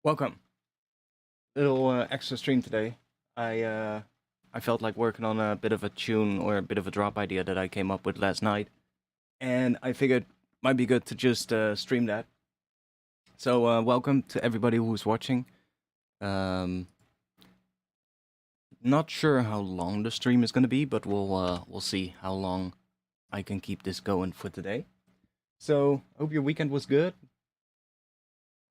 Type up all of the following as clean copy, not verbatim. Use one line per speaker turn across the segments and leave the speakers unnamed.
Welcome. Little extra stream today. I felt like working on a bit of a tune or a bit of a drop idea that I came up with last night, and I figured might be good to just stream that. So welcome to everybody who's watching. Um, Not sure how long the stream is gonna be, but we'll see how long I can keep this going for today. So hope your weekend was good.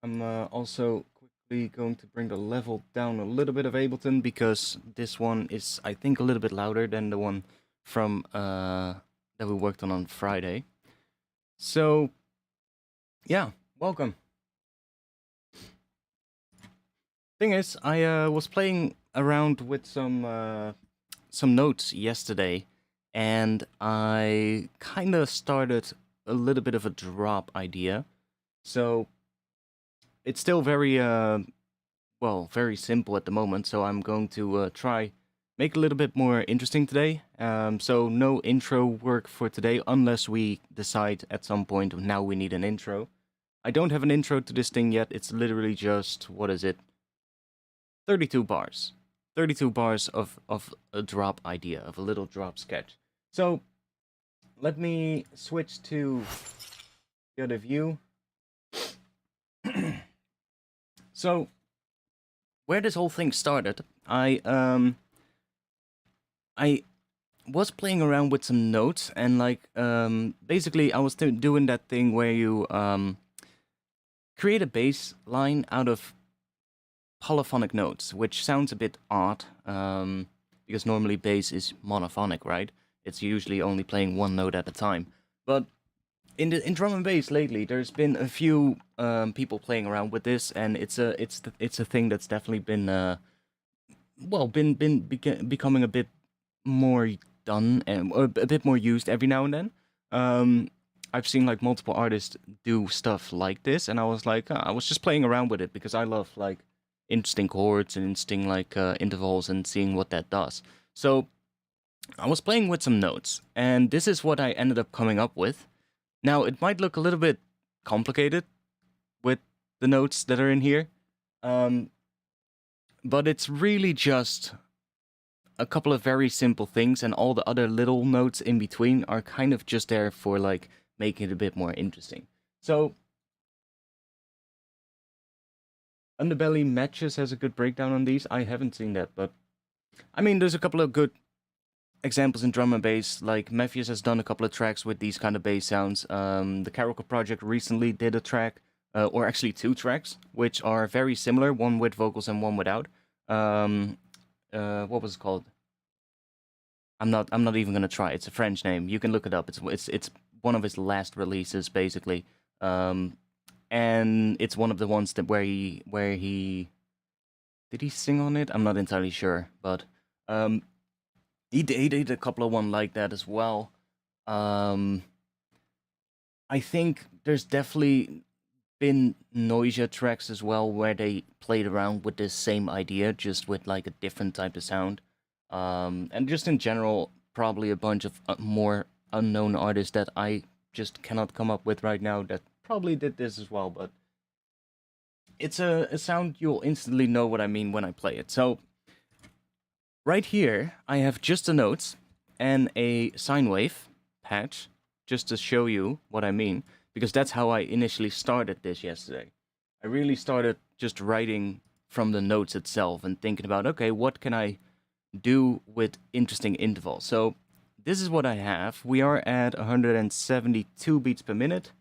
I'm also quickly going to bring the level down a little bit of Ableton because this one is, I think, a little bit louder than the one from that we worked on Friday. So, yeah, welcome. Thing is, I was playing around with some notes yesterday, and I kind of started a little bit of a drop idea. So it's still very very simple at the moment, so I'm going to try make a little bit more interesting today. So no intro work for today unless we decide at some point now we need an intro. I don't have an intro to this thing yet. It's literally just, what is it? 32 bars. 32 bars of a drop idea, of a little drop sketch. So let me switch to the other view. So where this whole thing started, I was playing around with some notes, and basically I was doing that thing where you create a bass line out of polyphonic notes, which sounds a bit odd, because normally bass is monophonic, right? It's usually only playing one note at a time. But in drum and bass lately, there's been a few people playing around with this, and it's a thing that's definitely been becoming a bit more done and or a bit more used every now and then. I've seen like multiple artists do stuff like this, and I was like, I was just playing around with it because I love like interesting chords and interesting intervals and seeing what that does. So I was playing with some notes, and this is what I ended up coming up with. Now it might look a little bit complicated with the notes that are in here, but it's really just a couple of very simple things, and all the other little notes in between are kind of just there for like making it a bit more interesting. So Underbelly Matches has a good breakdown on these. I haven't seen that, but I mean, there's a couple of good examples in drum and bass. Like Matthews has done a couple of tracks with these kind of bass sounds. The Caracal Project recently did a track, or actually two tracks, which are very similar, one with vocals and one without. What was it called? I'm not even gonna try. It's a French name. You can look it up. It's one of his last releases, basically. And it's one of the ones that where he did he sing on it? I'm not entirely sure, but he did a couple of one like that as well. I think there's definitely been Noisia tracks as well where they played around with this same idea, just with like a different type of sound. And just in general, probably a bunch of more unknown artists that I just cannot come up with right now that probably did this as well, but it's a sound you'll instantly know what I mean when I play it. So right here, I have just the notes and a sine wave patch, just to show you what I mean, because that's how I initially started this yesterday. I really started just writing from the notes itself and thinking about, okay, what can I do with interesting intervals? So this is what I have. We are at 172 beats per minute.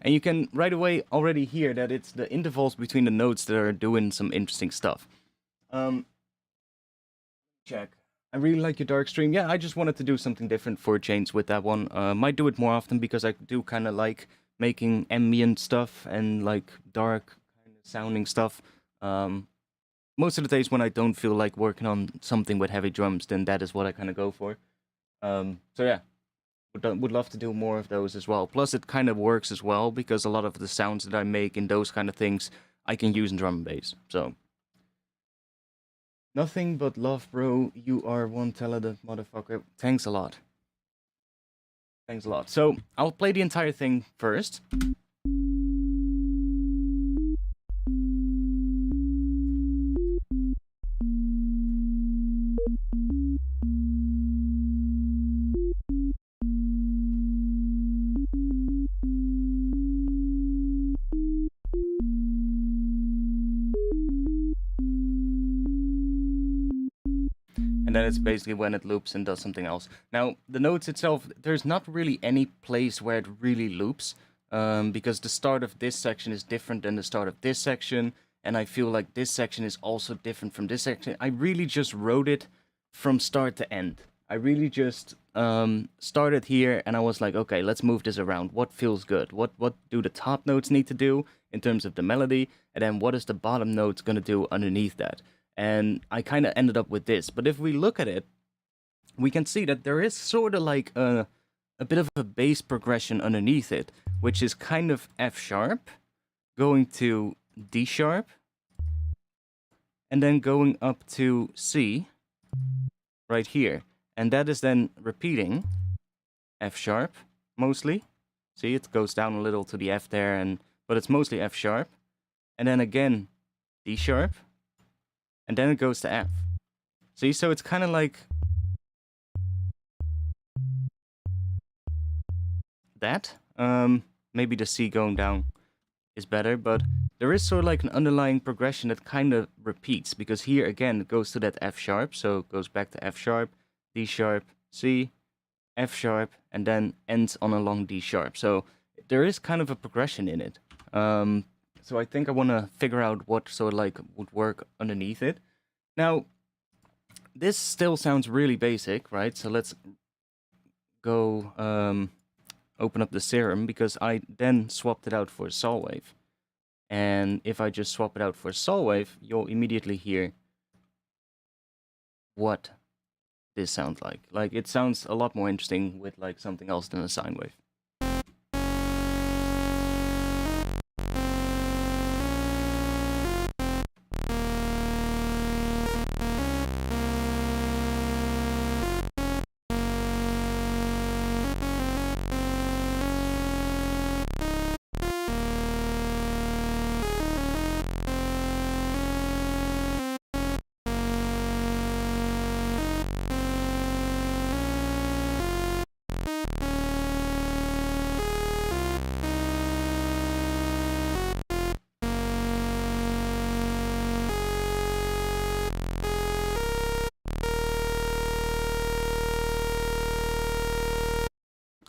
And you can right away already hear that it's the intervals between the notes that are doing some interesting stuff. Check. I really like your dark stream. Yeah, I just wanted to do something different for a change with that one. Might do it more often because I do kind of like making ambient stuff and like dark kind of sounding stuff. Most of the days when I don't feel like working on something with heavy drums, then that is what I kind of go for. So yeah, would love to do more of those as well. Plus, it kind of works as well because a lot of the sounds that I make in those kind of things I can use in drum and bass. So nothing but love, bro. You are one talented motherfucker. Thanks a lot. Thanks a lot. So I'll play the entire thing first. And then it's basically when it loops and does something else. Now, the notes itself, there's not really any place where it really loops, because the start of this section is different than the start of this section, and I feel like this section is also different from this section. I really just wrote it from start to end. I really just started here, and I was like, okay, let's move this around. What feels good? What do the top notes need to do in terms of the melody? And then what is the bottom notes going to do underneath that? And I kind of ended up with this. But if we look at it, we can see that there is sort of like a bit of a bass progression underneath it, which is kind of F sharp, going to D sharp, and then going up to C right here. And that is then repeating F sharp, mostly. See, it goes down a little to the F there, but it's mostly F sharp. And then again, D sharp. And then it goes to F. See, so it's kind of like that. Maybe the C going down is better, but there is sort of like an underlying progression that kind of repeats, because here again it goes to that F sharp, so it goes back to F sharp, D sharp, C, F sharp, and then ends on a long D sharp. So there is kind of a progression in it. So I think I want to figure out what sort of like would work underneath it. Now, this still sounds really basic, right? So let's go open up the serum, because I then swapped it out for a saw wave. And if I just swap it out for a saw wave, you'll immediately hear what this sounds like. Like, it sounds a lot more interesting with like something else than a sine wave.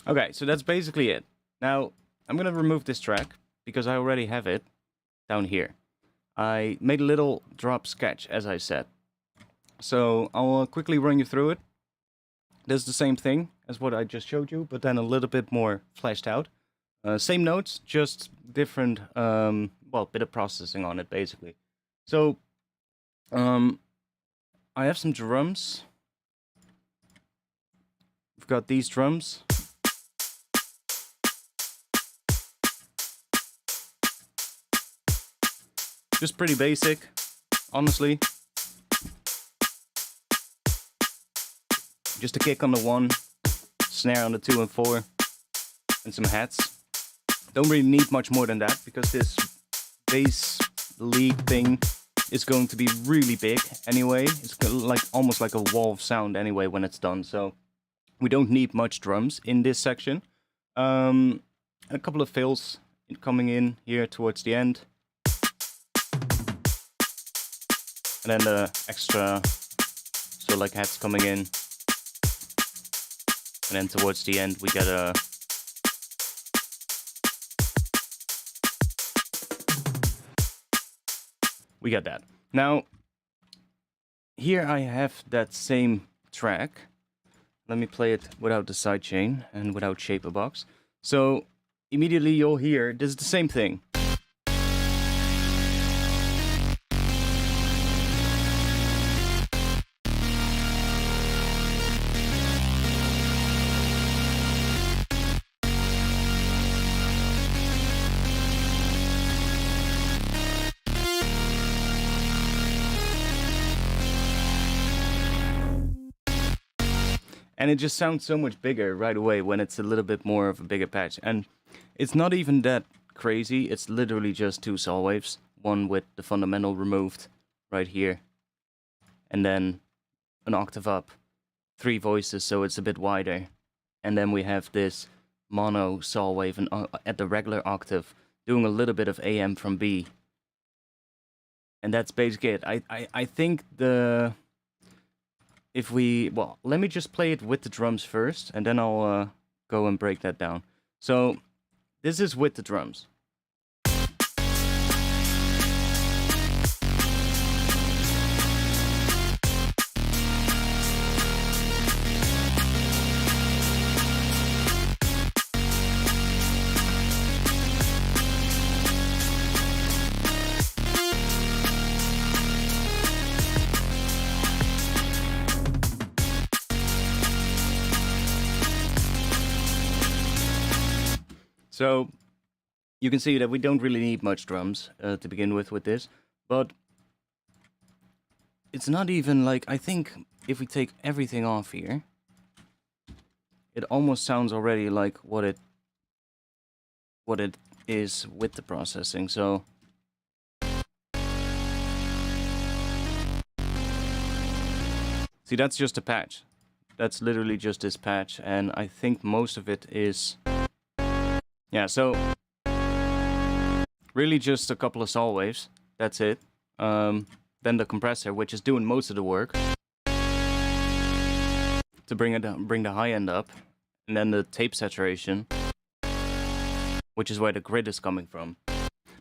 Okay, so that's basically it. Now, I'm going to remove this track, because I already have it down here. I made a little drop sketch, as I said. So, I'll quickly run you through it. Does the same thing as what I just showed you, but then a little bit more fleshed out. Same notes, just different, well, bit of processing on it, basically. So, I have some drums. We've got these drums. Just pretty basic, honestly. Just a kick on the 1, snare on the 2 and 4, and some hats. Don't really need much more than that, because this bass lead thing is going to be really big anyway. It's like almost like a wall of sound anyway when it's done, so we don't need much drums in this section. A couple of fills coming in here towards the end. And then the extra, so like hats coming in. And then towards the end we get a... We got that. Now, here I have that same track. Let me play it without the sidechain and without shaper box. So, immediately you'll hear, this is the same thing. And it just sounds so much bigger right away when it's a little bit more of a bigger patch. And it's not even that crazy. It's literally just 2 saw waves, one with the fundamental removed right here, and then an octave up, 3 voices, so it's a bit wider. And then we have this mono saw wave and at the regular octave, doing a little bit of AM from B. And that's basically it. I think well, let me just play it with the drums first, and then I'll go and break that down. So this is with the drums. So you can see that we don't really need much drums to begin with this, but it's not even like, I think if we take everything off here, it almost sounds already like what it is with the processing. So see, that's just a patch. That's literally just this patch, and I think most of it is, yeah, so really just a couple of saw waves. That's it. Then the compressor, which is doing most of the work to bring the high end up, and then the tape saturation, which is where the grid is coming from.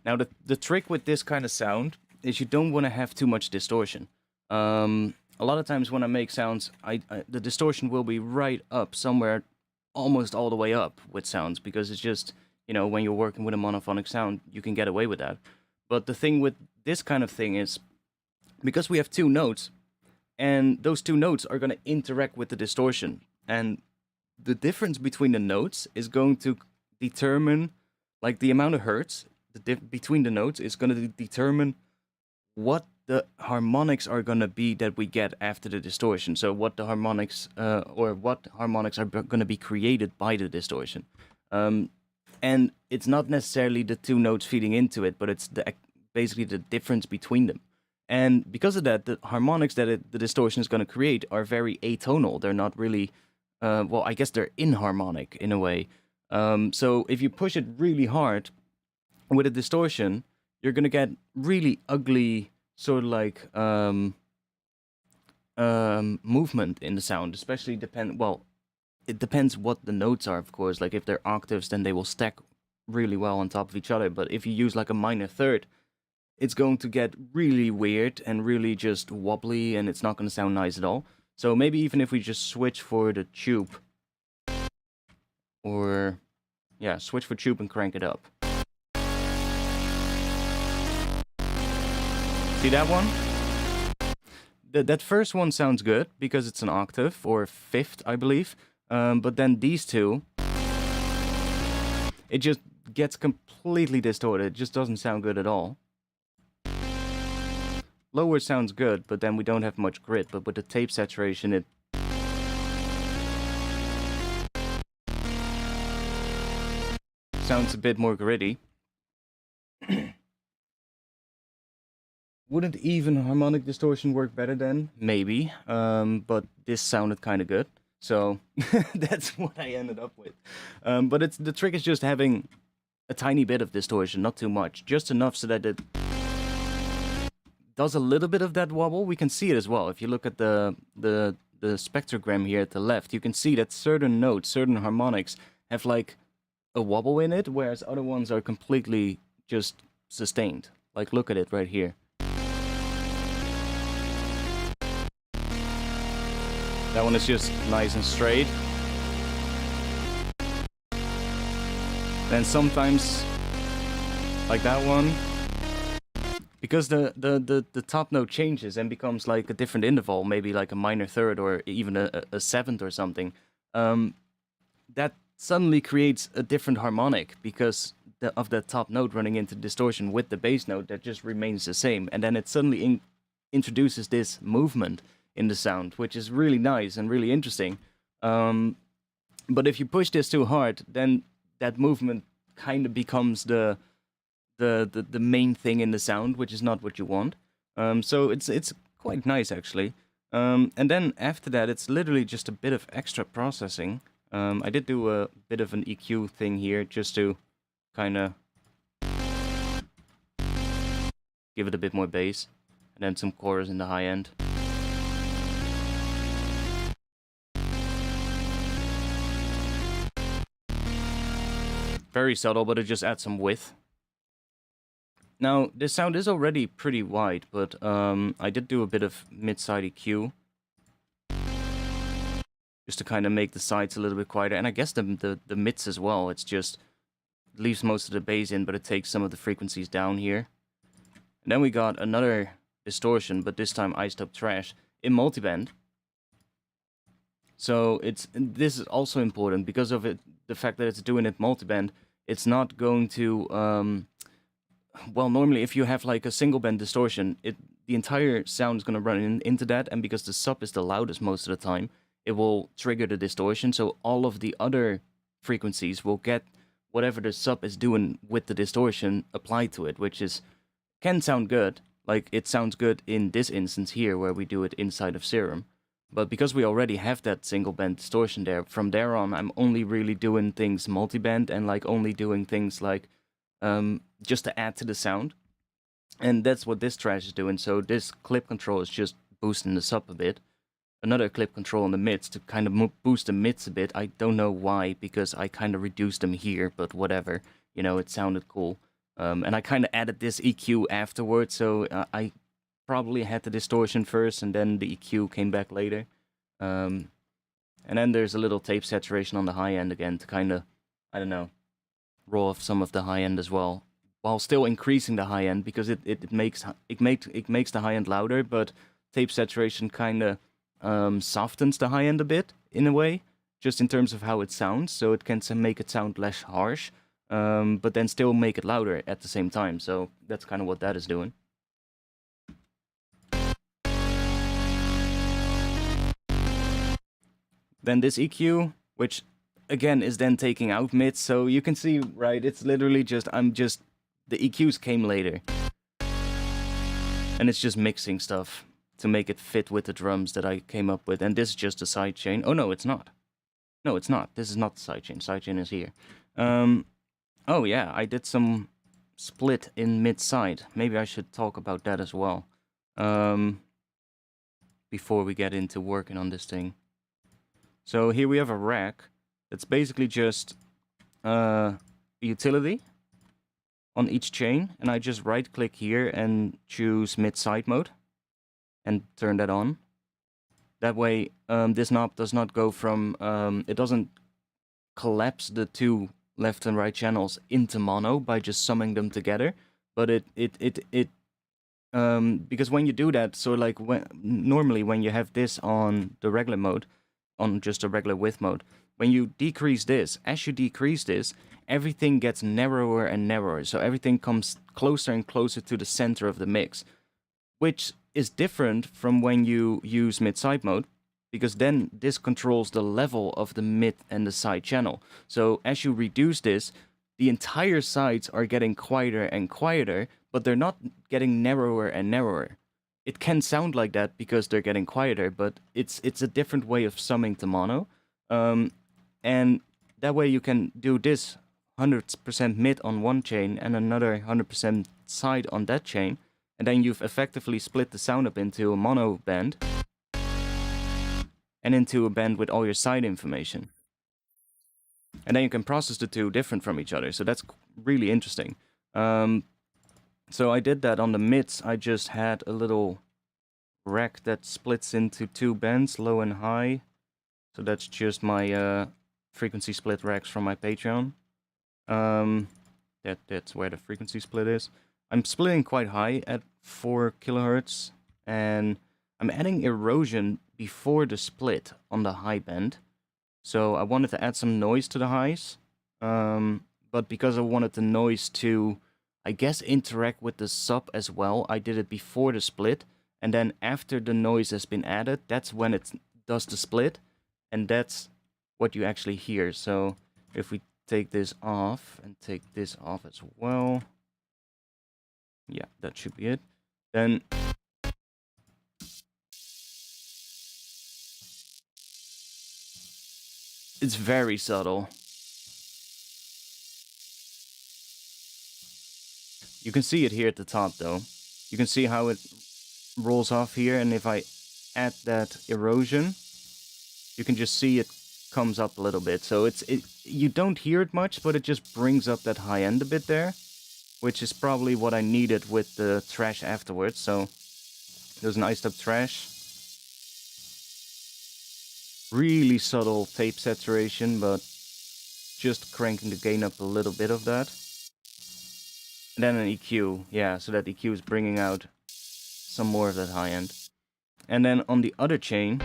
Now the trick with this kind of sound is you don't want to have too much distortion. A lot of times when I make sounds, the distortion will be right up somewhere, almost all the way up with sounds, because it's just, you know, when you're working with a monophonic sound, you can get away with that. But the thing with this kind of thing is, because we have 2 notes, and those 2 notes are going to interact with the distortion, and the difference between the notes is going to determine, like, the amount of hertz between the notes is going to determine what the harmonics are going to be that we get after the distortion. So what the harmonics, what harmonics are going to be created by the distortion. And it's not necessarily the 2 notes feeding into it, but it's basically the difference between them. And because of that, the harmonics that the distortion is going to create are very atonal. They're not really, well, I guess they're inharmonic in a way. So if you push it really hard with a distortion, you're going to get really ugly sort of like movement in the sound, especially it depends what the notes are, of course. Like if they're octaves, then they will stack really well on top of each other. But if you use like a minor third, it's going to get really weird and really just wobbly, and it's not going to sound nice at all. So maybe even if we just switch for the tube, or yeah, switch for tube and crank it up. See that one? That first one sounds good because it's an octave, or 5th, I believe. But then these 2, it just gets completely distorted. It just doesn't sound good at all. Lower sounds good, but then we don't have much grit. But with the tape saturation, it sounds a bit more gritty. Wouldn't even harmonic distortion work better then? Maybe. But this sounded kind of good. So that's what I ended up with. But the trick is just having a tiny bit of distortion, not too much. Just enough so that it does a little bit of that wobble. We can see it as well. If you look at the spectrogram here at the left, you can see that certain notes, certain harmonics have like a wobble in it, whereas other ones are completely just sustained. Like look at it right here. That one is just nice and straight. Then sometimes, like that one, because the top note changes and becomes like a different interval, maybe like a minor third or even a 7th or something, that suddenly creates a different harmonic because of that top note running into distortion with the bass note that just remains the same. And then it suddenly introduces this movement in the sound, which is really nice and really interesting. But if you push this too hard, then that movement kind of becomes the main thing in the sound, which is not what you want. So it's quite nice actually. And then after that, it's literally just a bit of extra processing. I did do a bit of an EQ thing here just to kind of give it a bit more bass, and then some chorus in the high end. Very subtle, but it just adds some width. Now, this sound is already pretty wide, but I did do a bit of mid-side EQ. Just to kind of make the sides a little bit quieter, and I guess the mids as well. It's just leaves most of the bass in, but it takes some of the frequencies down here. And then we got another distortion, but this time Iced Up Trash in multiband. So this is also important because of the fact that it's doing it multiband. It's not going to well, normally if you have like a single band distortion, the entire sound is going to run into that, and because the sub is the loudest most of the time, it will trigger the distortion. So all of the other frequencies will get whatever the sub is doing with the distortion applied to it, which can sound good. Like, it sounds good in this instance here where we do it inside of Serum. But because we already have that single band distortion there, from there on I'm only really doing things multiband and like only doing things like just to add to the sound. And that's what this trash is doing. So this clip control is just boosting the sub a bit. Another clip control in the mids to kind of boost the mids a bit. I don't know why, because I kind of reduced them here, but whatever. You know, it sounded cool. And I kind of added this EQ afterwards, so I probably had the distortion first, and then the EQ came back later. And then there's a little tape saturation on the high end again to kind of, I don't know, roll off some of the high end as well, while still increasing the high end, because it makes the high end louder, but tape saturation kind of softens the high end a bit, in a way, just in terms of how it sounds, so it can make it sound less harsh, but then still make it louder at the same time, so that's kind of what that is doing. Then this EQ, which again is then taking out mids, so you can see, right, it's literally just, the EQs came later. And it's just mixing stuff to make it fit with the drums that I came up with. And this is just a sidechain. Oh, no, it's not. No, it's not. This is not the sidechain. Sidechain is here. Oh, yeah, I did some split in mid-side. Maybe I should talk about that as well. Before we get into working on this thing. So here we have a rack. It's basically just a utility on each chain. And I just right-click here and choose mid-side mode. And turn that on. That way, this knob does not go from, it doesn't collapse the two left and right channels into mono by just summing them together. But because when you do that, so like normally when you have this on the regular mode, on just a regular width mode, when you decrease this, as you decrease this, everything gets narrower and narrower. So everything comes closer and closer to the center of the mix, which is different from when you use mid-side mode, because then this controls the level of the mid and the side channel. So as you reduce this, the entire sides are getting quieter and quieter, but they're not getting narrower and narrower. It can sound like that because they're getting quieter, but it's a different way of summing to mono. And that way you can do this 100% mid on one chain and another 100% side on that chain. And then you've effectively split the sound up into a mono band and into a band with all your side information. And then you can process the two different from each other. So that's really interesting. So I did that on the mids. I just had a little rack that splits into two bands, low and high. So that's just my frequency split racks from my Patreon. That's where the frequency split is. I'm splitting quite high at 4 kilohertz, and I'm adding erosion before the split on the high band. So I wanted to add some noise to the highs, but because I wanted the noise to, I guess, interact with the sub as well, I did it before the split, and then after the noise has been added, that's when it does the split, and that's what you actually hear. So if we take this off and take this off as well, yeah, that should be it. Then it's very subtle. You can see it here at the top though. You can see how it rolls off here, and if I add that erosion, you can just see it comes up a little bit. So you don't hear it much, but it just brings up that high end a bit there, which is probably what I needed with the trash afterwards. So there's an iced up trash. Really subtle tape saturation, but just cranking the gain up a little bit of that. And then an EQ, yeah, so that EQ is bringing out some more of that high end. And then on the other chain,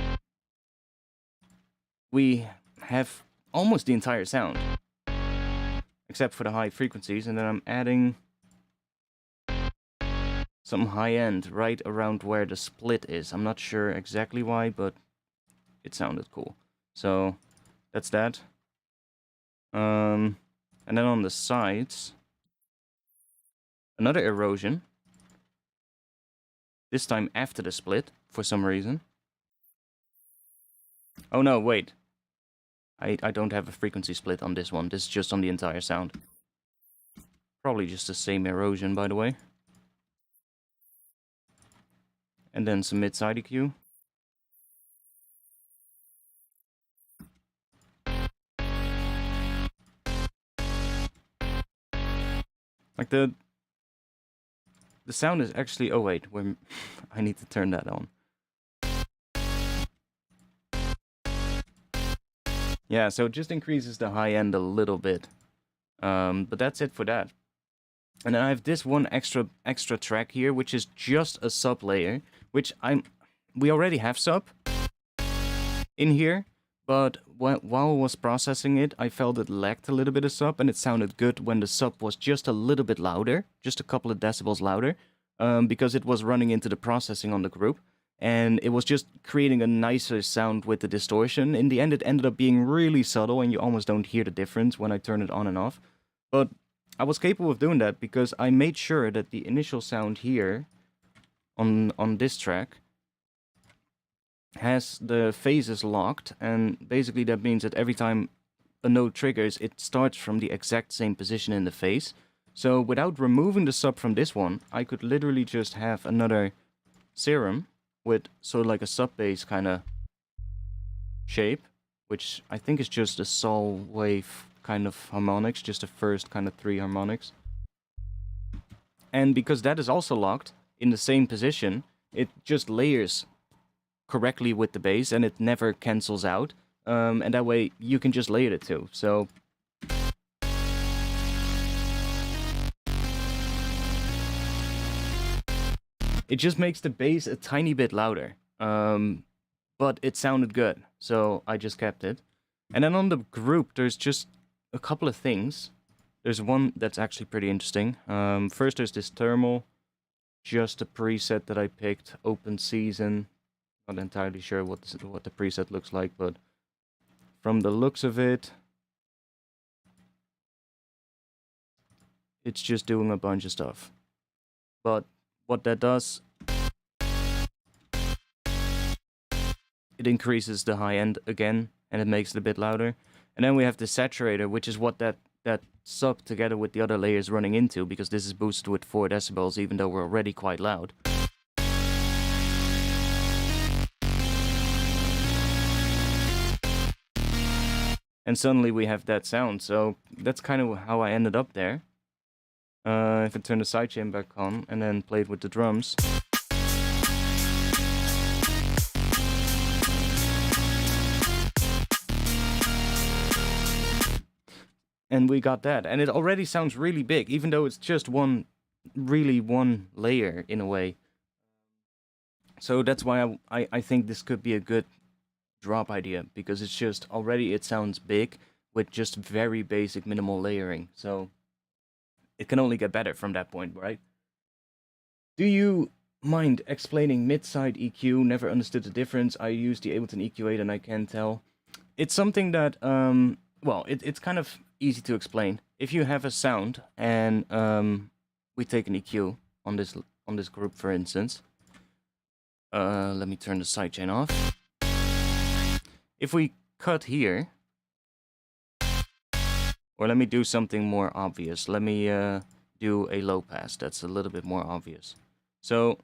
we have almost the entire sound, except for the high frequencies. And then I'm adding some high end right around where the split is. I'm not sure exactly why, but it sounded cool. So that's that. And then on the sides, another erosion. This time after the split, for some reason. Oh no, wait. I don't have a frequency split on this one. This is just on the entire sound. Probably just the same erosion, by the way. And then some mid-side EQ. Like the sound is actually... Oh wait, I need to turn that on. Yeah, so it just increases the high end a little bit. But that's it for that. And then I have this one extra track here, which is just a sub layer, which we already have sub in here, but while I was processing it, I felt it lacked a little bit of sub, and it sounded good when the sub was just a little bit louder, just a couple of decibels louder, because it was running into the processing on the group, and it was just creating a nicer sound with the distortion. In the end, it ended up being really subtle, and you almost don't hear the difference when I turn it on and off. But I was capable of doing that because I made sure that the initial sound here on this track has the phases locked, and basically that means that every time a note triggers, it starts from the exact same position in the phase. So without removing the sub from this one, I could literally just have another serum with sort of like a sub bass kind of shape, which I think is just a sol wave kind of harmonics, just the first kind of 3 harmonics. And because that is also locked in the same position, it just layers correctly with the bass and it never cancels out. And that way you can just layer it too. So it just makes the bass a tiny bit louder. But it sounded good, so I just kept it. And then on the group, there's just a couple of things. There's one that's actually pretty interesting. First, there's this thermal, just a preset that I picked, open season. Not entirely sure what the preset looks like, but from the looks of it, it's just doing a bunch of stuff. But what that does, it increases the high end again, and it makes it a bit louder. And then we have the saturator, which is what that sub together with the other layers running into, because this is boosted with 4 decibels, even though we're already quite loud. And suddenly we have that sound, so that's kind of how I ended up there. If I turn the sidechain back on and then play it with the drums. And we got that, and it already sounds really big, even though it's just one layer in a way. So that's why I think this could be a good drop idea, because it's just already it sounds big with just very basic minimal layering. So it can only get better from that point, right? Do you mind explaining mid-side EQ? Never understood the difference. I use the Ableton EQ8 and I can tell. it's something that, well, it's kind of easy to explain. If you have a sound and we take an EQ on this group, for instance. Let me turn the sidechain off. If we cut here, or let me do something more obvious. Let me do a low pass. That's a little bit more obvious. So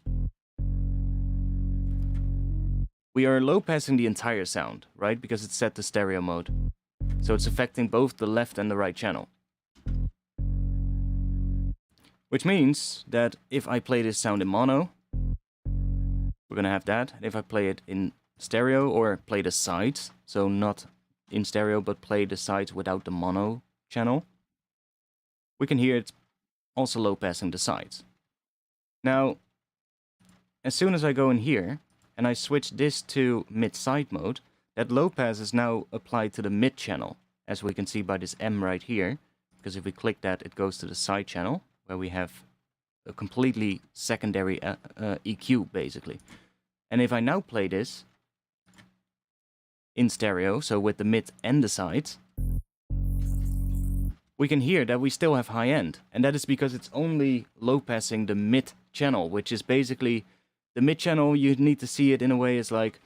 we are low passing the entire sound, right? Because it's set to stereo mode. So it's affecting both the left and the right channel. Which means that if I play this sound in mono, we're gonna have that. And if I play it in stereo or play the sides, so not in stereo but play the sides without the mono channel, we can hear it also low passing the sides. Now, as soon as I go in here and I switch this to mid-side mode, that low pass is now applied to the mid channel, as we can see by this M right here, because if we click that, it goes to the side channel, where we have a completely secondary EQ, basically. And if I now play this in stereo, so with the mid and the sides, we can hear that we still have high end. And that is because it's only low passing the mid channel, which is basically the mid channel. You need to see it in a way as like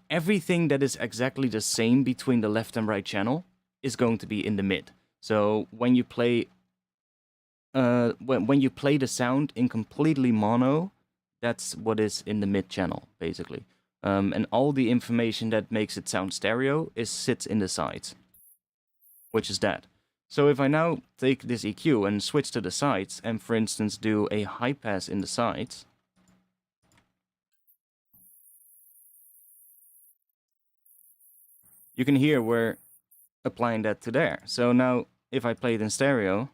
everything that is exactly the same between the left and right channel is going to be in the mid. So when you play when you play the sound in completely mono, that's what is in the mid channel, basically. And all the information that makes it sound stereo sits in the sides, which is that. So if I now take this EQ and switch to the sides, and for instance do a high pass in the sides, you can hear we're applying that to there. So now if I play it in stereo,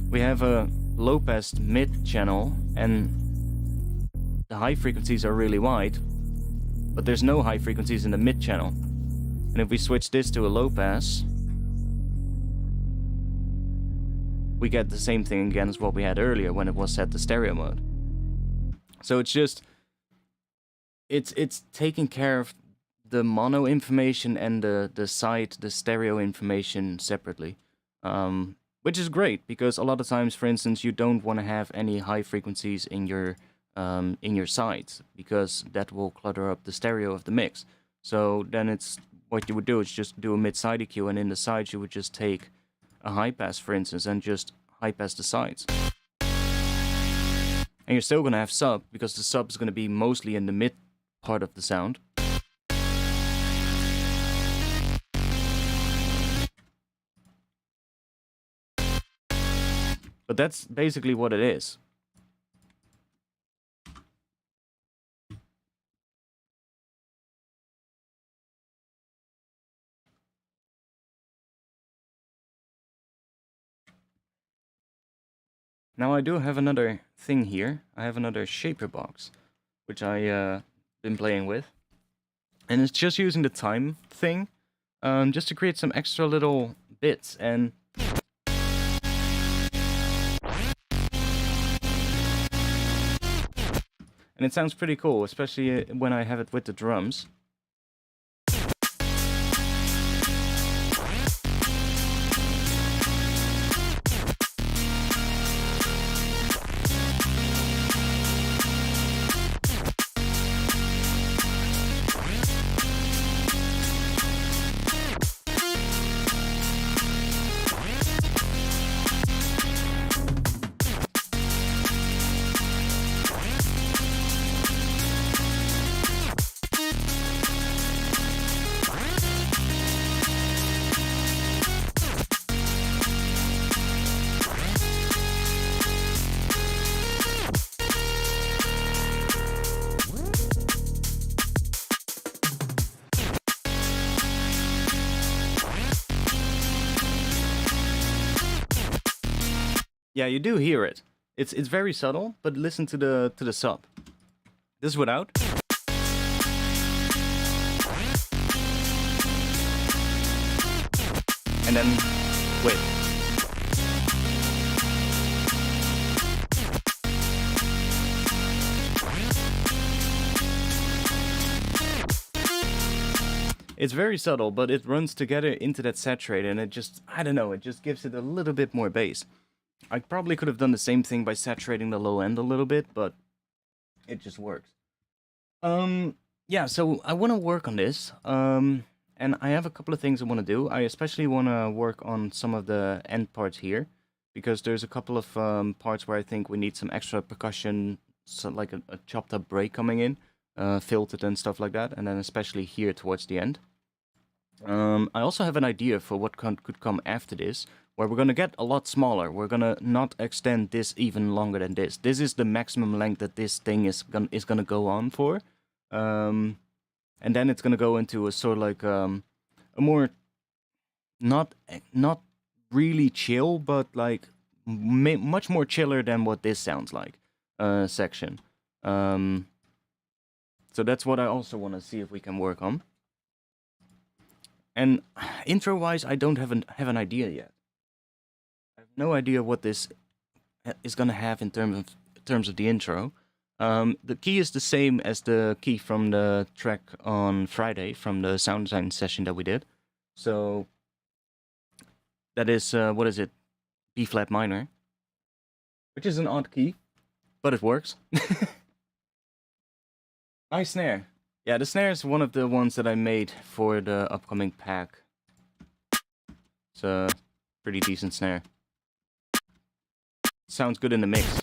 we have a low pass mid channel and the high frequencies are really wide, but there's no high frequencies in the mid channel. And if we switch this to a low pass, we get the same thing again as what we had earlier when it was set to stereo mode. So it's just, it's taking care of the mono information and the stereo information separately. Which is great, because a lot of times, for instance, you don't want to have any high frequencies in your sides, because that will clutter up the stereo of the mix. So then it's, what you would do is just do a mid-side EQ, and in the sides you would just take a high pass, for instance, and just high pass the sides. And you're still going to have sub, because the sub is going to be mostly in the mid part of the sound. But that's basically what it is. Now I do have another thing here. I have another shaper box, which I been playing with. And it's just using the time thing, just to create some extra little bits. And it sounds pretty cool, especially when I have it with the drums. Yeah, you do hear it. It's very subtle, but listen to the sub. This is without. And then with. It's very subtle, but it runs together into that saturated, and it just, I don't know, it just gives it a little bit more bass. I probably could have done the same thing by saturating the low end a little bit, but it just works. Yeah, so I want to work on this, and I have a couple of things I want to do. I especially want to work on some of the end parts here, because there's a couple of parts where I think we need some extra percussion, so like a chopped up break coming in, filtered and stuff like that, and then especially here towards the end. I also have an idea for what could come after this, where we're going to get a lot smaller. We're going to not extend this even longer than this. This is the maximum length that this thing is gonna go on for. And then it's going to go into a sort of like a more, not really chill, but like much more chiller than what this sounds like section. So that's what I also want to see if we can work on. And intro-wise, I don't have an idea yet. I have no idea what this is gonna have in terms of the intro. The key is the same as the key from the track on Friday from the sound design session that we did. So that is what is it? B flat minor, which is an odd key, but it works. Nice snare. Yeah, the snare is one of the ones that I made for the upcoming pack. It's a pretty decent snare. Sounds good in the mix.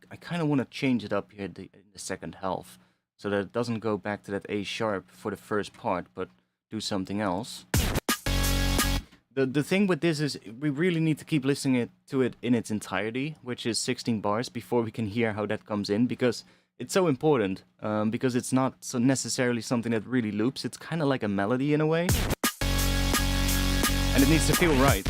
I kind of want to change it up here in the second half, so that it doesn't go back to that A sharp for the first part, but do something else. The thing with this is we really need to keep listening to it in its entirety, which is 16 bars, before we can hear how that comes in, because it's so important, because it's not so necessarily something that really loops. It's kind of like a melody in a way, and it needs to feel right.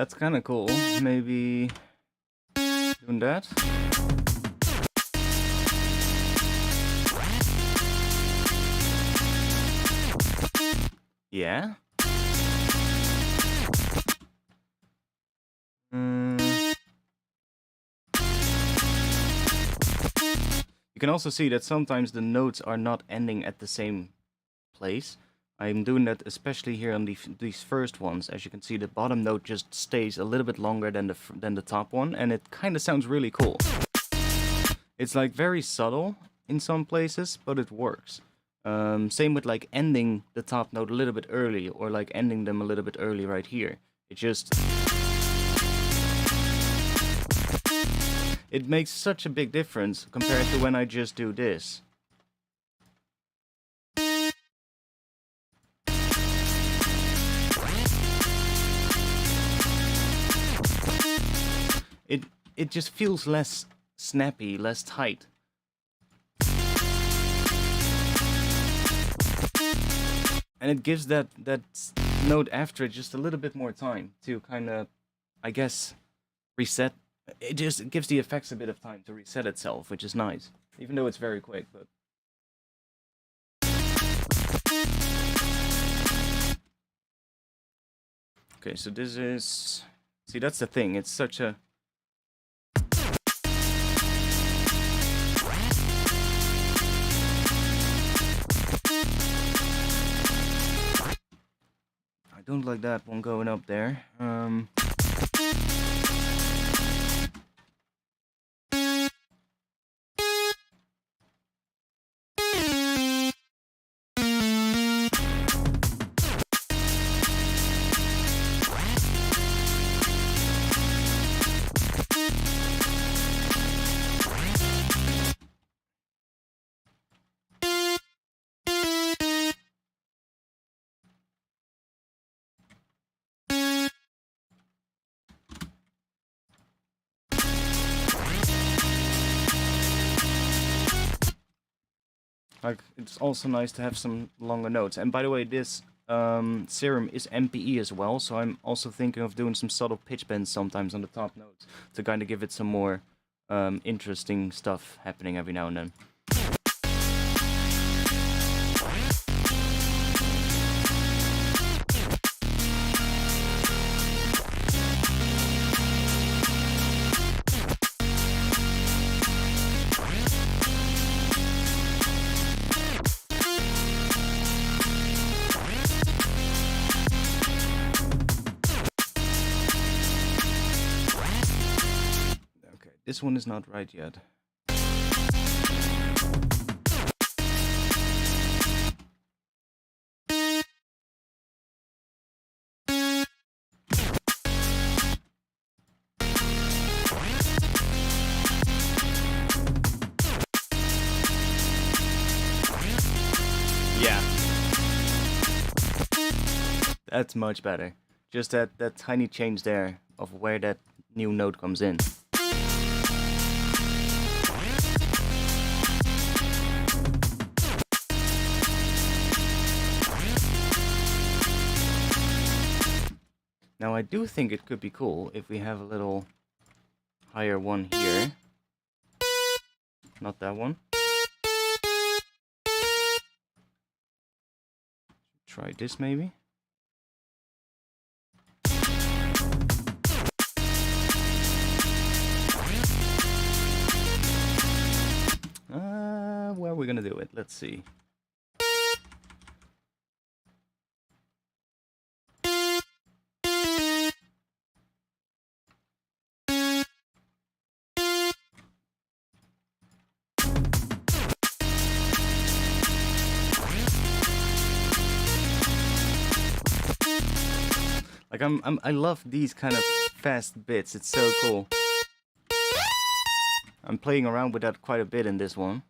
That's kind of cool. Maybe doing that. Yeah. You can also see that sometimes the notes are not ending at the same place. I'm doing that especially here on these first ones. As you can see, the bottom note just stays a little bit longer than the top one, and it kind of sounds really cool. It's like very subtle in some places, but it works. Same with like ending the top note a little bit early, or like ending them a little bit early right here. It makes such a big difference compared to when I just do this. It just feels less snappy, less tight. And it gives that note after it just a little bit more time to kind of, I guess, reset. It just gives the effects a bit of time to reset itself, which is nice. Even though it's very quick, but... Okay, so this is... See, that's the thing. It's such a... I don't like that one going up there. Like, it's also nice to have some longer notes. And by the way, this serum is MPE as well, so I'm also thinking of doing some subtle pitch bends sometimes on the top notes to kind of give it some more interesting stuff happening every now and then. This one is not right yet. Yeah. That's much better. Just that tiny change there of where that new note comes in. Now I do think it could be cool if we have a little higher one here. Not that one. Try this maybe. Where are we gonna do it? Let's see. Like I love these kind of fast bits. It's so cool. I'm playing around with that quite a bit in this one.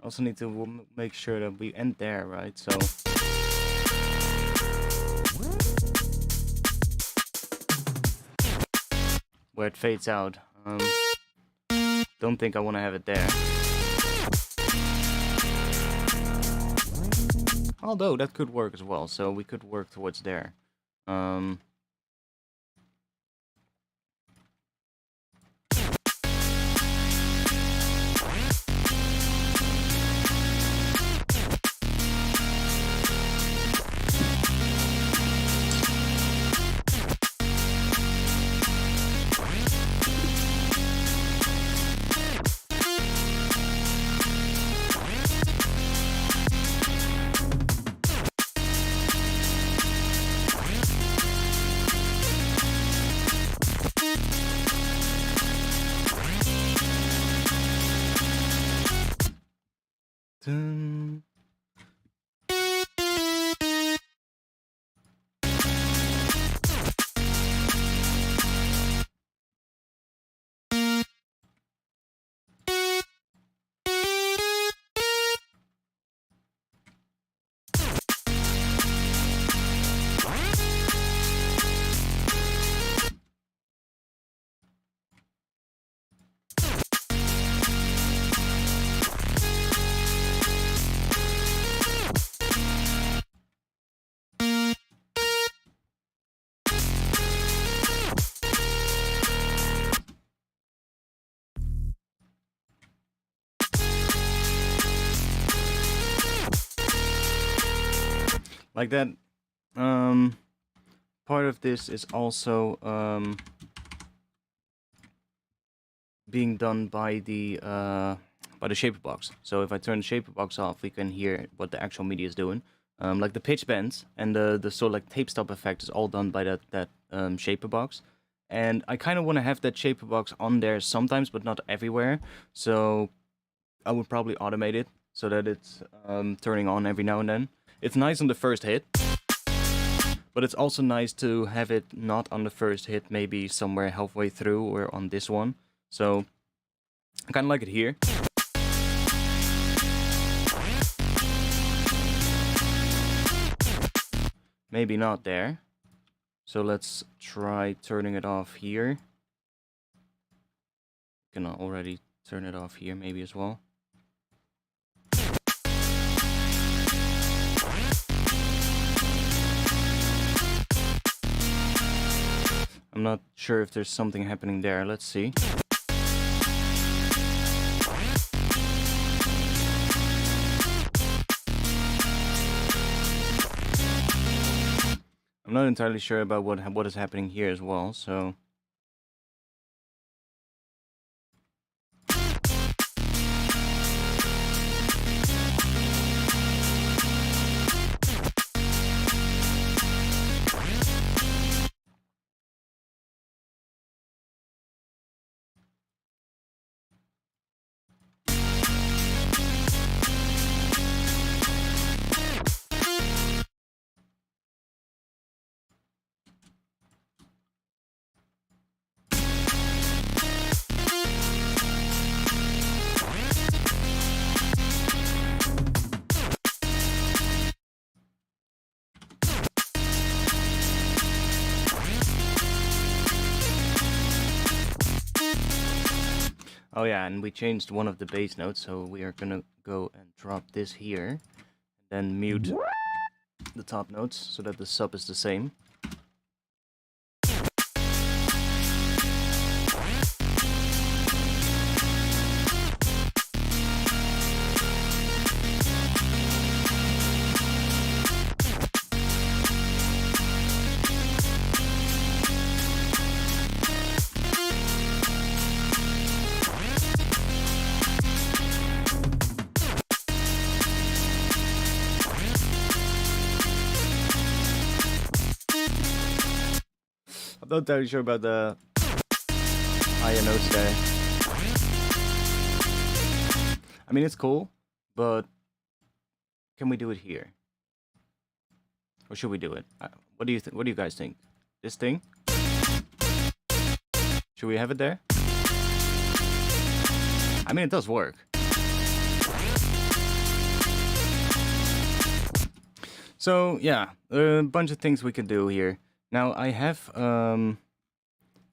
Also need to make sure that we end there, right? So where it fades out. Don't think I want to have it there. Although that could work as well, so we could work towards there. Dun. Like that. Part of this is also being done by the shaper box. So if I turn the shaper box off, we can hear what the actual MIDI is doing. Like the pitch bends and the sort of like tape stop effect is all done by that shaper box. And I kind of want to have that shaper box on there sometimes, but not everywhere. So I would probably automate it so that it's turning on every now and then. It's nice on the first hit, but it's also nice to have it not on the first hit, maybe somewhere halfway through or on this one. So I kind of like it here. Maybe not there. So let's try turning it off here. Can already turn it off here maybe as well. I'm not sure if there's something happening there. Let's see. I'm not entirely sure about what is happening here as well, so... Oh yeah, and we changed one of the bass notes, so we are gonna go and drop this here, and then mute the top notes so that the sub is the same. I'm not entirely sure about the higher notes there. I mean, it's cool, but can we do it here? Or should we do it? What do you think? What do you guys think? This thing? Should we have it there? I mean, it does work. So yeah, a bunch of things we can do here. Now I have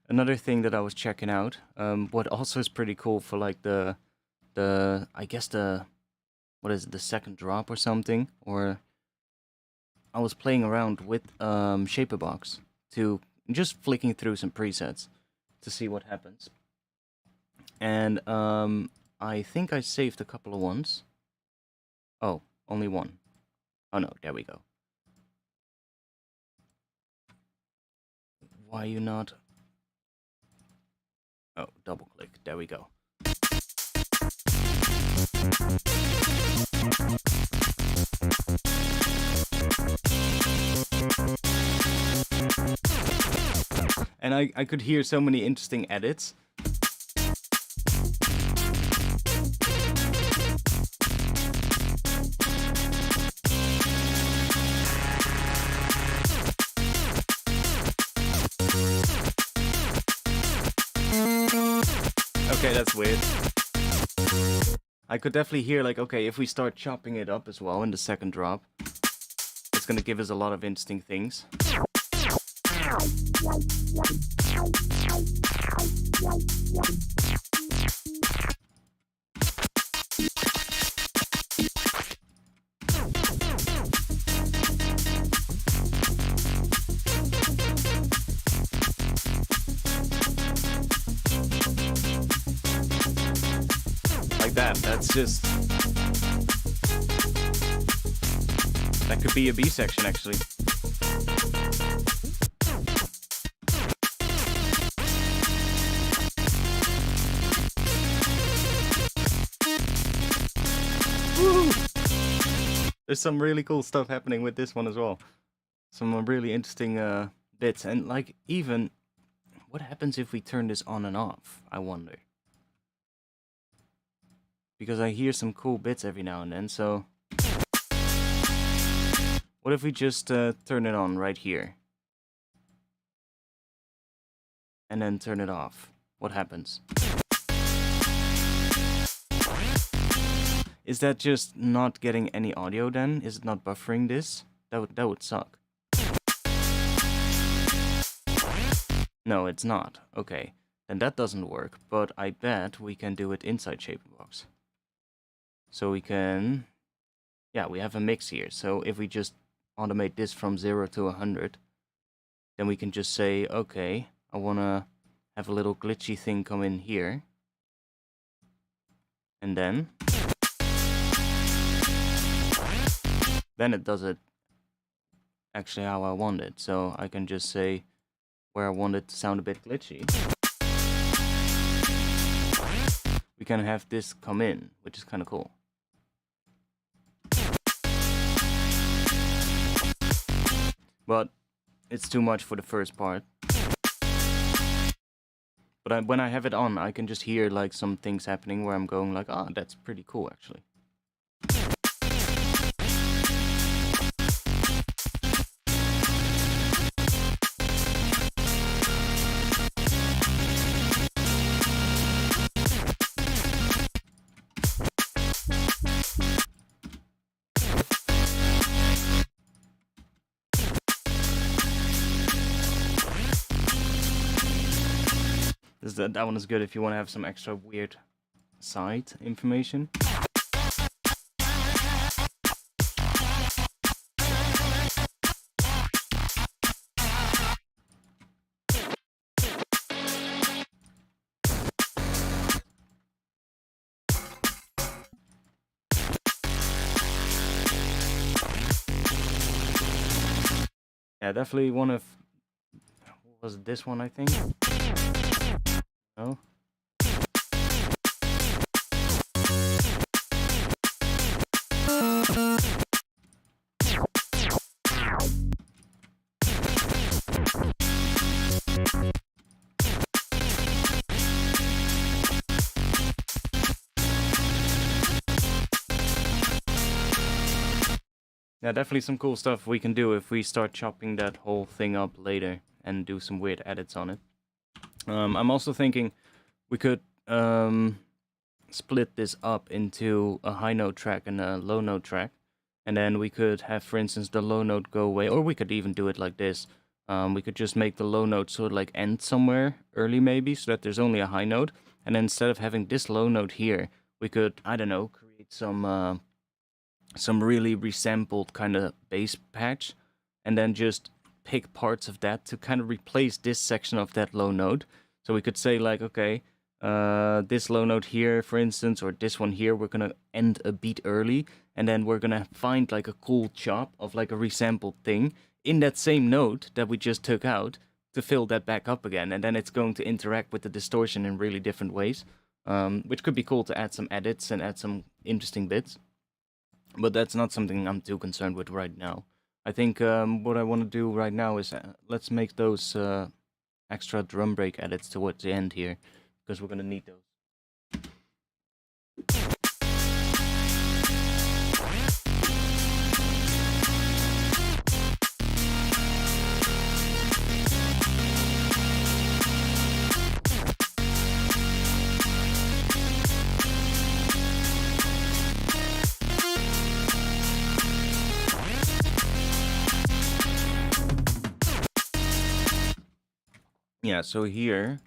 another thing that I was checking out. What also is pretty cool for like the I guess the, what is it, the second drop or something, or I was playing around with Shaperbox to just flicking through some presets to see what happens. And I think I saved a couple of ones. Oh, only one. Oh no, there we go. Why you not? Oh, double click. There we go. And I could hear so many interesting edits. Okay, that's weird. I could definitely hear, like, okay, if we start chopping it up as well in the second drop, it's gonna give us a lot of interesting things. Like that, that's just... that could be a B section, actually. Woo! There's some really cool stuff happening with this one as well. Some really interesting bits, and like, even what happens if we turn this on and off, I wonder. Because I hear some cool bits every now and then, so... what if we just turn it on right here? And then turn it off. What happens? Is that just not getting any audio then? Is it not buffering this? That would suck. No, it's not. Okay. Then that doesn't work, but I bet we can do it inside Shaperbox. So we can... yeah, we have a mix here. So if we just automate this from 0 to 100, then we can just say, okay, I want to have a little glitchy thing come in here. And then it does it actually how I want it. So I can just say where I want it to sound a bit glitchy. We can have this come in, which is kind of cool. But it's too much for the first part. But when I have it on, I can just hear like some things happening where I'm going like, ah, that's pretty cool actually. That one is good if you want to have some extra weird side information. Yeah, definitely one of... was it this one, I think? No? Yeah, definitely some cool stuff we can do if we start chopping that whole thing up later and do some weird edits on it. I'm also thinking we could split this up into a high note track and a low note track. And then we could have, for instance, the low note go away, or we could even do it like this. We could just make the low note sort of like end somewhere early maybe, so that there's only a high note. And then instead of having this low note here, we could, I don't know, create some really resampled kind of bass patch, and then just pick parts of that to kind of replace this section of that low note. So we could say like, okay, this low note here, for instance, or this one here, we're gonna end a beat early, and then we're gonna find like a cool chop of like a resampled thing in that same note that we just took out to fill that back up again, and then it's going to interact with the distortion in really different ways, which could be cool to add some edits and add some interesting bits. But that's not something I'm too concerned with right now. I think what I want to do right now is let's make those extra drum break edits towards the end here, because we're going to need those. Yeah, so here,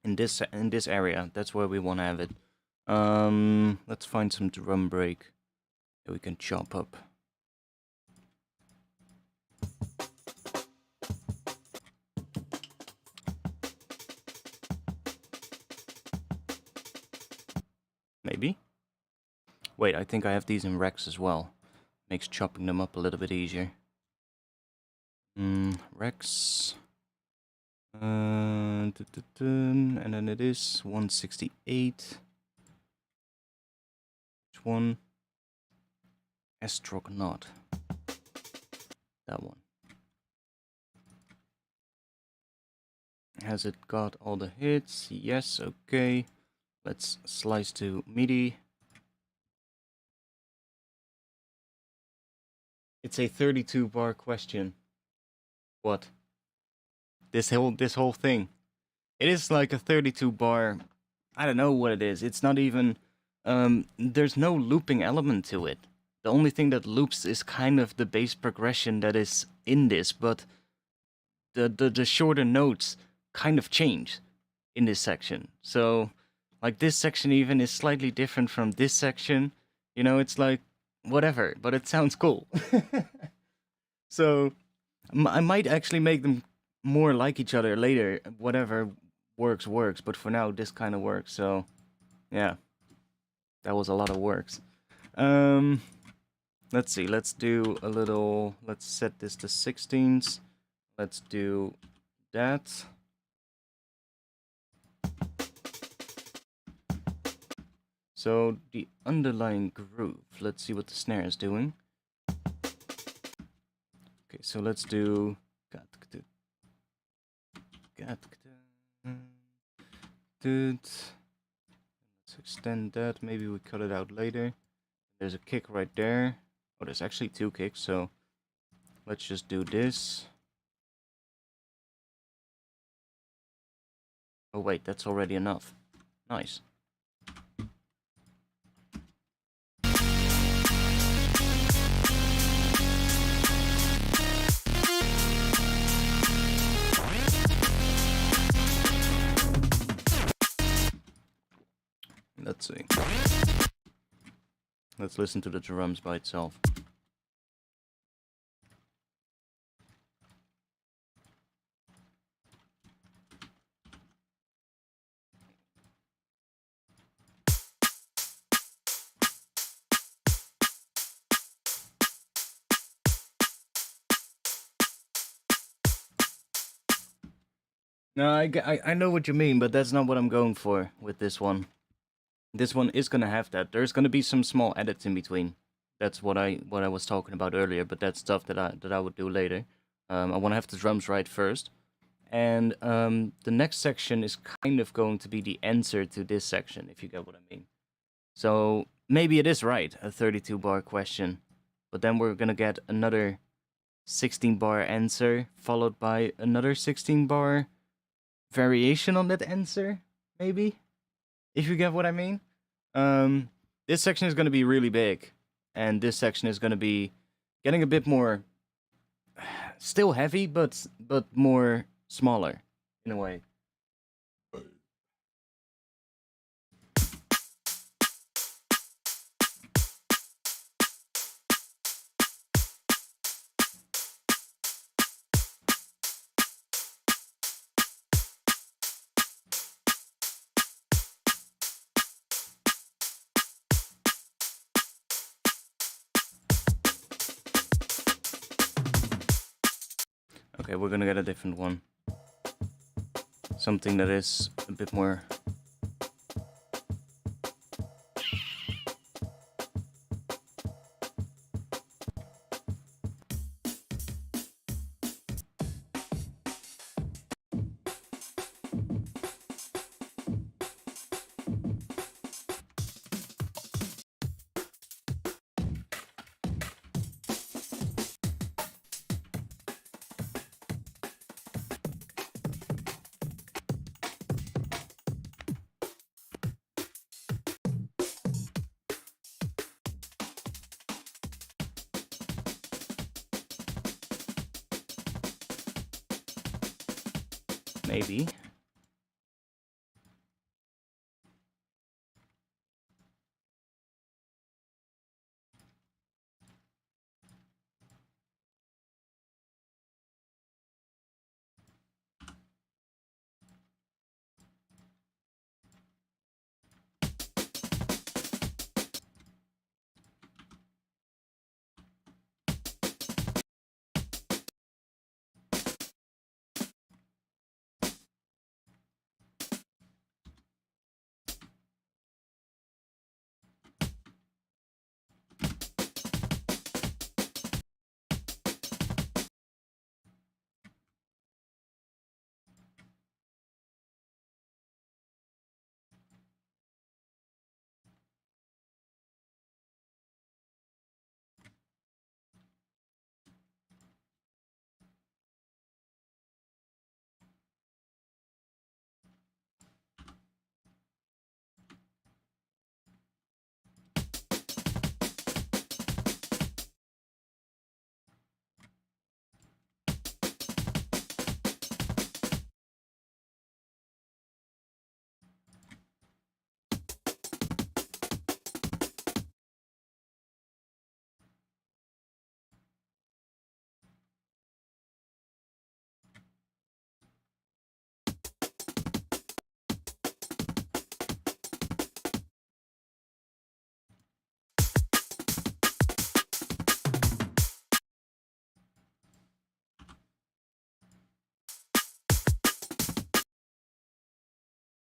in this area, that's where we want to have it. Let's find some drum break that we can chop up. Maybe? Wait, I think I have these in Rex as well. Makes chopping them up a little bit easier. Rex. And then it is 168. Which one? Estrock not. That one. Has it got all the hits? Yes, okay. Let's slice to MIDI. It's a 32 bar question. What? This whole thing. It is like a 32 bar. I don't know what it is. It's not even there's no looping element to it. The only thing that loops is kind of the bass progression that is in this, but the shorter notes kind of change in this section. So like this section even is slightly different from this section. You know, it's like whatever, but it sounds cool. So I might actually make them more like each other later. Whatever works, but for now this kind of works. So yeah, that was a lot of works. Let's see, let's do a little, let's set this to 16s. Let's do that. So the underlying groove, let's see what the snare is doing. Okay, so let's do let's extend that. Maybe we cut it out later. There's a kick right there. Oh, there's actually two kicks, so let's just do this. Oh wait, that's already enough. Nice. Let's see. Let's listen to the drums by itself. No, I know what you mean, but that's not what I'm going for with this one. This one is gonna have that. There's gonna be some small edits in between. That's what I was talking about earlier, but that's stuff that I would do later. I want to have the drums right first, and the next section is kind of going to be the answer to this section, if you get what I mean. So maybe it is right, a 32 bar question, but then we're gonna get another 16 bar answer followed by another 16 bar variation on that answer, maybe, if you get what I mean. This section is going to be really big, and this section is going to be getting a bit more, still heavy, but more smaller in a way. Okay, we're gonna get a different one. Something that is a bit more... maybe.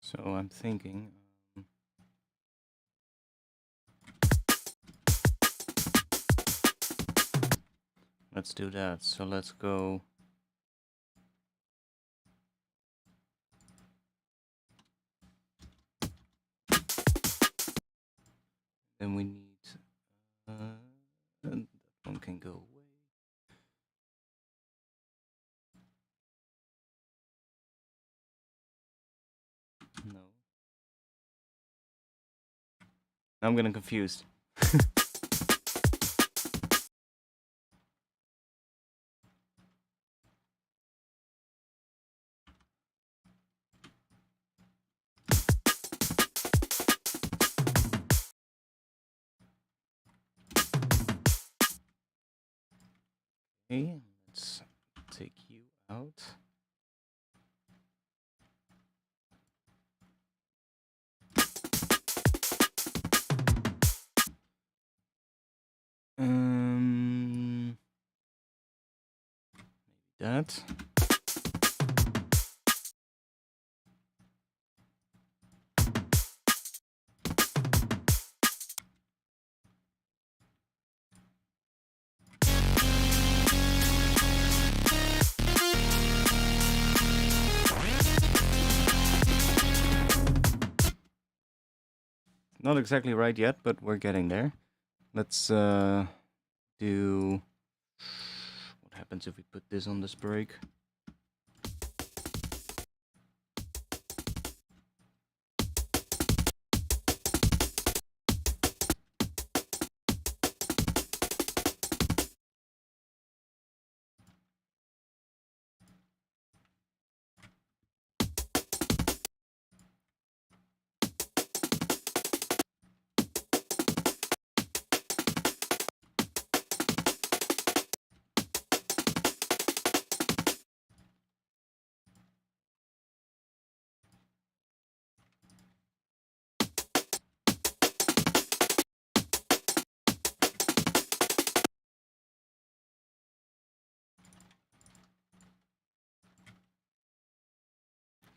So I'm thinking... let's do that. So let's go... Then we need... that one can go away. No. Now I'm getting confused. Okay, let's take you out. Maybe that. Not exactly right yet, but we're getting there. Let's do... What happened happens if we put this on this break?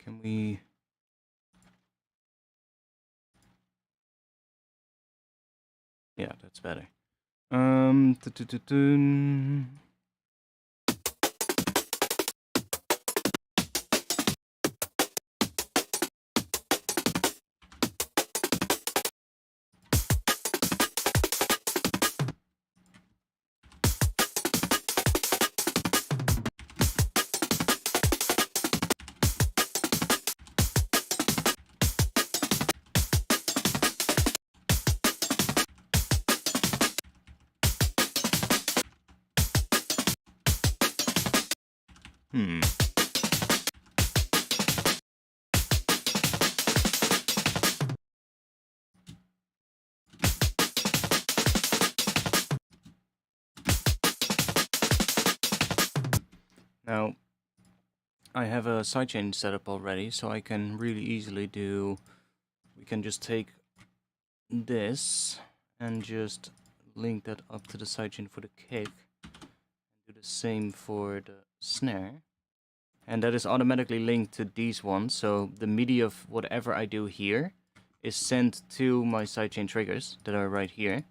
Can we... Yeah, that's better. Now, I have a sidechain set up already, so I can really easily do... We can just take this and just link that up to the sidechain for the kick. Do the same for the snare. And that is automatically linked to these ones, so the MIDI of whatever I do here is sent to my sidechain triggers that are right here.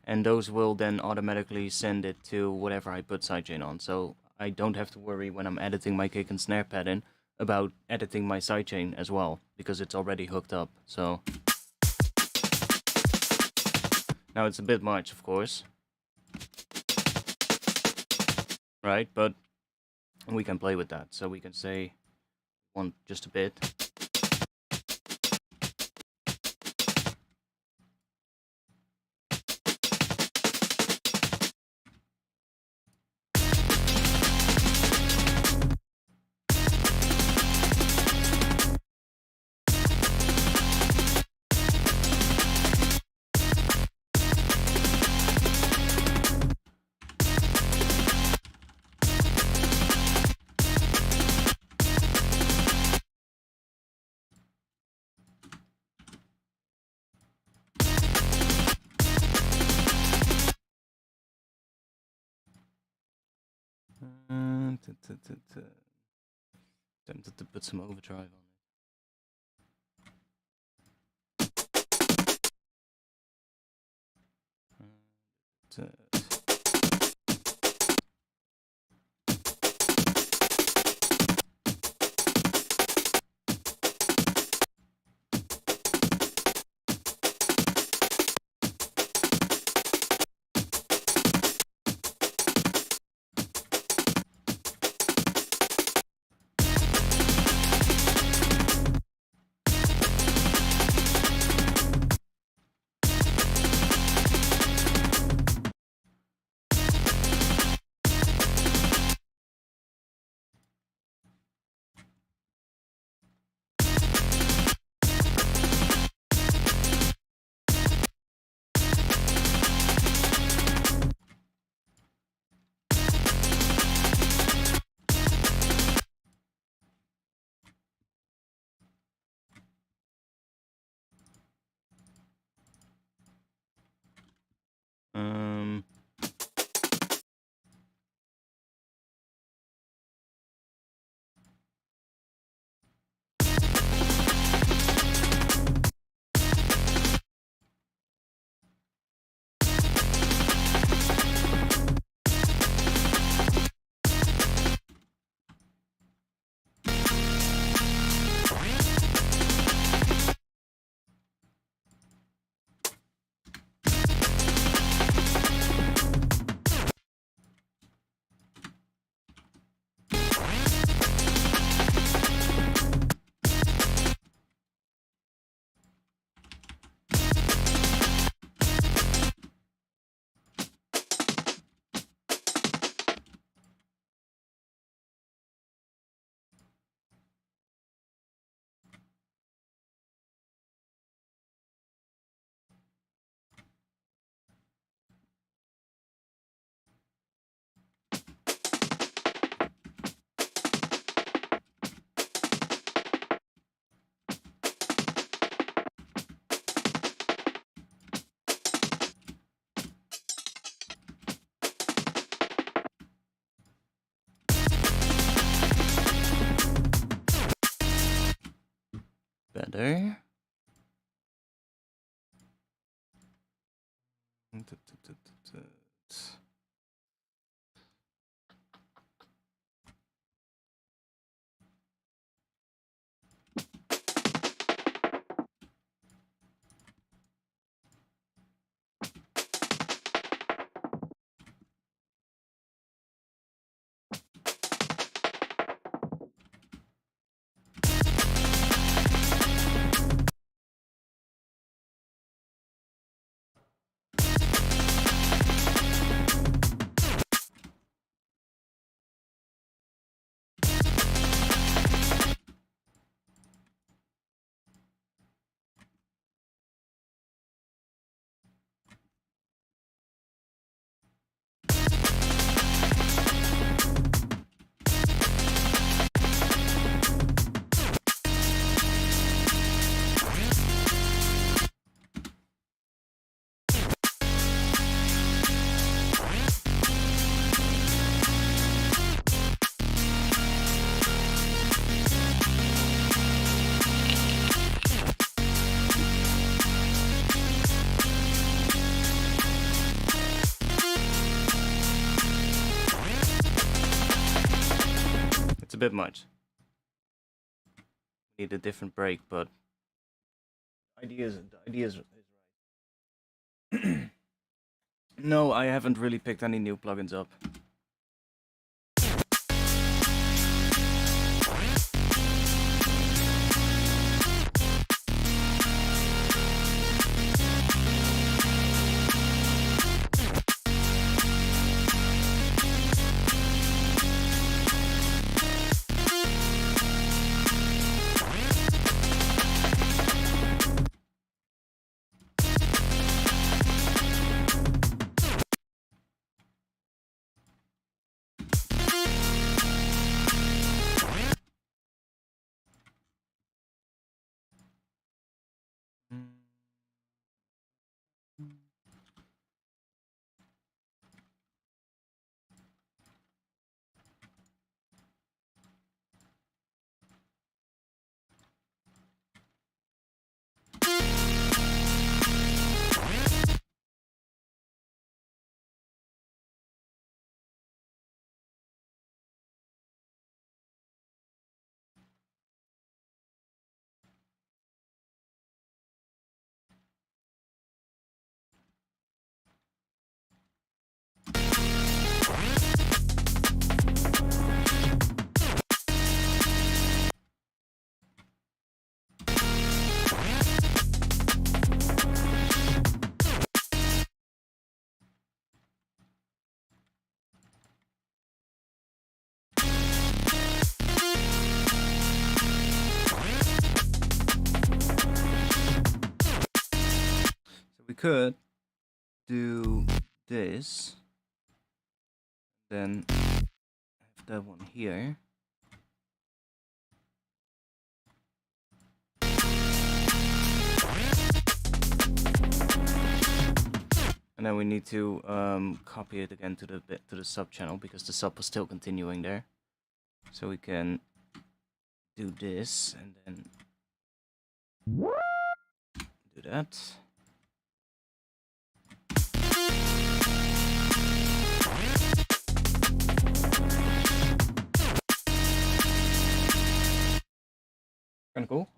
And those will then automatically send it to whatever I put sidechain on. So I don't have to worry when I'm editing my kick and snare pattern about editing my sidechain as well, because it's already hooked up. So now it's a bit much, of course, right? But we can play with that. So we can say, want just a bit. Tempted to put some overdrive on it. under. It's a bit much. Need a different break, but the idea is right. No, I haven't really picked any new plugins up. We could do this, then have that one here. And then we need to copy it again to the sub channel because the sub was still continuing there. So we can do this and then do that. Kinda cool.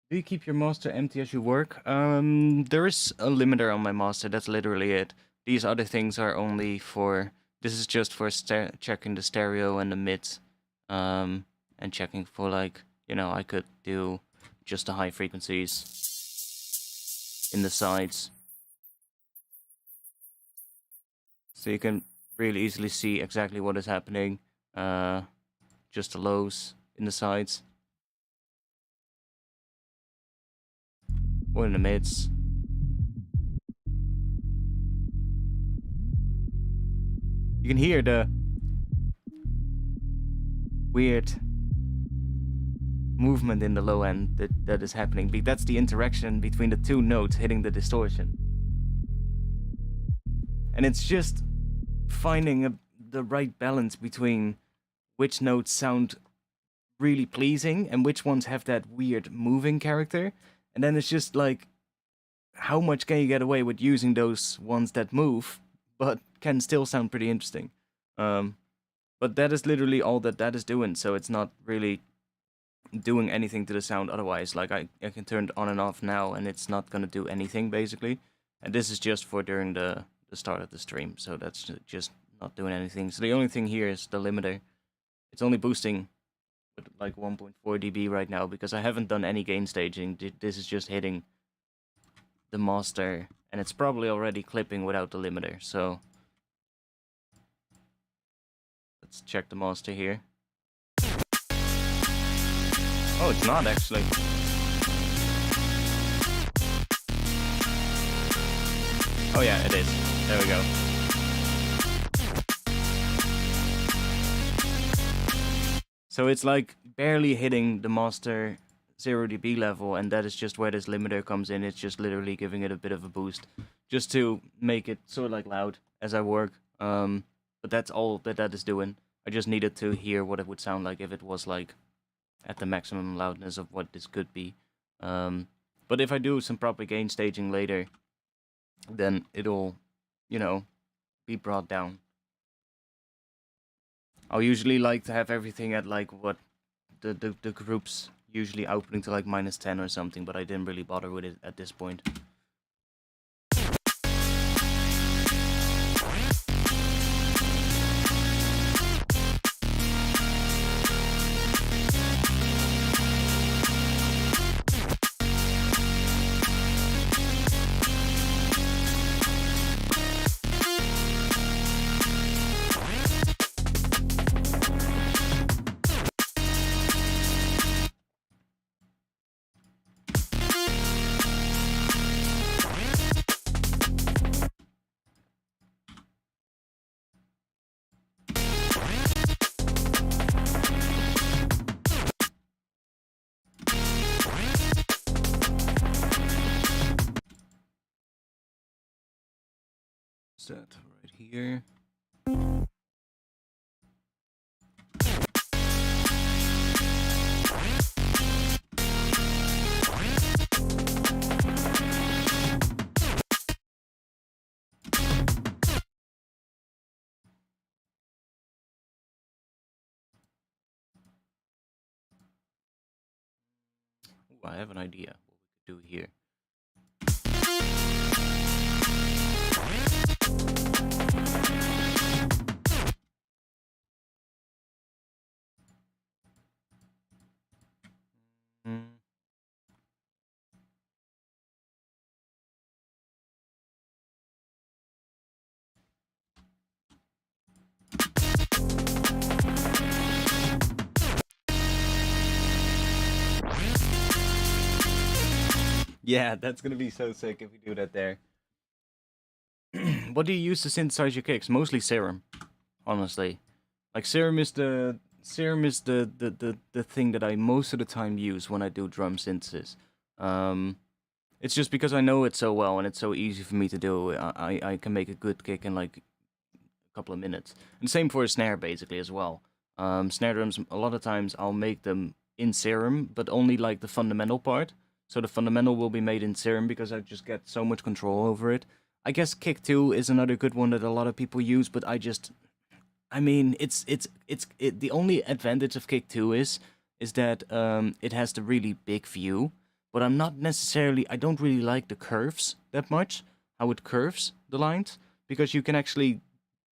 Do you keep your master empty as you work? There is a limiter on my master, that's literally it. These other things are only for... This is just for checking the stereo and the mids. And checking for, like, you know, I could do just the high frequencies in the sides. So you can really easily see exactly what is happening. Just the lows in the sides. Or in the mids. You can hear the weird movement in the low end that is happening. That's the interaction between the two notes hitting the distortion. And it's just finding the right balance between which notes sound really pleasing and which ones have that weird moving character. And then it's just like, how much can you get away with using those ones that move, but can still sound pretty interesting? But that is literally all that is doing, so it's not really doing anything to the sound otherwise. Like, I can turn it on and off now, and it's not gonna do anything, basically. And this is just for during the start of the stream, so that's just not doing anything. So the only thing here is the limiter. It's only boosting with like 1.4 dB right now, because I haven't done any gain staging. This is just hitting the master, and it's probably already clipping without the limiter, so let's check the master here. Oh, it's not actually. Oh yeah, it is. There we go. So it's like barely hitting the master 0 dB level, and that is just where this limiter comes in. It's just literally giving it a bit of a boost, just to make it sort of like loud as I work. But that's all that is doing. I just needed to hear what it would sound like if it was like at the maximum loudness of what this could be. But if I do some proper gain staging later, then it'll, you know, be brought down. I'll usually like to have everything at like what the groups usually outputting to like -10 or something, but I didn't really bother with it at this point. That right here. Ooh, I have an idea what we could do here. Yeah, that's gonna be so sick if we do that there. What do you use to synthesize your kicks? Mostly Serum, honestly. Like Serum is the thing that I most of the time use when I do drum synthesis. It's just because I know it so well and it's so easy for me to do. I can make a good kick in like a couple of minutes. And same for a snare basically as well. Snare drums, a lot of times I'll make them in Serum, but only like the fundamental part. So the fundamental will be made in Serum because I just get so much control over it. I guess Kick 2 is another good one that a lot of people use, but I mean, the only advantage of Kick 2 is that it has the really big view, but I don't really like the curves that much, how it curves the lines, because you can actually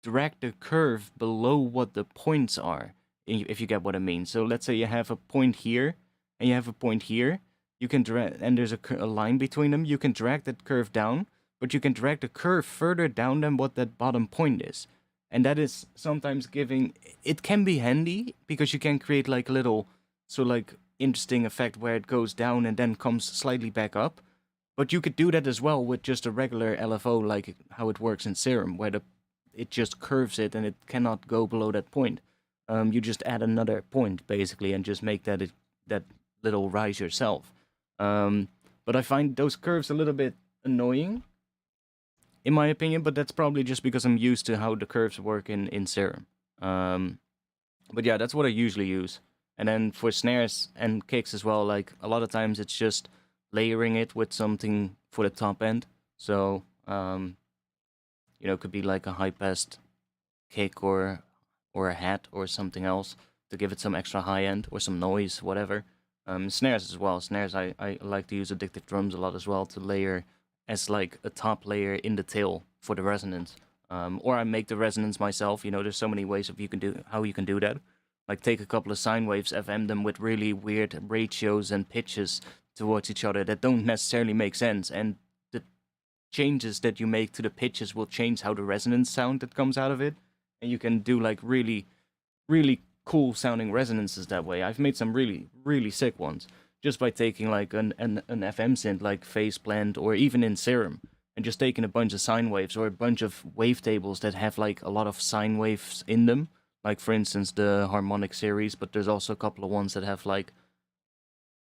drag the curve below what the points are, if you get what I mean. So let's say you have a point here, and you have a point here, you can drag, and there's a line between them, you can drag that curve down, but you can drag the curve further down than what that bottom point is. And that is sometimes it can be handy, because you can create like a little, like interesting effect where it goes down and then comes slightly back up. But you could do that as well with just a regular LFO, like how it works in Serum, where it just curves it and it cannot go below that point. You just add another point, basically, and just make that little rise yourself. But I find those curves a little bit annoying, in my opinion, but that's probably just because I'm used to how the curves work in Serum. But yeah, that's what I usually use. And then for snares and kicks as well, like a lot of times it's just layering it with something for the top end. So, it could be like a high passed kick or a hat or something else to give it some extra high end or some noise, whatever. Snares as well. Snares, I like to use addictive drums a lot as well to layer as like a top layer in the tail for the resonance. Or I make the resonance myself. There's so many ways of how you can do that. Like take a couple of sine waves, FM them with really weird ratios and pitches towards each other that don't necessarily make sense, and the changes that you make to the pitches will change how the resonance sound that comes out of it, and you can do like really, really cool sounding resonances that way. I've made some really, really sick ones just by taking like an FM synth like Phase Blend or even in Serum and just taking a bunch of sine waves or a bunch of wavetables that have like a lot of sine waves in them. Like for instance the harmonic series, but there's also a couple of ones that have like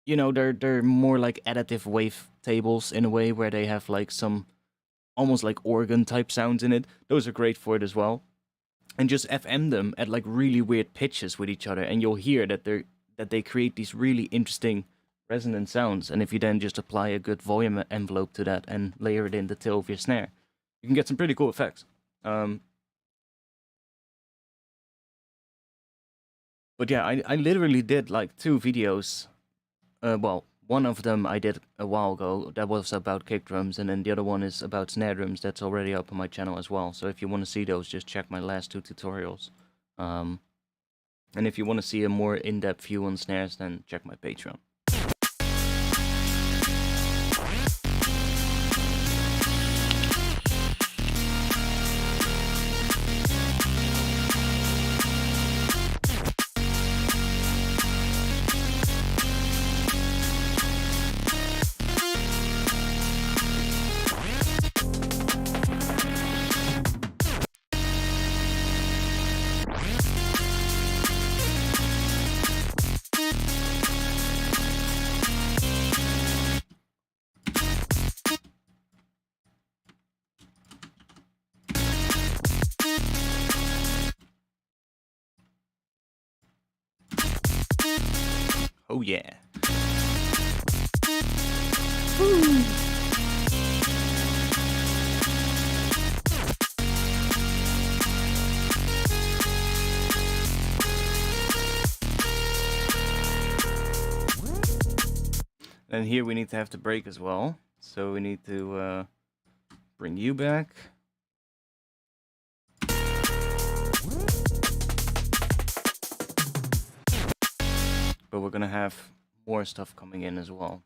they're more like additive wavetables in a way where they have like some almost like organ type sounds in it. Those are great for it as well. And just FM them at like really weird pitches with each other, and you'll hear that they create these really interesting resonant sounds. And if you then just apply a good volume envelope to that and layer it in the tail of your snare, you can get some pretty cool effects. But yeah, I literally did like 2 videos. Well, one of them I did a while ago. That was about kick drums, and then the other one is about snare drums. That's already up on my channel as well. So if you want to see those, just check my last 2 tutorials. And if you want to see a more in-depth view on snares, then check my Patreon. Oh yeah. Woo. And here we need to have the break as well. So we need to bring you back. But we're gonna have more stuff coming in as well.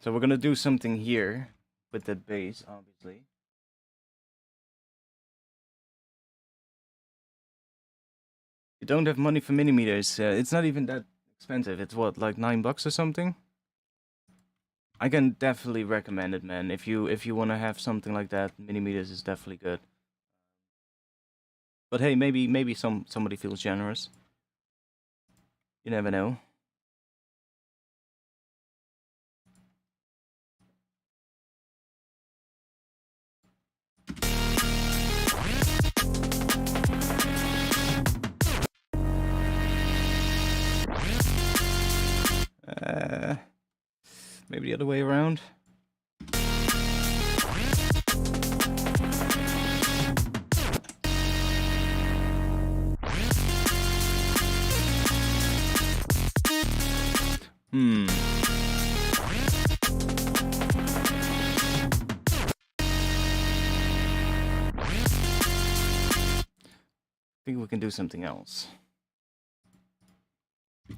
So we're gonna do something here with that bass, obviously. You don't have money for millimeters. It's not even that expensive. It's what, like $9 or something? I can definitely recommend it, man. If you want to have something like that, millimeters is definitely good. But hey, maybe somebody feels generous. You never know. Maybe the other way around. I think we can do something else.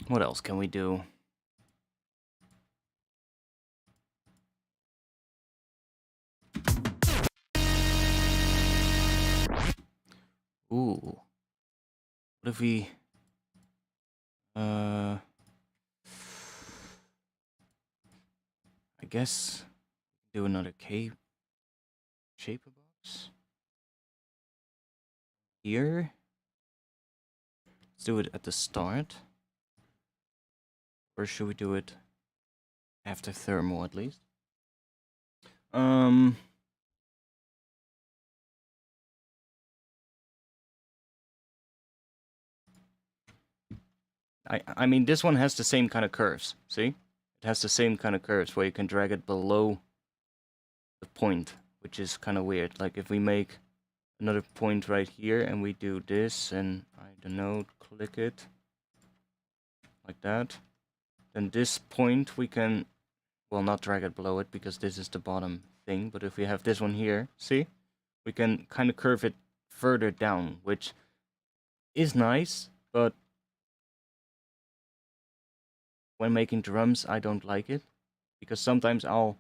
What else can we do? Ooh. What if we... I guess... do another shaper box? Here? Let's do it at the start. Or should we do it after thermal at least? I mean, this one has the same kind of curves, see? It has the same kind of curves where you can drag it below the point, which is kind of weird. Like if we make another point right here and we do this and, I don't know, click it like that, then this point we can, well, not drag it below it because this is the bottom thing, but if we have this one here, see? We can kind of curve it further down, which is nice, but when making drums, I don't like it, because sometimes I'll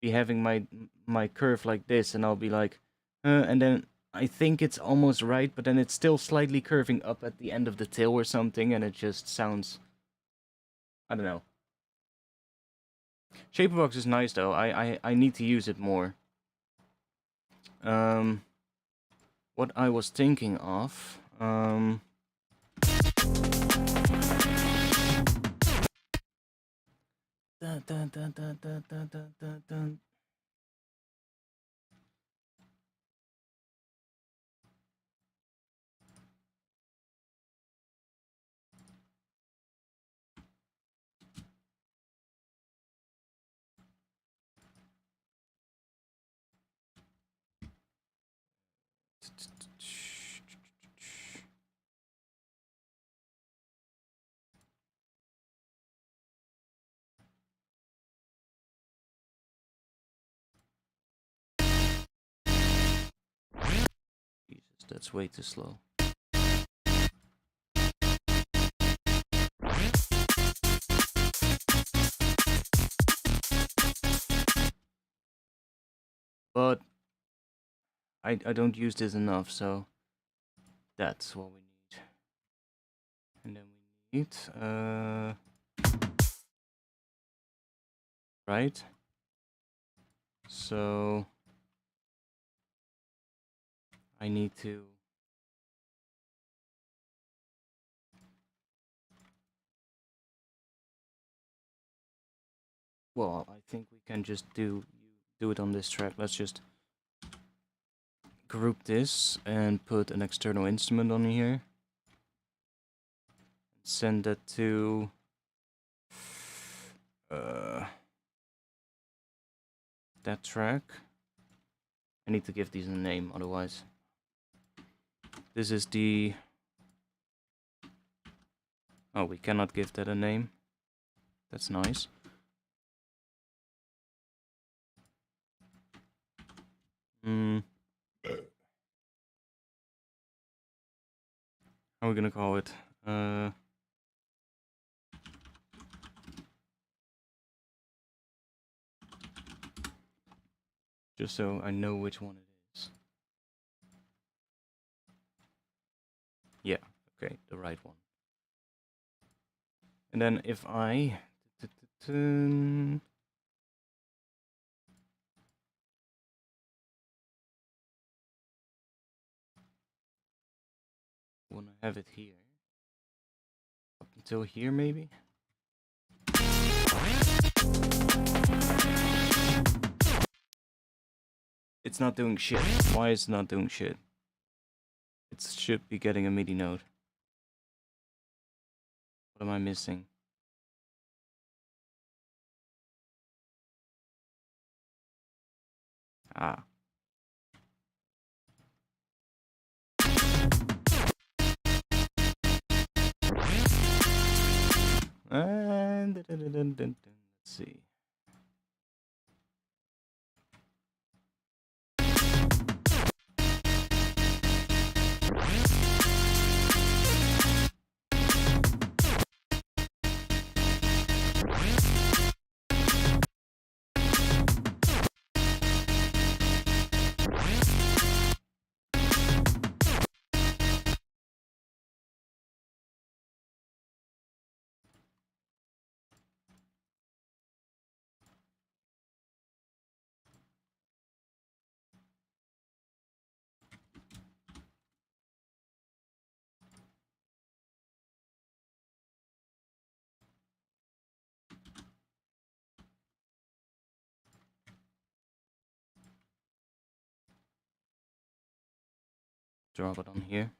be having my curve like this, and I'll be like, and then I think it's almost right, but then it's still slightly curving up at the end of the tail or something, and it just sounds, I don't know. Shaperbox is nice though. I need to use it more. What I was thinking of, dun, dun, dun, dun, dun, dun, dun, dun, dun. Jesus, that's way too slow. But I don't use this enough, so that's what we need. And then we need, right? So I need to, well, I think we can just do it on this track. Let's just group this and put an external instrument on here. Send that to that track. I need to give these a name, otherwise. This is the, oh, we cannot give that a name. That's nice. How are we gonna call it? Just so I know which one it is. Yeah, okay, the right one. And then if I want to have it here, up until here maybe? It's not doing shit. Why is it not doing shit? It should be getting a MIDI note. What am I missing? Ah. And let's see. drop it on here.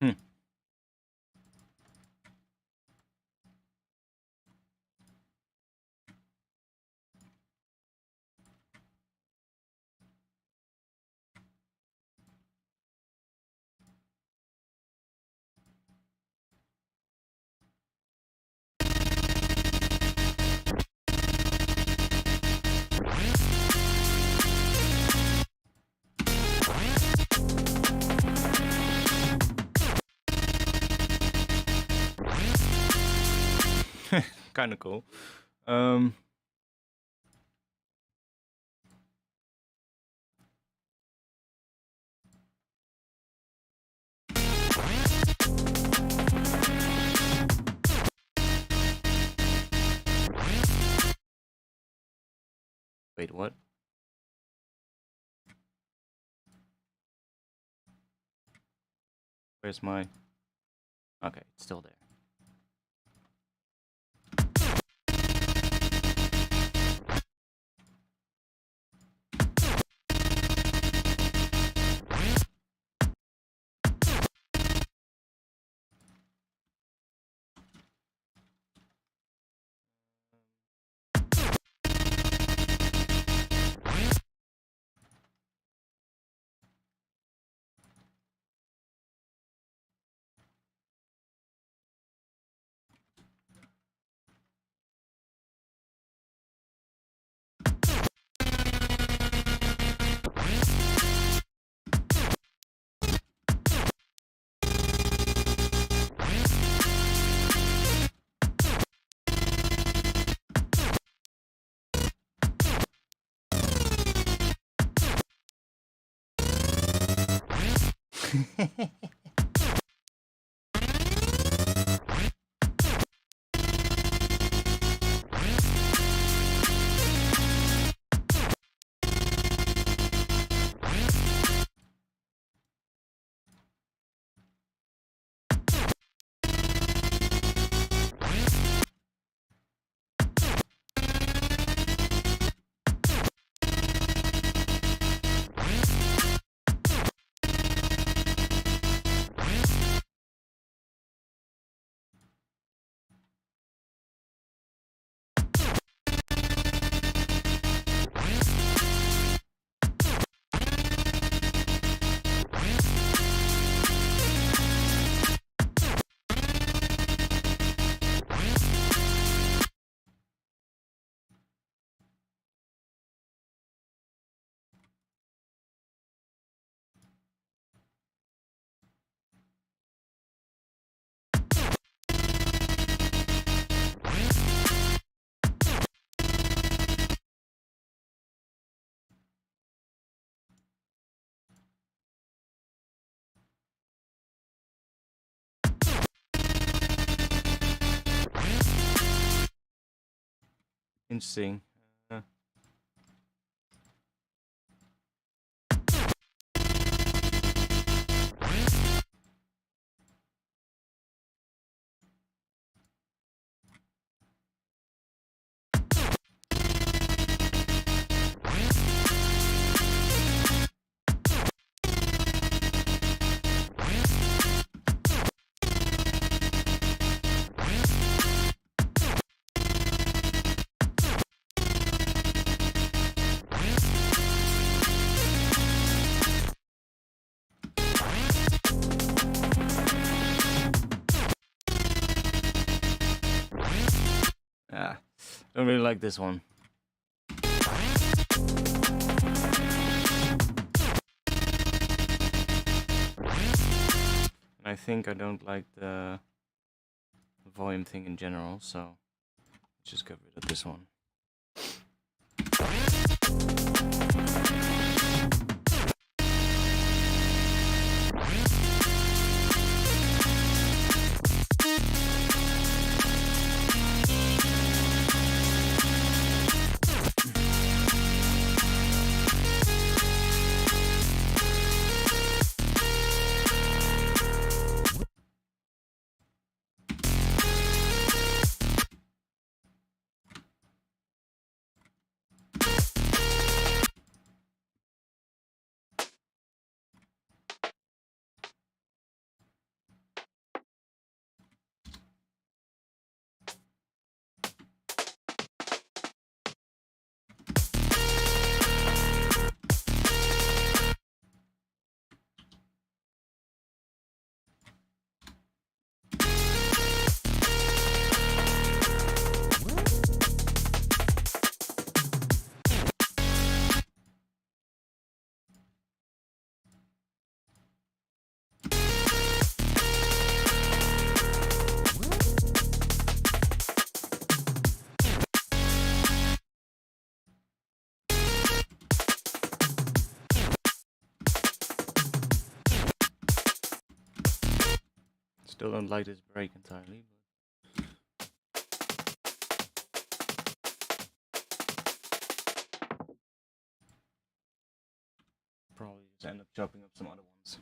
Hmm. Kind of cool. Wait, what? Where's my... Okay, it's still there. Interesting. Don't really like this one. And I think I don't like the volume thing in general, so let's just get rid of this one. Still don't like this break entirely, but probably just end up chopping up some other ones.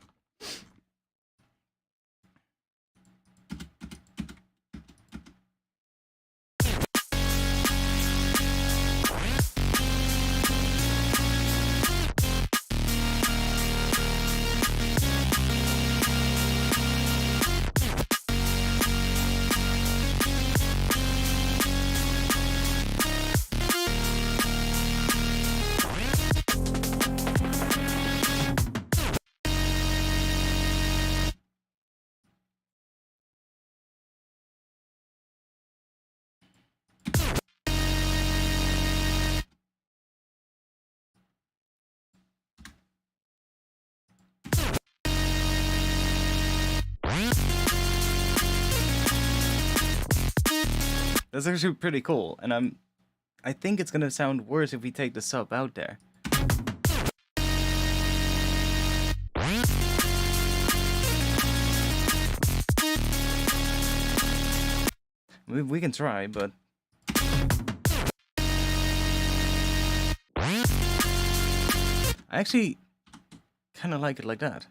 That's actually pretty cool, and I think it's gonna sound worse if we take the sub out there. We can try, but I actually kind of like it like that.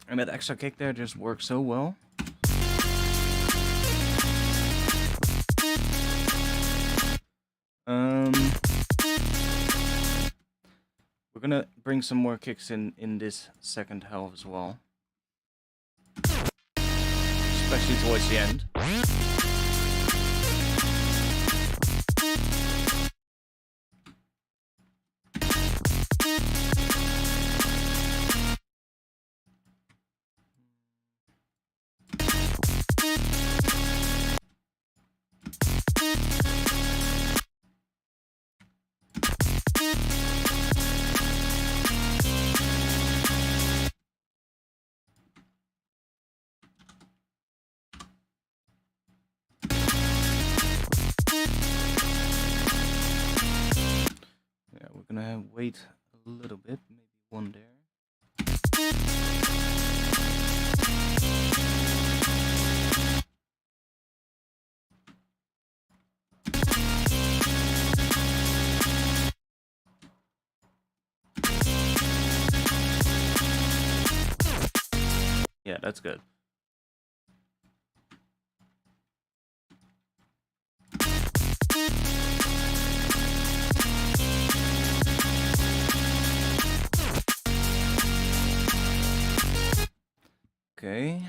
And that extra kick there just works so well. We're gonna bring some more kicks in this second half as well. Especially towards the end. Yeah, we're gonna wait a little bit, maybe one there. Yeah, that's good. Okay.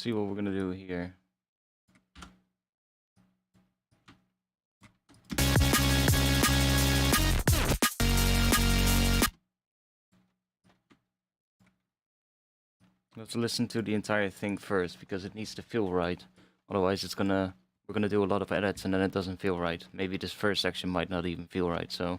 see what we're gonna do here. Let's listen to the entire thing first, because it needs to feel right. Otherwise we're gonna do a lot of edits and then it doesn't feel right. Maybe this first section might not even feel right, so...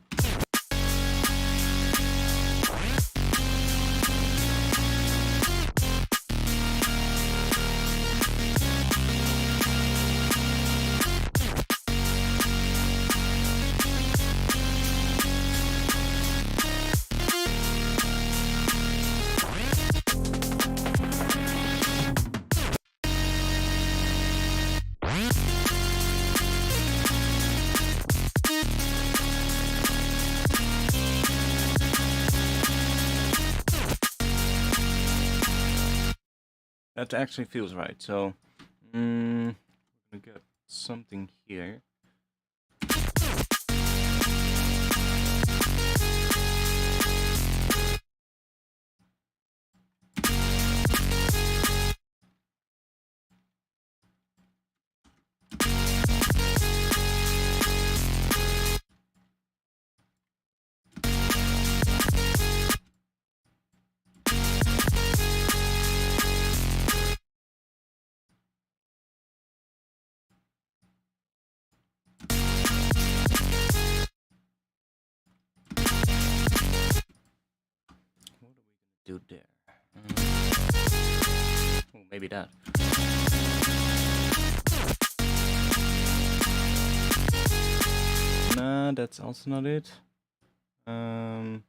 That actually feels right, so we're gonna get something here. Do there. Oh, maybe that. Nah, that's also not it. Yeah,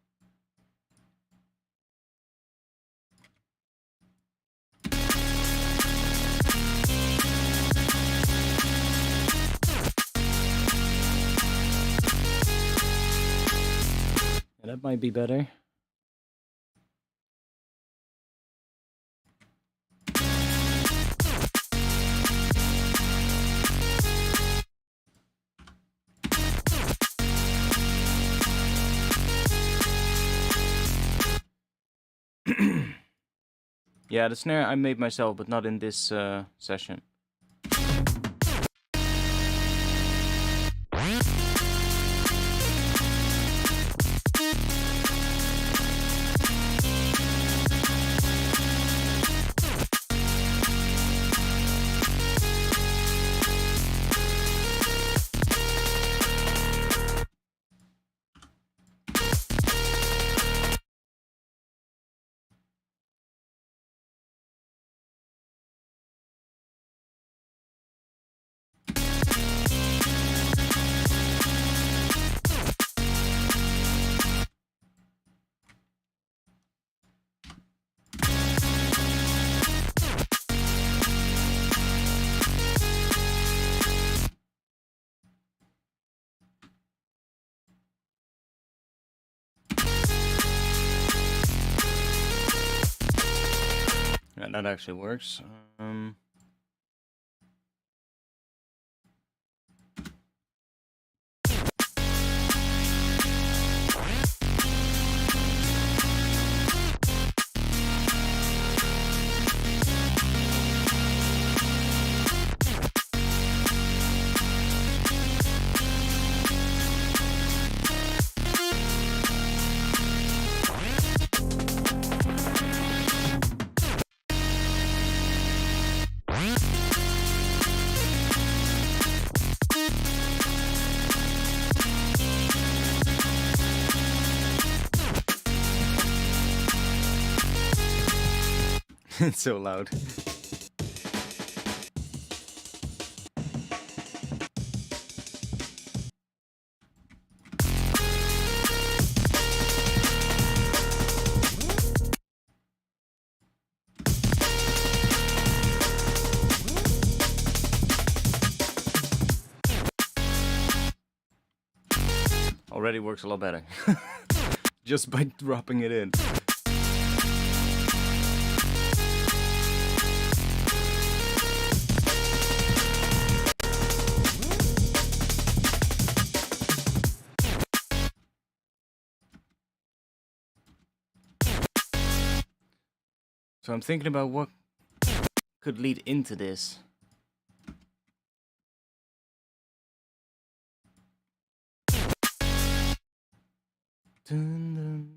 that might be better. Yeah, the snare I made myself, but not in this session. Yeah, that actually works. It's so loud. Already works a lot better. Just by dropping it in. So I'm thinking about what could lead into this. Dun, dun, dun.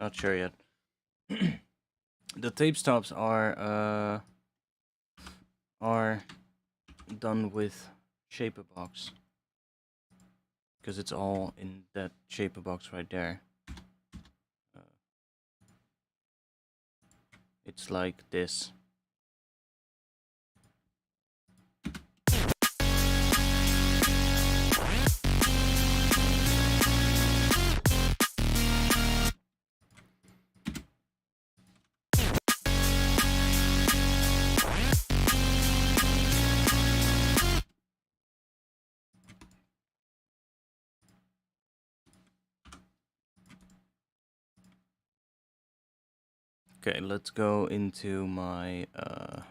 Not sure yet. The tape stops are done with shaper box, because it's all in that shaper box right there. It's like this. Okay, let's go into my let's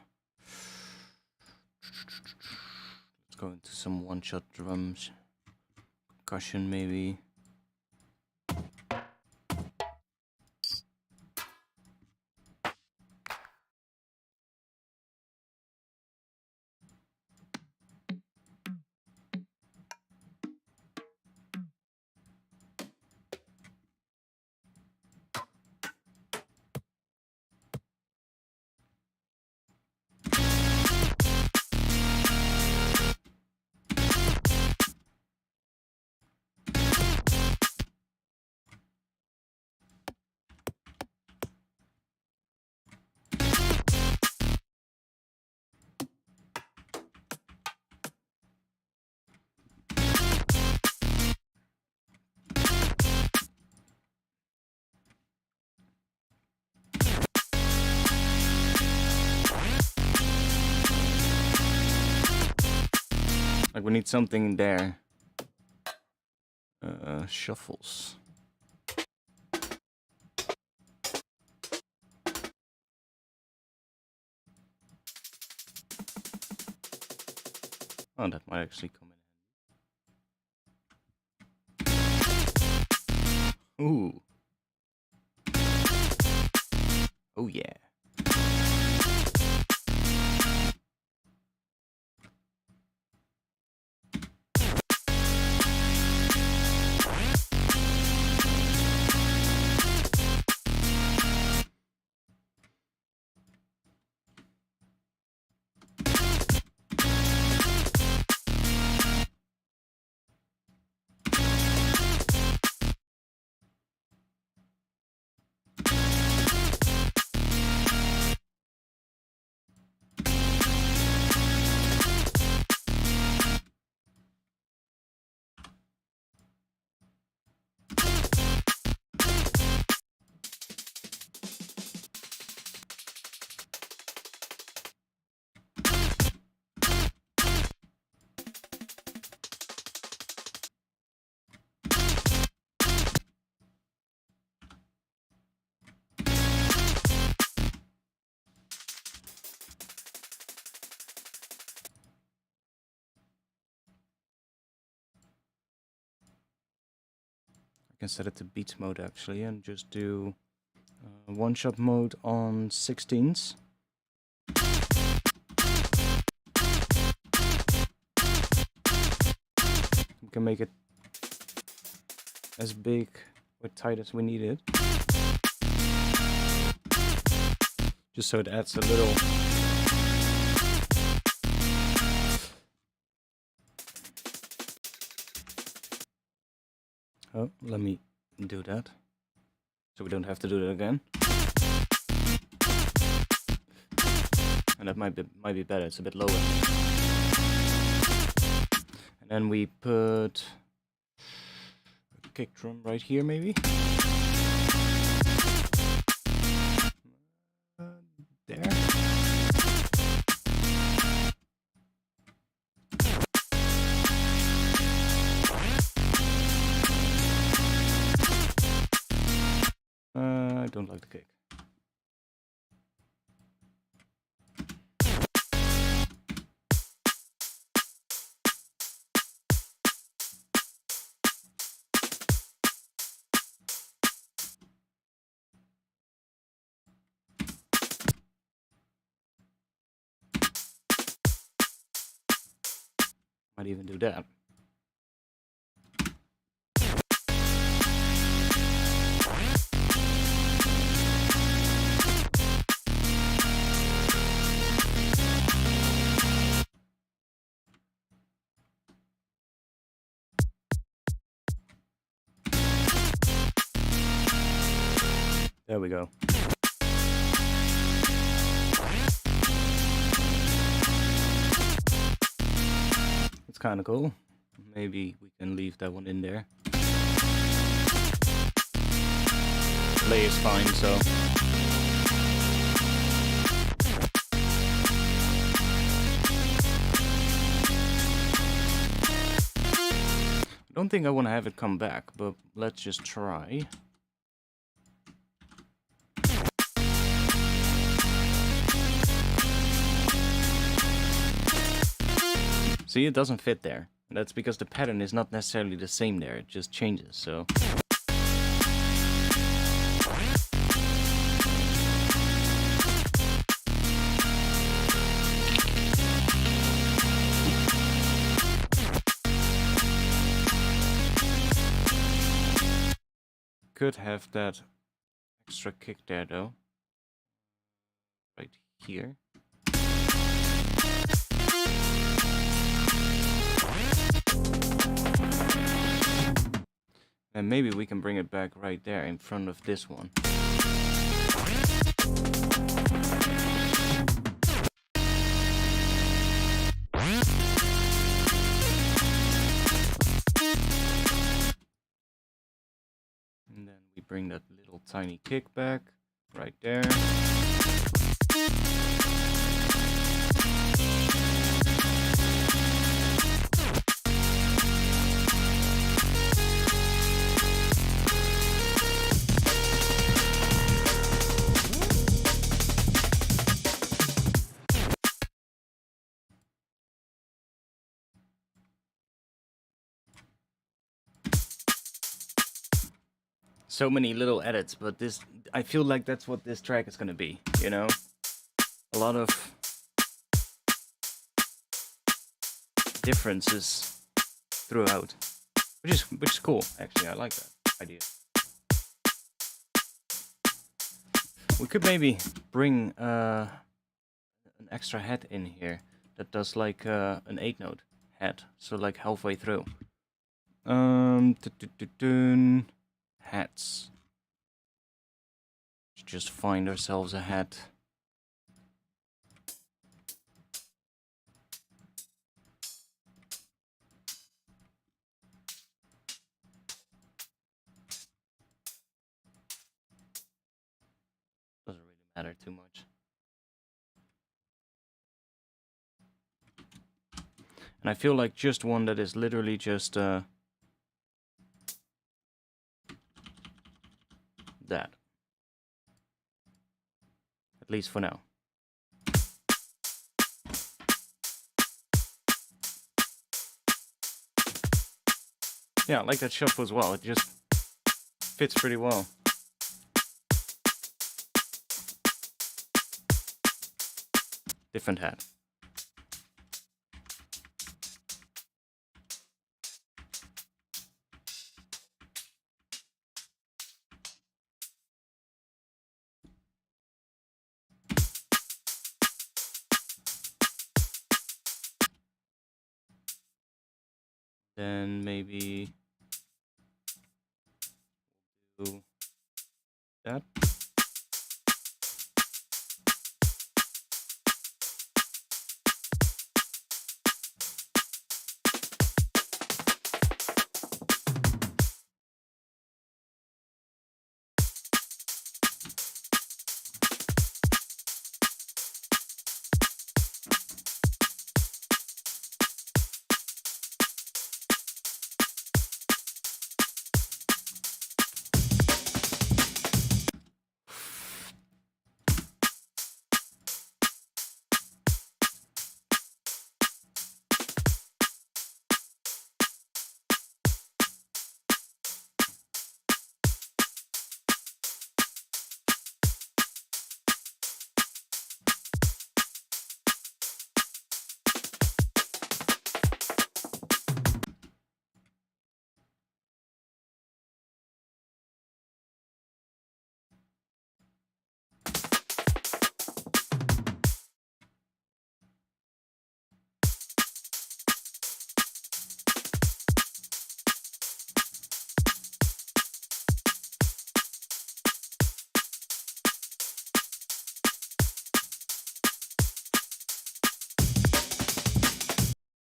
go into some one-shot drums. Percussion maybe. Like we need something there. Shuffles. Oh, that might actually come in. Ooh. Oh yeah. We can set it to beats mode actually and just do one-shot mode on 16s. We can make it as big or tight as we need it. Just so it adds a little oh, let me do that so we don't have to do that again. And that might be better, it's a bit lower. And then we put a kick drum right here maybe. There. I don't like the kick. Might even do that. There we go. It's kind of cool. Maybe we can leave that one in there. Play is fine, so. I don't think I want to have it come back, but let's just try. See, it doesn't fit there. That's because the pattern is not necessarily the same there, it just changes, so. Could have that extra kick there though. Right here. And maybe we can bring it back right there in front of this one. And then we bring that little tiny kick back right there. So many little edits, but this, I feel like that's what this track is gonna be, you know? A lot of differences throughout, which is cool, actually. I like that idea. We could maybe bring an extra head in here that does like an 8-note head, so like halfway through. Hats. Just find ourselves a hat. Doesn't really matter too much. And I feel like just one that is literally just that. At least for now. Yeah, I like that shuffle as well. It just fits pretty well. Different hat. Then maybe do that.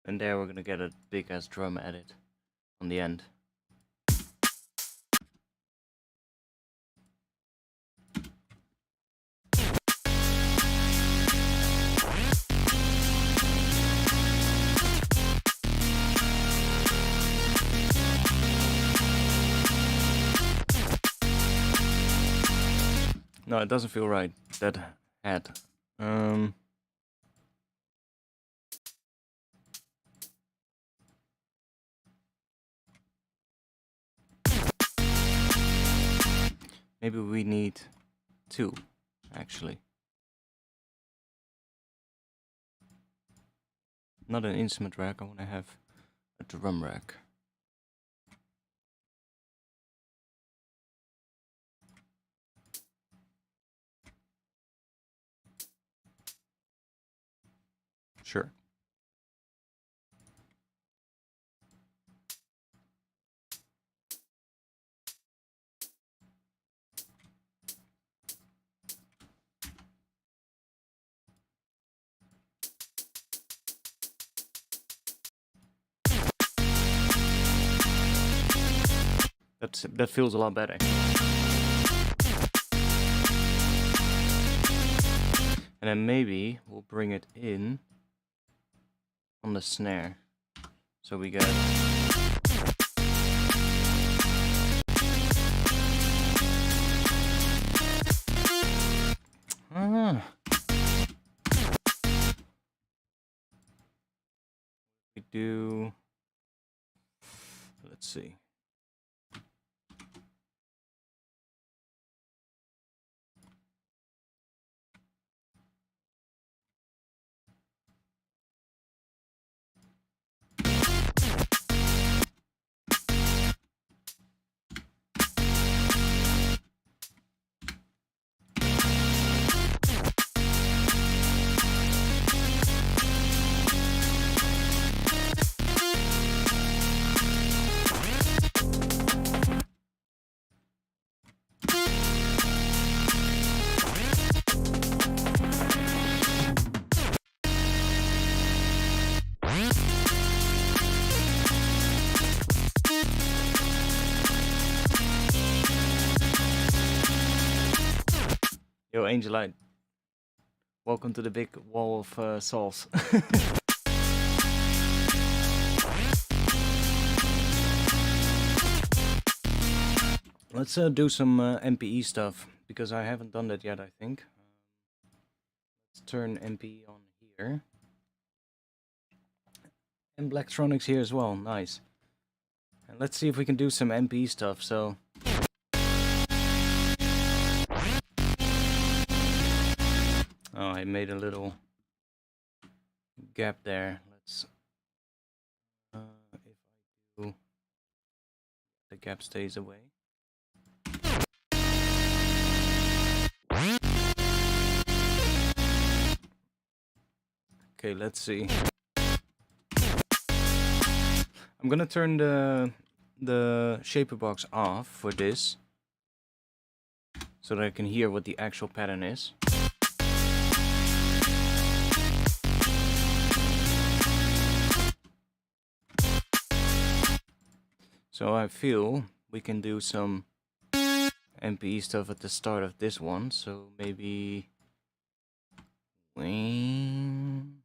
And there we're gonna get a big ass drum edit on the end. No, it doesn't feel right, that hat. Maybe we need 2, actually. Not an instrument rack, I want to have a drum rack. Sure. That feels a lot better. And then maybe we'll bring it in on the snare. So we get... We do... Let's see. Yo, Angelite. Welcome to the big wall of souls. Let's do some MPE stuff, because I haven't done that yet, I think. Let's turn MPE on here. And Blacktronics here as well, nice. And let's see if we can do some MPE stuff, so... Oh, I made a little gap there. Let's if I do, the gap stays away. Okay, let's see. I'm gonna turn the shaper box off for this, so that I can hear what the actual pattern is. So I feel we can do some MPE stuff at the start of this one, so maybe... And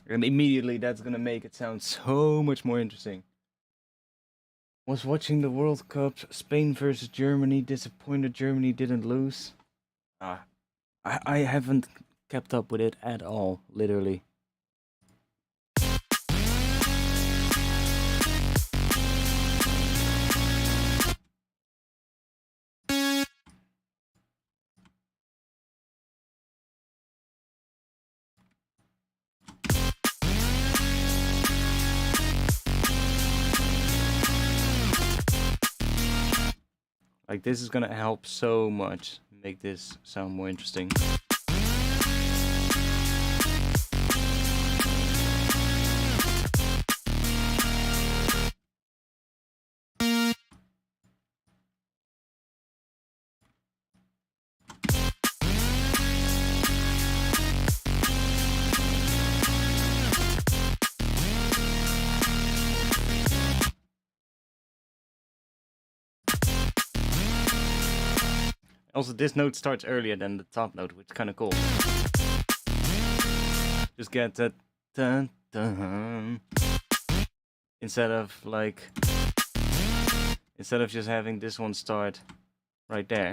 immediately that's gonna make it sound so much more interesting. Was watching the World Cup, Spain versus Germany, disappointed Germany didn't lose. I haven't kept up with it at all, literally. Like, this is gonna help so much make this sound more interesting. Also, this note starts earlier than the top note, which is kind of cool. Just get that dun dun instead of just having this one start right there.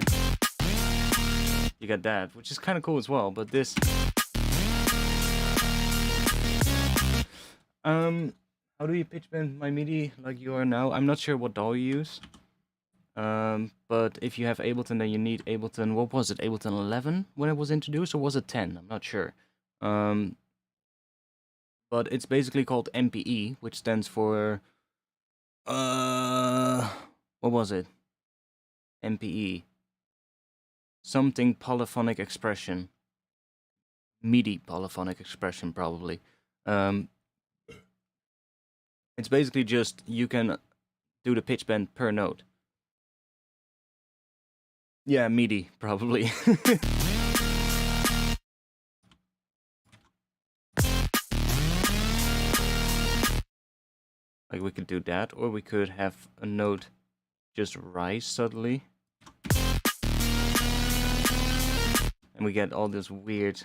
You got that, which is kind of cool as well. But this, how do you pitch bend my MIDI like you are now? I'm not sure what DAW you use. But if you have Ableton, then you need Ableton. What was it? Ableton 11 when it was introduced, or was it 10? I'm not sure. But it's basically called MPE, which stands for what was it? MPE. Something polyphonic expression. MIDI polyphonic expression, probably. It's basically just you can do the pitch bend per note. Yeah, MIDI, probably. Like, we could do that, or we could have a note just rise subtly. And we get all this weird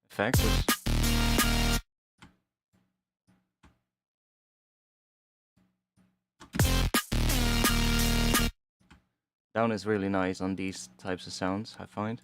effects, which... Down is really nice on these types of sounds, I find.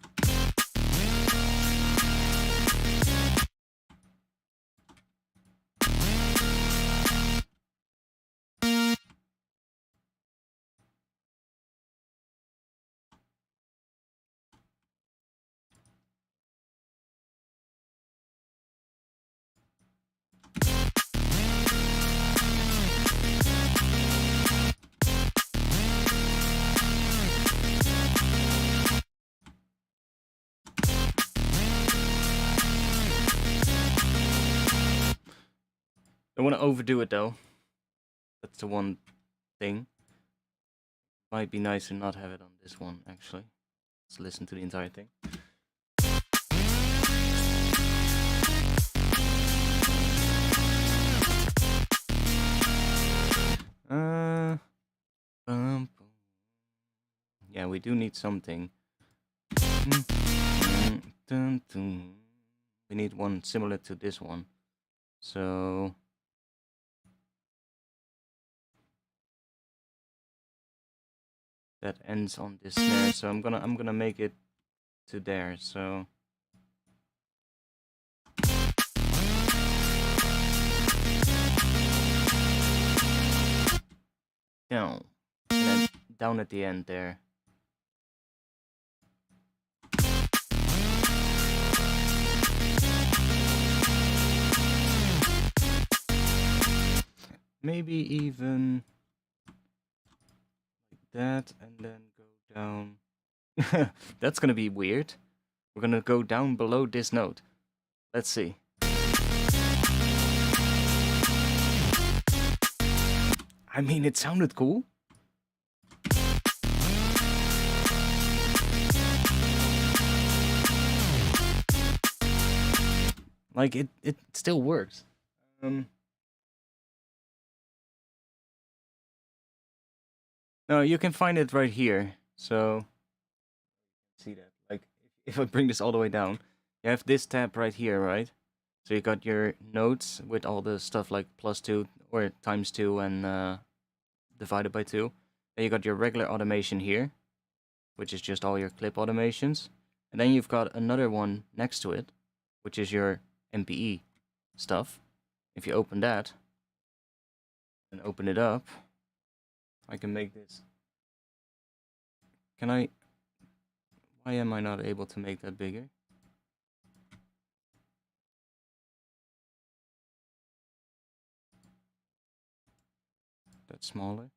Don't want to overdo it though. That's the one thing. Might be nice to not have it on this one, actually. Let's listen to the entire thing. Yeah, we do need something. We need one similar to this one. So that ends on this snare. So I'm gonna make it to there. So down. And then down at the end there. Maybe even like that, and then go down. That's gonna be weird. We're gonna go down below this note. Let's see. I mean, it sounded cool. Like, it still works. No, you can find it right here. So, see that. Like, if I bring this all the way down, you have this tab right here, right? So you got your notes with all the stuff like +2 or ×2 and divided by 2. Then you got your regular automation here, which is just all your clip automations. And then you've got another one next to it, which is your MPE stuff. If you open that and open it up, I can make this. Can I? Why am I not able to make that bigger? That's smaller.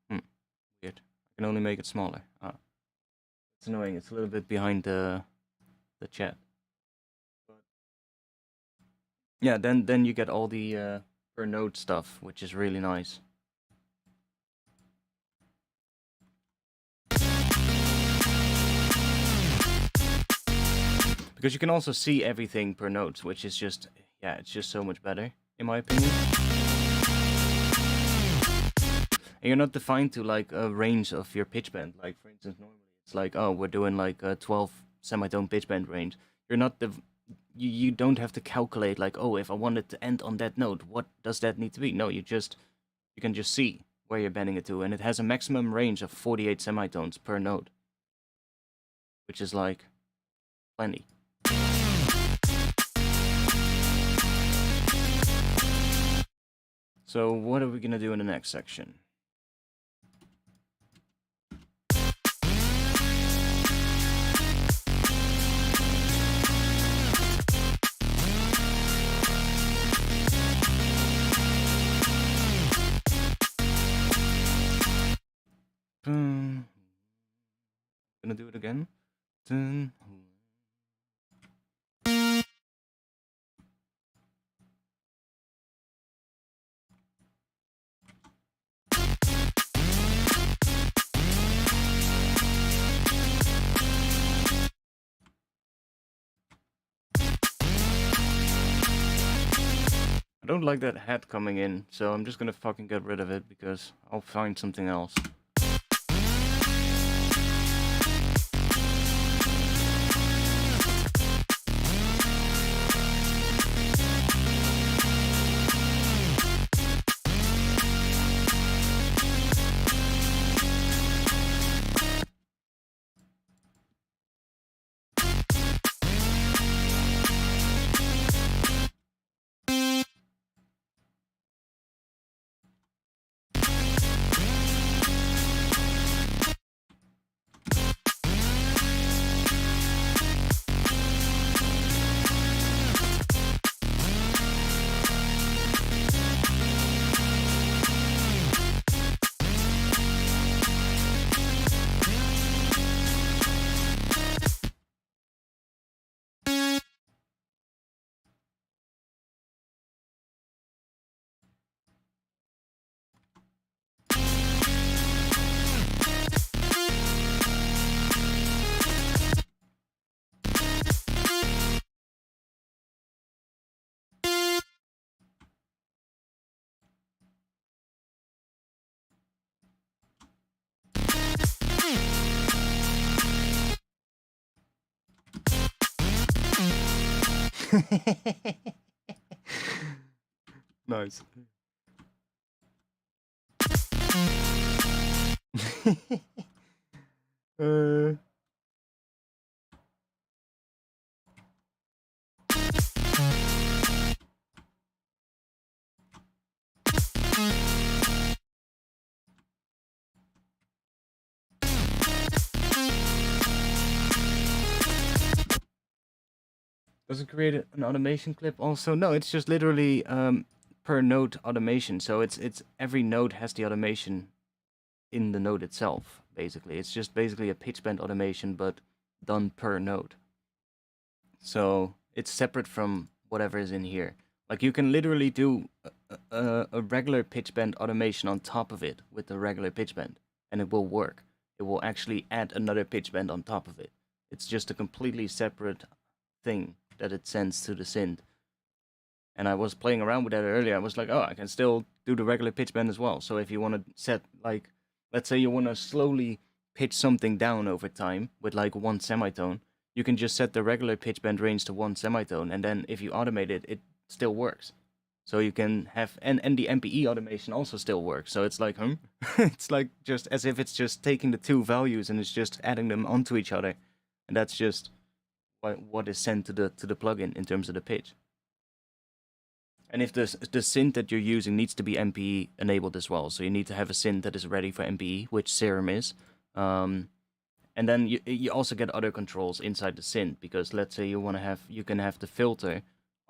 Weird. I can only make it smaller. Ah, it's annoying. It's a little bit behind the chat. But yeah, then you get all the per note stuff, which is really nice. Because you can also see everything per note, which is just, yeah, it's just so much better, in my opinion. And you're not defined to like a range of your pitch bend. Like, for instance, normally it's like, oh, we're doing like a 12 semitone pitch bend range. You're not you don't have to calculate like, oh, if I wanted to end on that note, what does that need to be? No, you can just see where you're bending it to, and it has a maximum range of 48 semitones per note, which is like plenty. So what are we gonna do in the next section? Gonna do it again. I don't like that hat coming in, so I'm just gonna fucking get rid of it because I'll find something else. Nice. Does it create an automation clip also? No, it's just literally per note automation. So it's every note has the automation in the note itself, basically. It's just basically a pitch bend automation, but done per note. So it's separate from whatever is in here. Like you can literally do a regular pitch bend automation on top of it with the regular pitch bend, and it will work. It will actually add another pitch bend on top of it. It's just a completely separate thing that it sends to the synth. And I was playing around with that earlier. I was like, oh, I can still do the regular pitch bend as well. So if you want to set, like, let's say you want to slowly pitch something down over time with like one semitone, you can just set the regular pitch bend range to one semitone, and then if you automate it, it still works. So you can have, and the MPE automation also still works. So it's like, it's like just as if it's just taking the two values and it's just adding them onto each other. And that's just what is sent to the plugin in terms of the pitch. And if the synth that you're using needs to be MPE enabled as well, so you need to have a synth that is ready for MPE, which Serum is. And then you also get other controls inside the synth, because let's say you can have the filter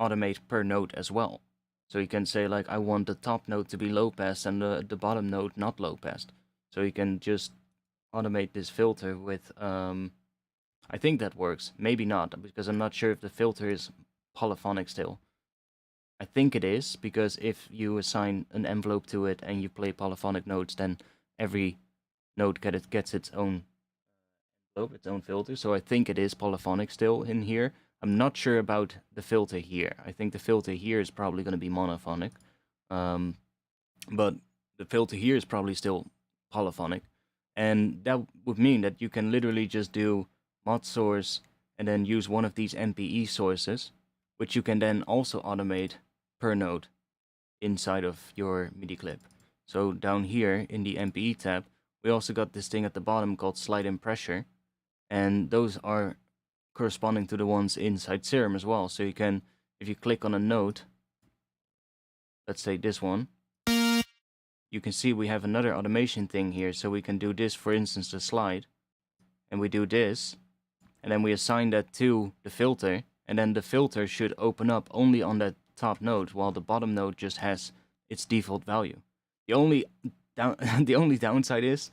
automate per note as well. So you can say like, I want the top note to be low pass and the bottom note not low pass. So you can just automate this filter with, I think that works. Maybe not, because I'm not sure if the filter is polyphonic still. I think it is, because if you assign an envelope to it and you play polyphonic notes, then every note gets its own envelope, its own filter. So I think it is polyphonic still in here. I'm not sure about the filter here. I think the filter here is probably going to be monophonic. But the filter here is probably still polyphonic. And that would mean that you can literally just do mod source and then use one of these MPE sources, which you can then also automate per note inside of your MIDI clip. So down here in the MPE tab, we also got this thing at the bottom called slide in pressure, and those are corresponding to the ones inside Serum as well. So you can, if you click on a note, let's say this one, you can see we have another automation thing here. So we can do this, for instance, the slide, and we do this, and then we assign that to the filter, and then the filter should open up only on that top note, while the bottom note just has its default value. The only downside is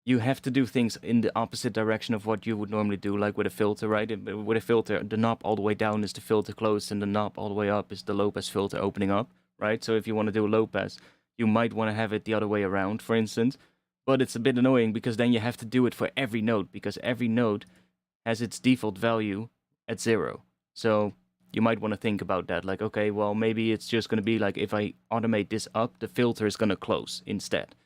you have to do things in the opposite direction of what you would normally do, like with a filter, right? With a filter, the knob all the way down is the filter closed, and the knob all the way up is the low pass filter opening up, right? So if you want to do a low pass, you might want to have it the other way around, for instance. But it's a bit annoying, because then you have to do it for every note, because every note has its default value at 0. So you might want to think about that. Like, okay, well, maybe it's just going to be like, if I automate this up, the filter is going to close instead.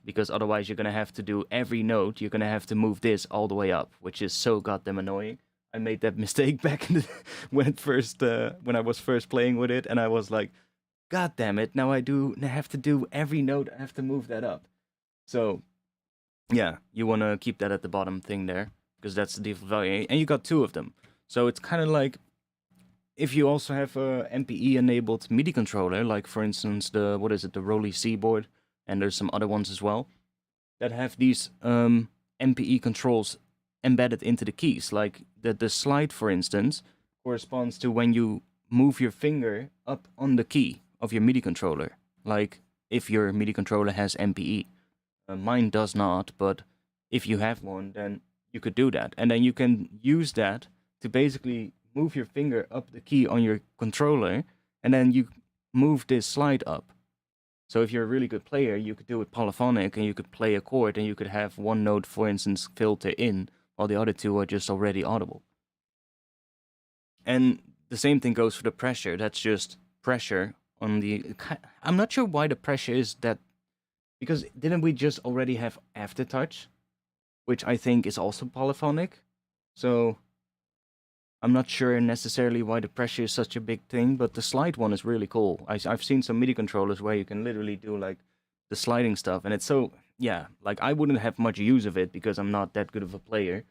Because otherwise you're going to have to do every note, you're going to have to move this all the way up, which is so goddamn annoying. I made that mistake back in when I was first playing with it, and I was like, god damn it, now I have to do every note, I have to move that up. So yeah, you want to keep that at the bottom thing there, because that's the default value, and you got 2 of them. So it's kind of like, if you also have a MPE enabled MIDI controller, like for instance the Roly C board, and there's some other ones as well, that have these MPE controls embedded into the keys. Like the slide, for instance, corresponds to when you move your finger up on the key of your MIDI controller. Like if your MIDI controller has MPE. Mine does not, but if you have one, then you could do that. And then you can use that to basically move your finger up the key on your controller, and then you move this slide up. So if you're a really good player, you could do it polyphonic, and you could play a chord, and you could have one note, for instance, filter in, while the other 2 are just already audible. And the same thing goes for the pressure. That's just pressure on the... I'm not sure why the pressure is that... Because didn't we just already have aftertouch, which I think is also polyphonic? So I'm not sure necessarily why the pressure is such a big thing, but the slide one is really cool. I've seen some MIDI controllers where you can literally do like the sliding stuff, and it's so, yeah, like I wouldn't have much use of it because I'm not that good of a player.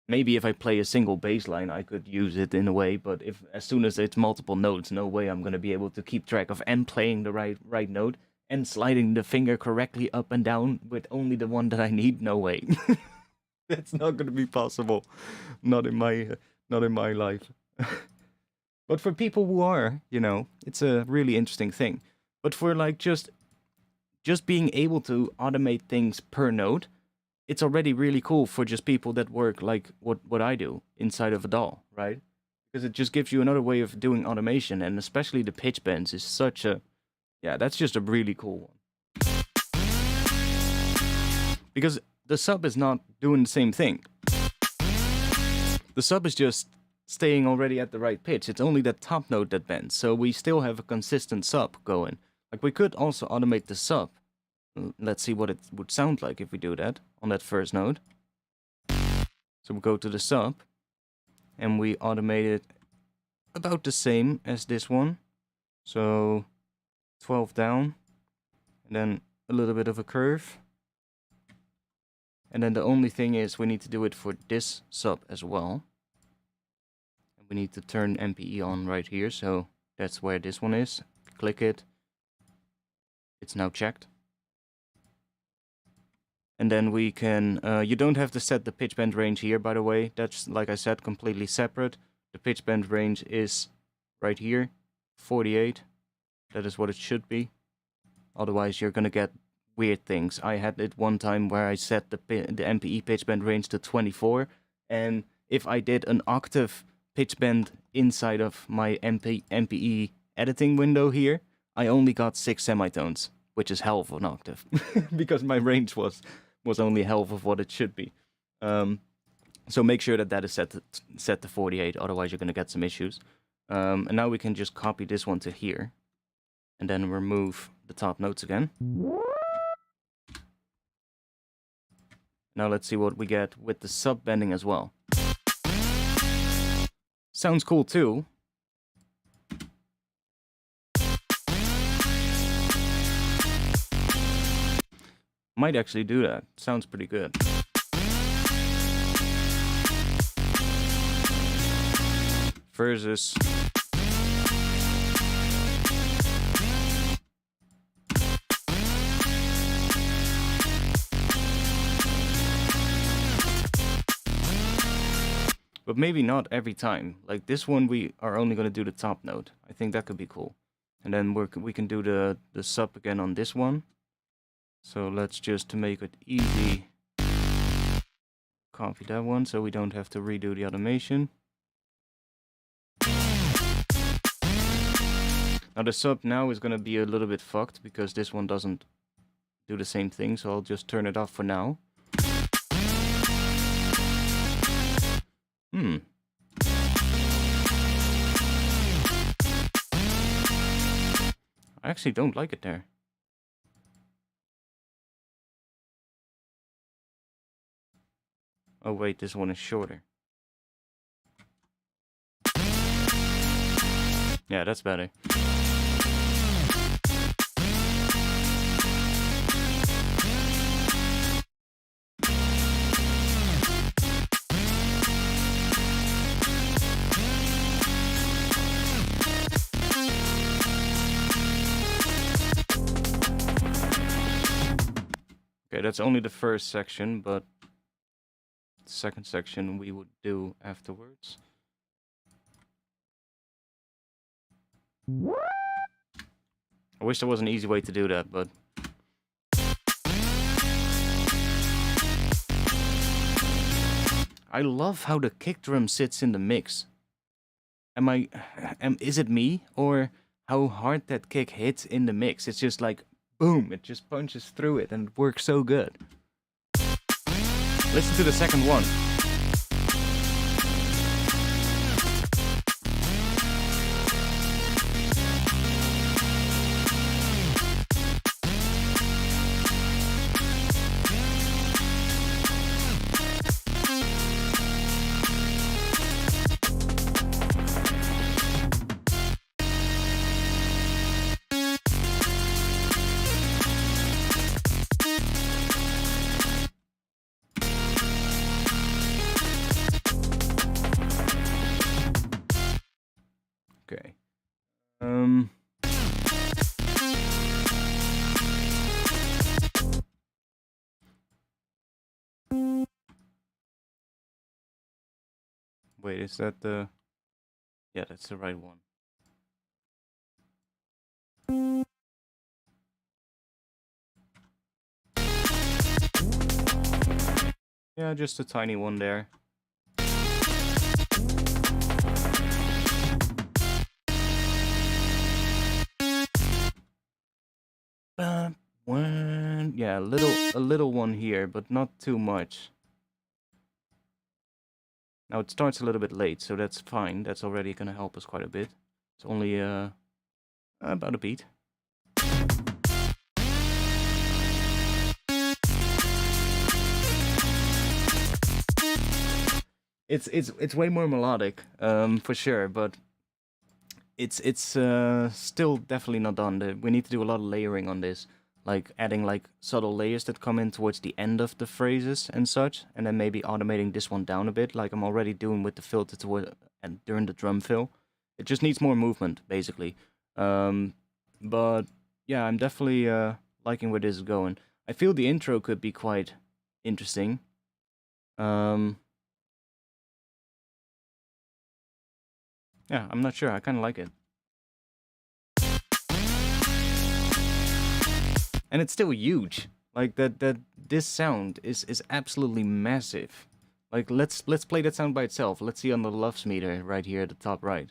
Maybe if I play a single bass line, I could use it in a way, but if as soon as it's multiple notes, no way I'm going to be able to keep track of and playing the right note and sliding the finger correctly up and down with only the one that I need. No way. That's not going to be possible. Not in my Not in my life. But for people who are, you know, it's a really interesting thing. But for like just being able to automate things per note, it's already really cool for just people that work like what I do inside of a DAW, right? Because it just gives you another way of doing automation, and especially the pitch bends is such a, yeah, that's just a really cool one. Because the sub is not doing the same thing. The sub is just staying already at the right pitch. It's only that top note that bends, so we still have a consistent sub going. Like, we could also automate the sub. Let's see what it would sound like if we do that on that first note. So we go to the sub, and we automate it about the same as this one. So 12 down, and then a little bit of a curve. And then the only thing is we need to do it for this sub as well. And we need to turn MPE on right here, so that's where this one is. Click it. It's now checked. And then we can, you don't have to set the pitch bend range here, by the way. That's, like I said, completely separate. The pitch bend range is right here, 48. That is what it should be. Otherwise, you're gonna get weird things. I had it one time where I set the MPE pitch bend range to 24. And if I did an octave pitch bend inside of my MPE editing window here, I only got 6 semitones, which is half of an octave. Because my range was only half of what it should be. So make sure that is set to 48, otherwise you're going to get some issues. And now we can just copy this one to here, and then remove the top notes again. Now let's see what we get with the sub bending as well. Sounds cool too. Might actually do that. Sounds pretty good. Versus but maybe not every time. Like this one, we are only going to do the top note. I think that could be cool. And then we can do the sub again on this one. So let's just, to make it easy, copy that one so we don't have to redo the automation. Now the sub now is going to be a little bit fucked because this one doesn't do the same thing, so I'll just turn it off for now. I actually don't like it there. Oh wait, this one is shorter. Yeah, that's better. Okay, that's only the first section, but the second section we would do afterwards. I wish there was an easy way to do that, but I love how the kick drum sits in the mix. Is it me, or how hard that kick hits in the mix? It's just like, boom, it just punches through it and it works so good. Listen to the second one. Okay. Wait, is that the... Yeah, that's the right one. Yeah, just a tiny one there. Yeah, a little one here, but not too much. Now it starts a little bit late, so that's fine. That's already gonna help us quite a bit. It's only about a beat. It's way more melodic, for sure, but it's still definitely not done. We need to do a lot of layering on this, like adding like subtle layers that come in towards the end of the phrases and such, and then maybe automating this one down a bit, like I'm already doing with the filter toward and during the drum fill. It just needs more movement, basically. But yeah, I'm definitely liking where this is going. I feel the intro could be quite interesting. Yeah, I'm not sure. I kind of like it. And it's still huge. Like this sound is absolutely massive. Like let's play that sound by itself. Let's see on the LUFS meter right here at the top right.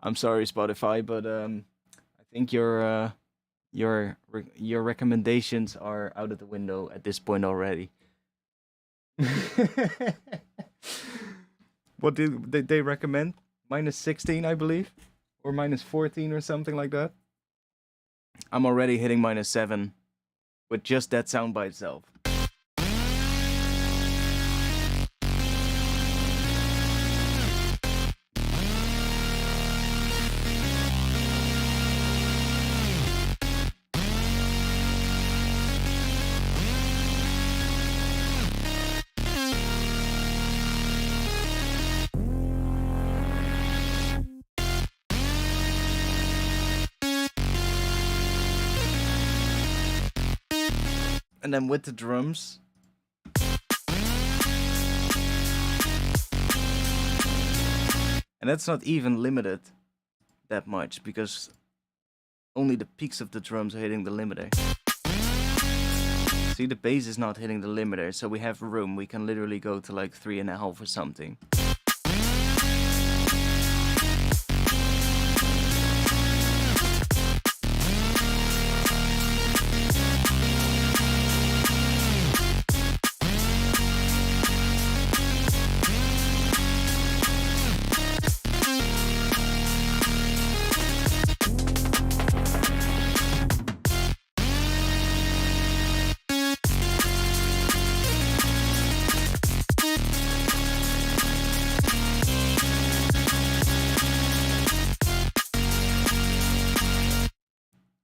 I'm sorry, Spotify, but I think your recommendations are out of the window at this point already. What did they recommend? -16, I believe, or -14 or something like that. I'm already hitting -7 with just that sound by itself. And then with the drums. And that's not even limited that much, because only the peaks of the drums are hitting the limiter. See, the bass is not hitting the limiter, so we have room. We can literally go to like 3.5 or something.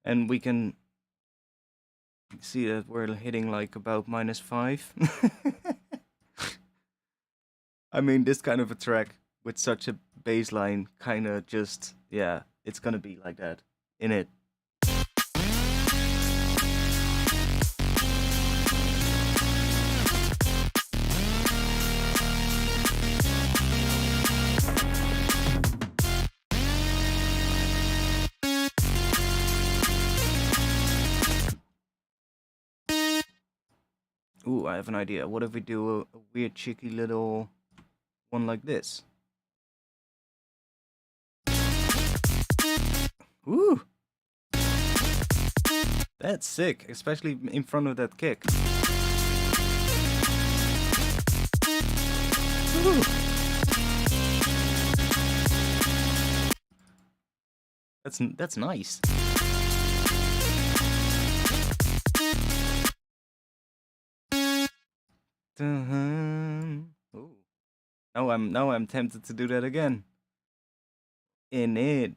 And we can see that we're hitting like about -5. I mean, this kind of a track with such a bass line kind of just, yeah, it's gonna be like that in it. Ooh, I have an idea. What if we do a weird, cheeky little one like this? Ooh! That's sick, especially in front of that kick. Ooh. That's nice. Ooh. Now I'm tempted to do that again. In it.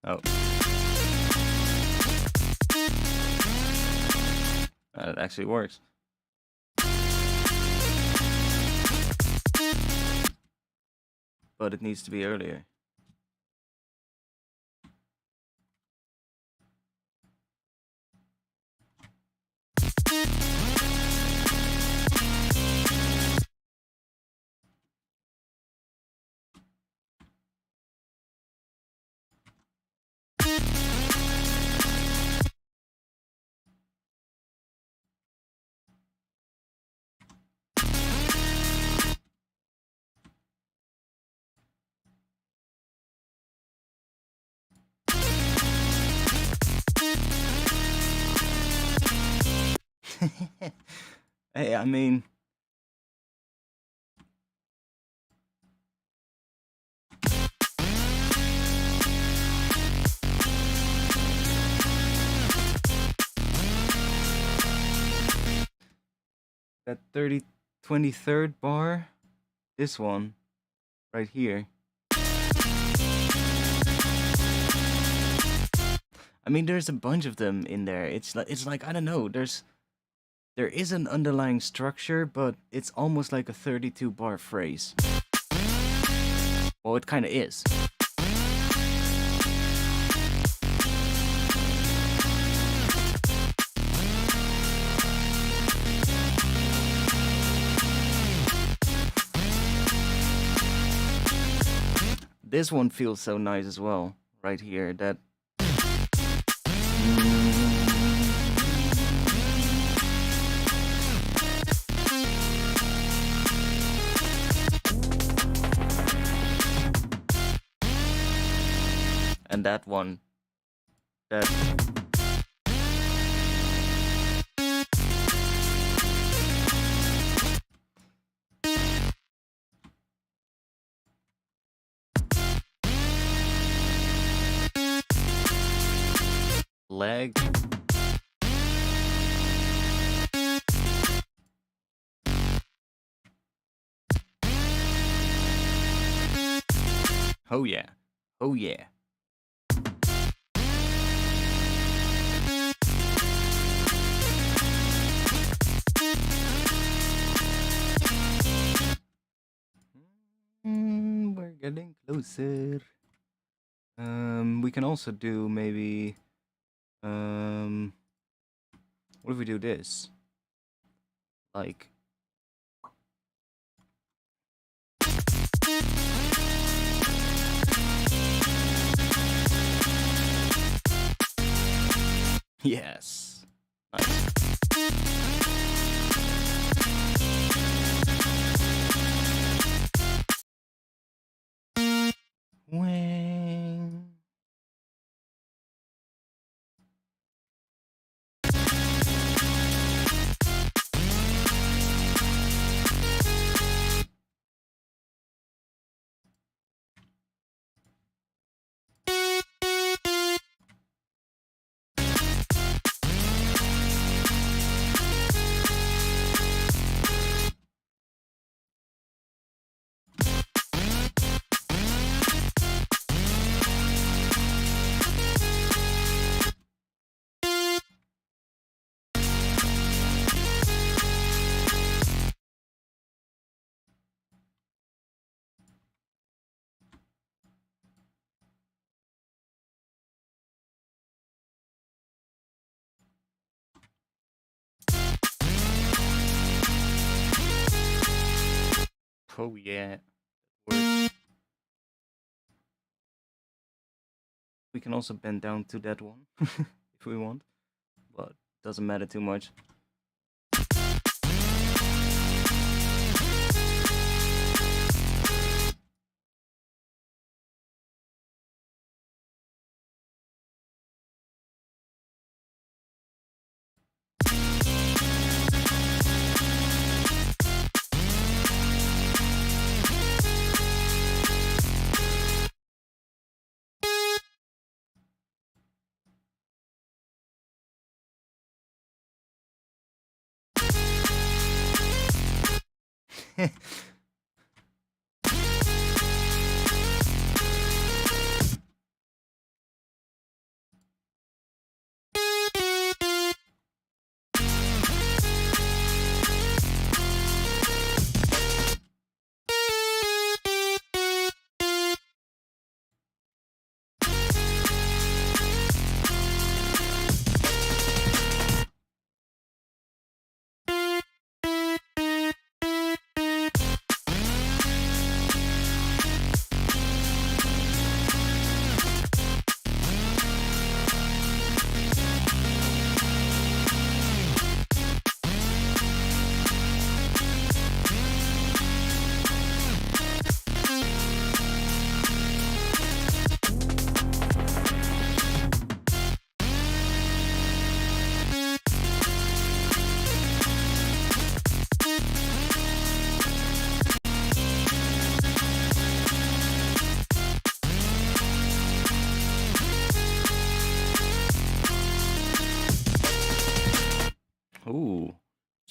Oh. It actually works. but it needs to be earlier. Hey, I mean, that 23rd bar, this one, right here. I mean, there's a bunch of them in there. It's like I don't know. There is an underlying structure, but it's almost like a 32 bar phrase. Well, it kind of is. This one feels so nice as well, right here. That. And that one. That. Leg. Oh yeah. Oh yeah. We're getting closer. We can also do maybe what if we do this? Like yes. Nice. Wang. Oh yeah. Works. We can also bend down to that one if we want, but doesn't matter too much.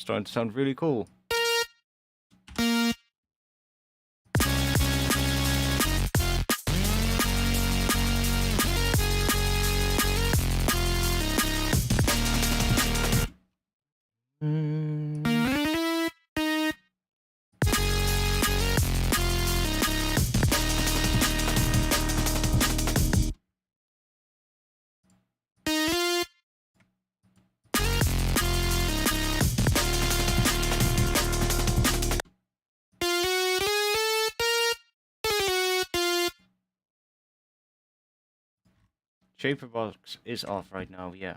starting to sound really cool. Shaperbox is off right now, yeah.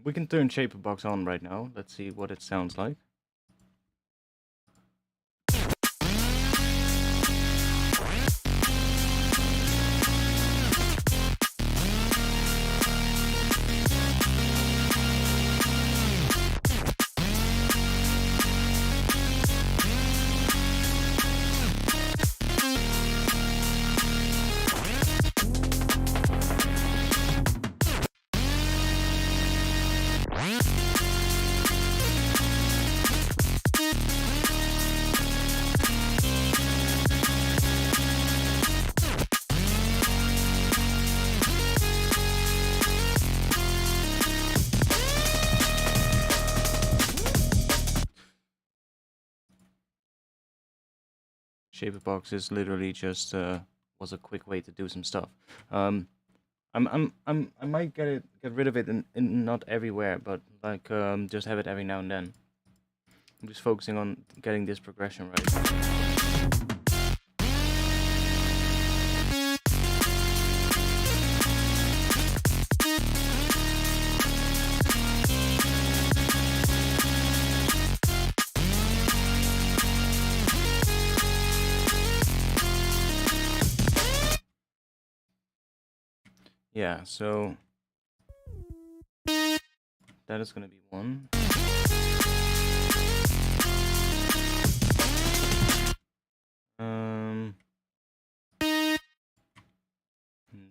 We can turn Shaperbox on right now. Let's see what it sounds like. Shaperbox is literally just was a quick way to do some stuff. I might get rid of it in not everywhere, but like just have it every now and then. I'm just focusing on getting this progression right. Yeah, so that is gonna be one. And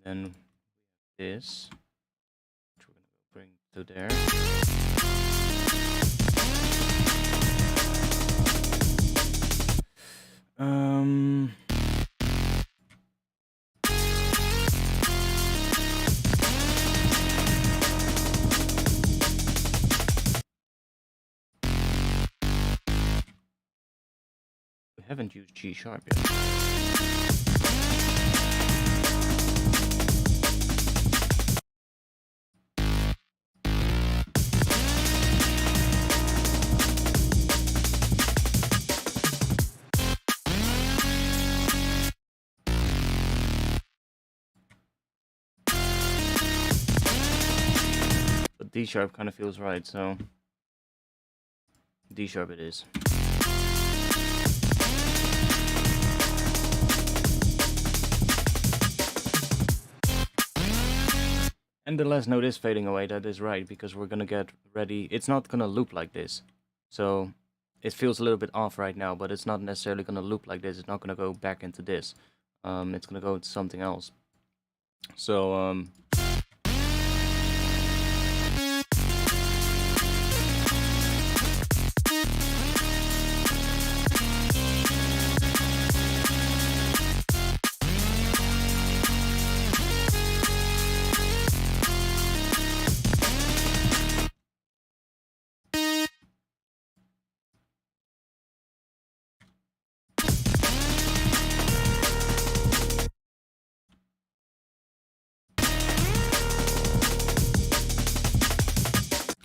then this, which we're gonna bring to there. We haven't used G sharp yet. D sharp kind of feels right, so D sharp it is. And the last note is fading away, that is right, because we're gonna get ready. It's not gonna loop like this. So it feels a little bit off right now, but it's not necessarily gonna loop like this. It's not gonna go back into this. It's gonna go to something else. So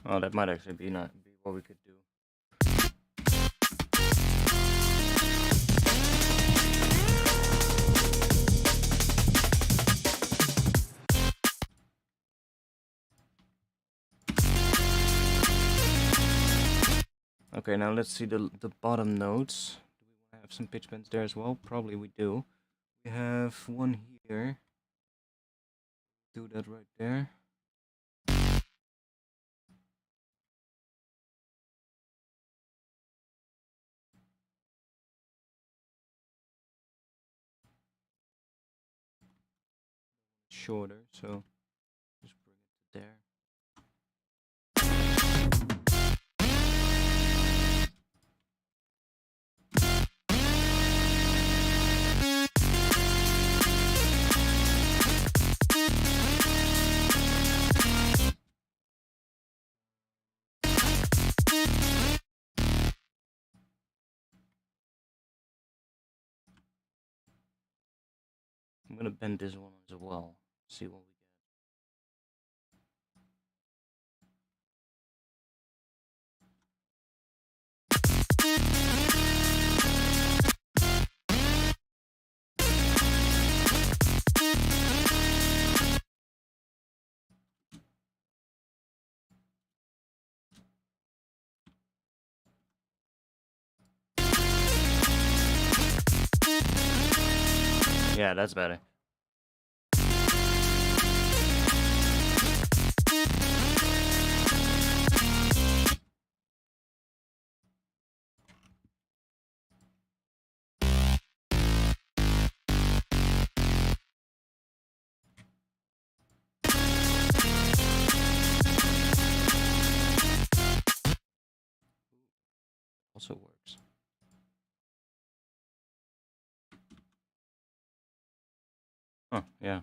oh, that might actually be what we could do. Okay, now let's see the bottom notes. Do we have some pitch bends there as well? Probably we do. We have one here. Do that right there. Shorter, so just bring it to there. I'm gonna bend this one as well. See what we get. Yeah, that's better. Also works. Oh, yeah.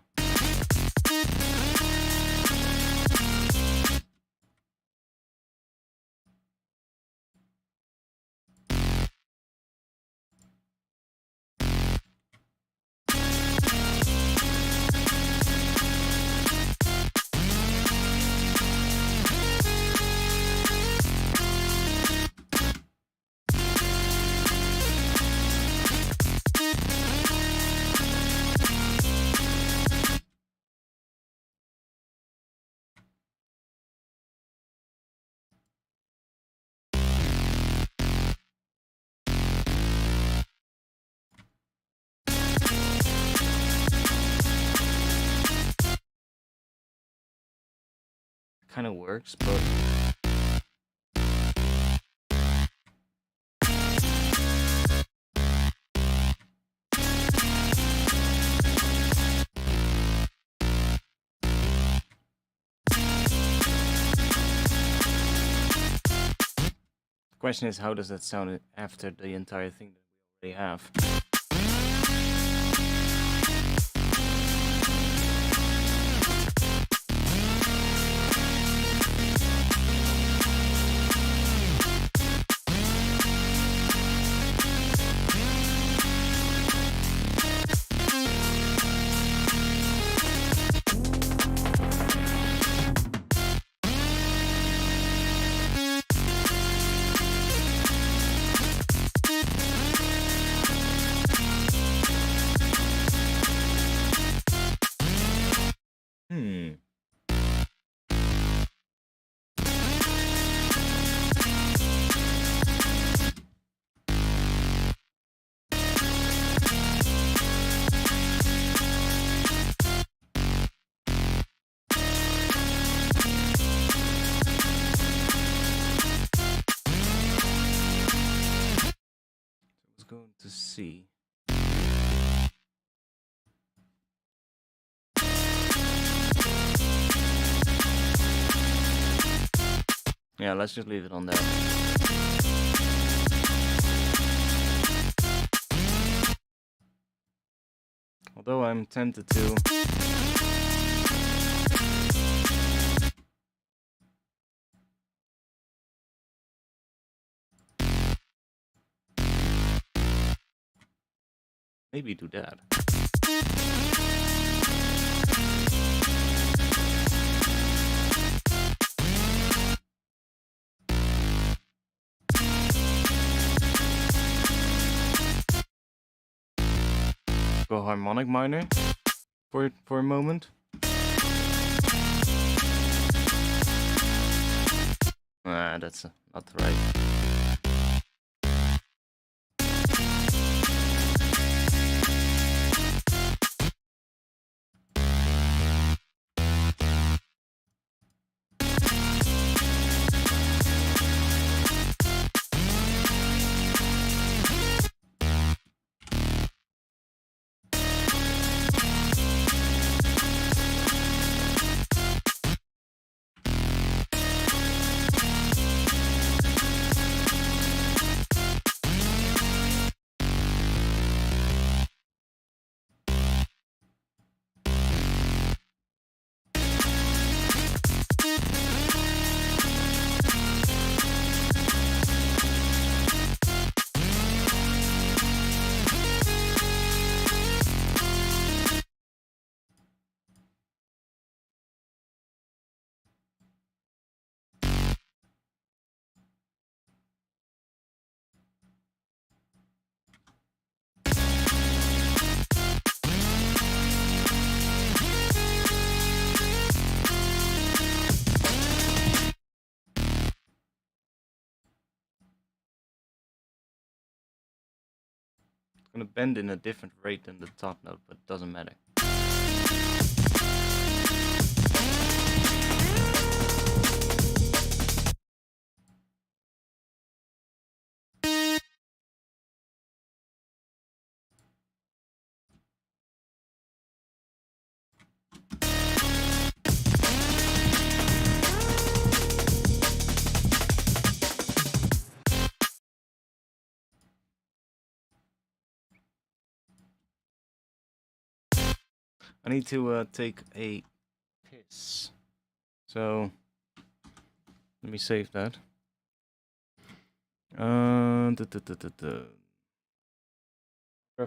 Kind of works, but the question is, how does that sound after the entire thing that we already have? going to see. Yeah, let's just leave it on there. Although I'm tempted to maybe do that. Go harmonic minor for a moment. Ah, that's not right. Gonna bend in a different rate than the top note, but it doesn't matter. I need to take a piss. So let me save that. Grab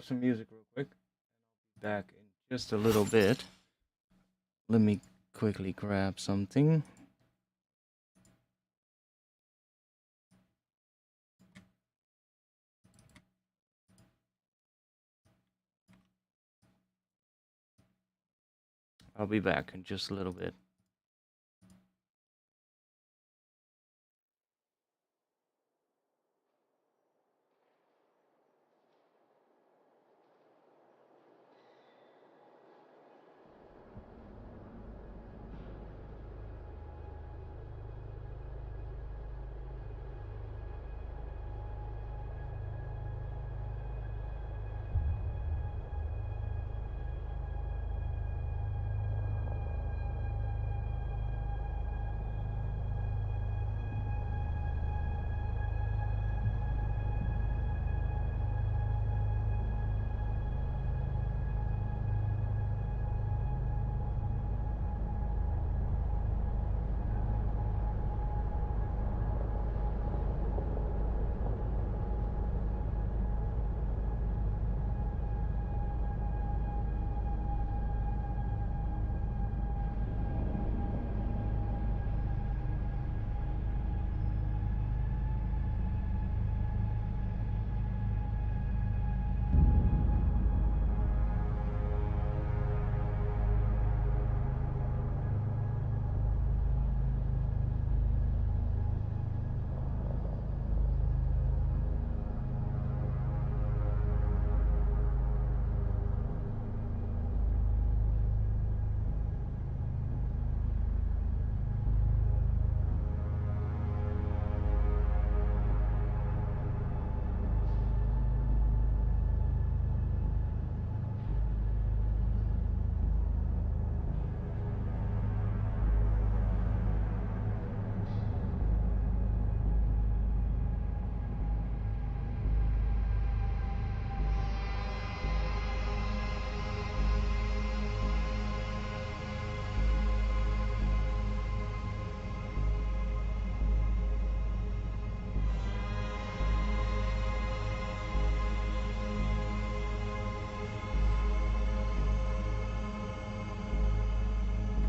some music real quick. Back in just a little bit. Let me quickly grab something. I'll be back in just a little bit.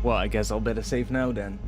Well, I guess I'll better save now then.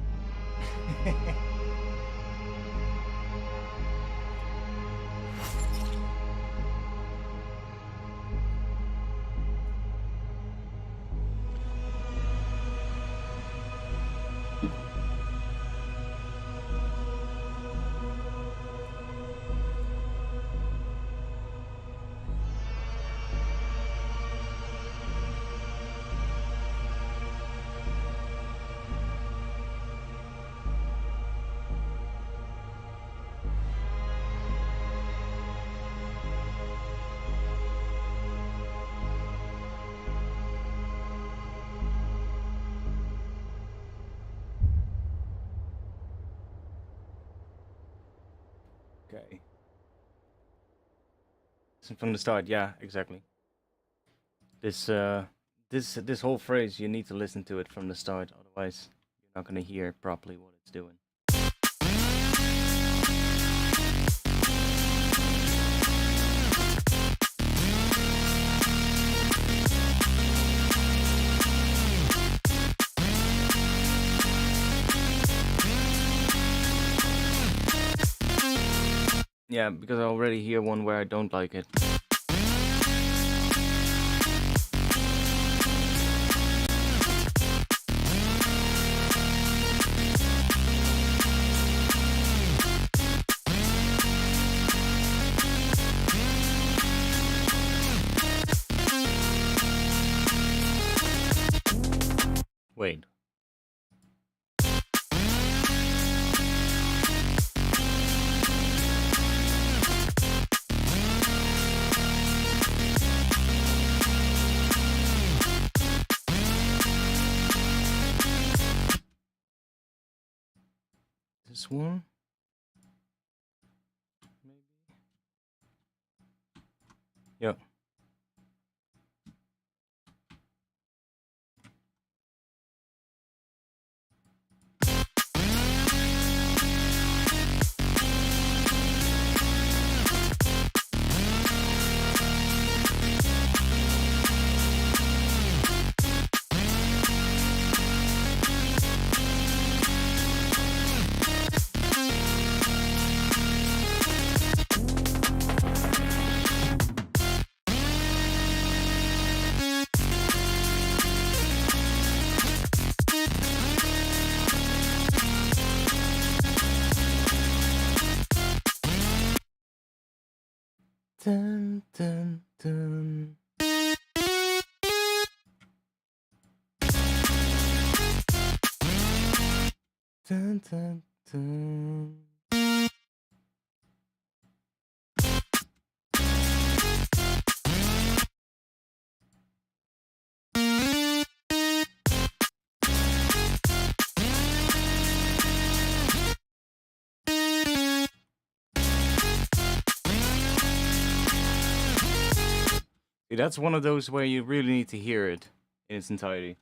Okay. From the start, yeah, exactly. This this whole phrase, you need to listen to it from the start, otherwise you're not gonna hear properly what it's doing. Yeah, because I already hear one where I don't like it. Wait. This one? Maybe? Yep. Dun, dun, dun. Dun, dun, dun. See, that's one of those where you really need to hear it in its entirety.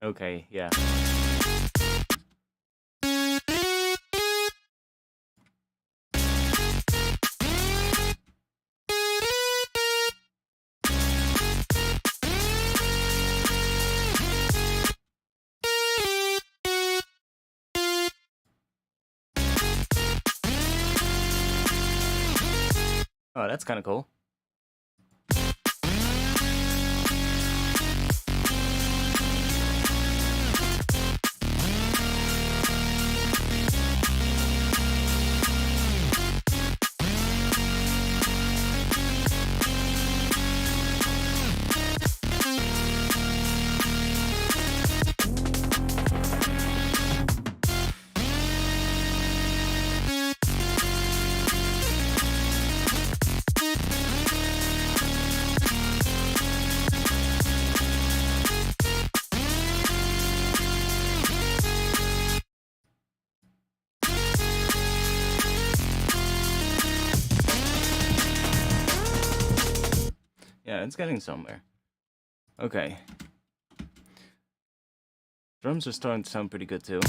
Okay, yeah. Oh, that's kind of cool. Yeah, it's getting somewhere. Okay. Drums are starting to sound pretty good too.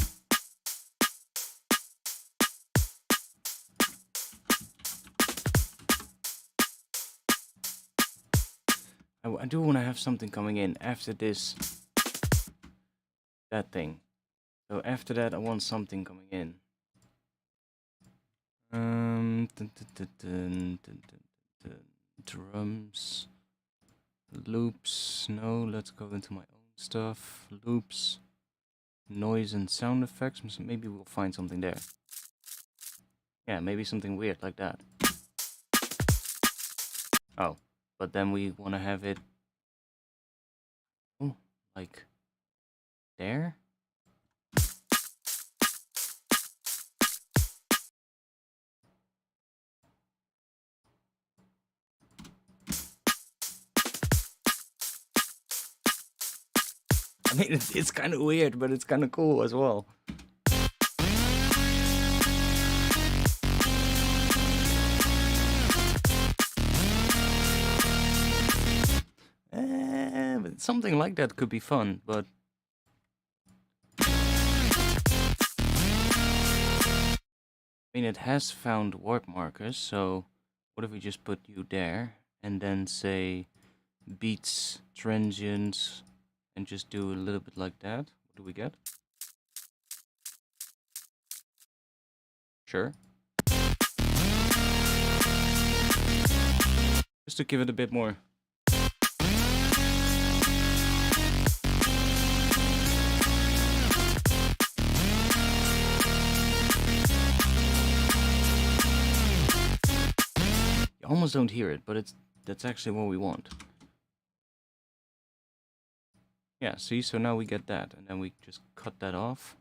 I do want to have something coming in after this. That thing. So after that, I want something coming in. Drums. Loops. No, let's go into my own stuff. Loops. Noise and sound effects. Maybe we'll find something there. Yeah, maybe something weird like that. Oh, but then we want to have it... Oh, like... there? I mean, it's kind of weird, but it's kind of cool as well. But something like that could be fun, but... I mean, it has found warp markers, so what if we just put you there, and then say beats, transients, and just do a little bit like that? What do we get? Sure. Just to give it a bit more. You almost don't hear it, but that's actually what we want. Yeah, see, so now we get that, and then we just cut that off.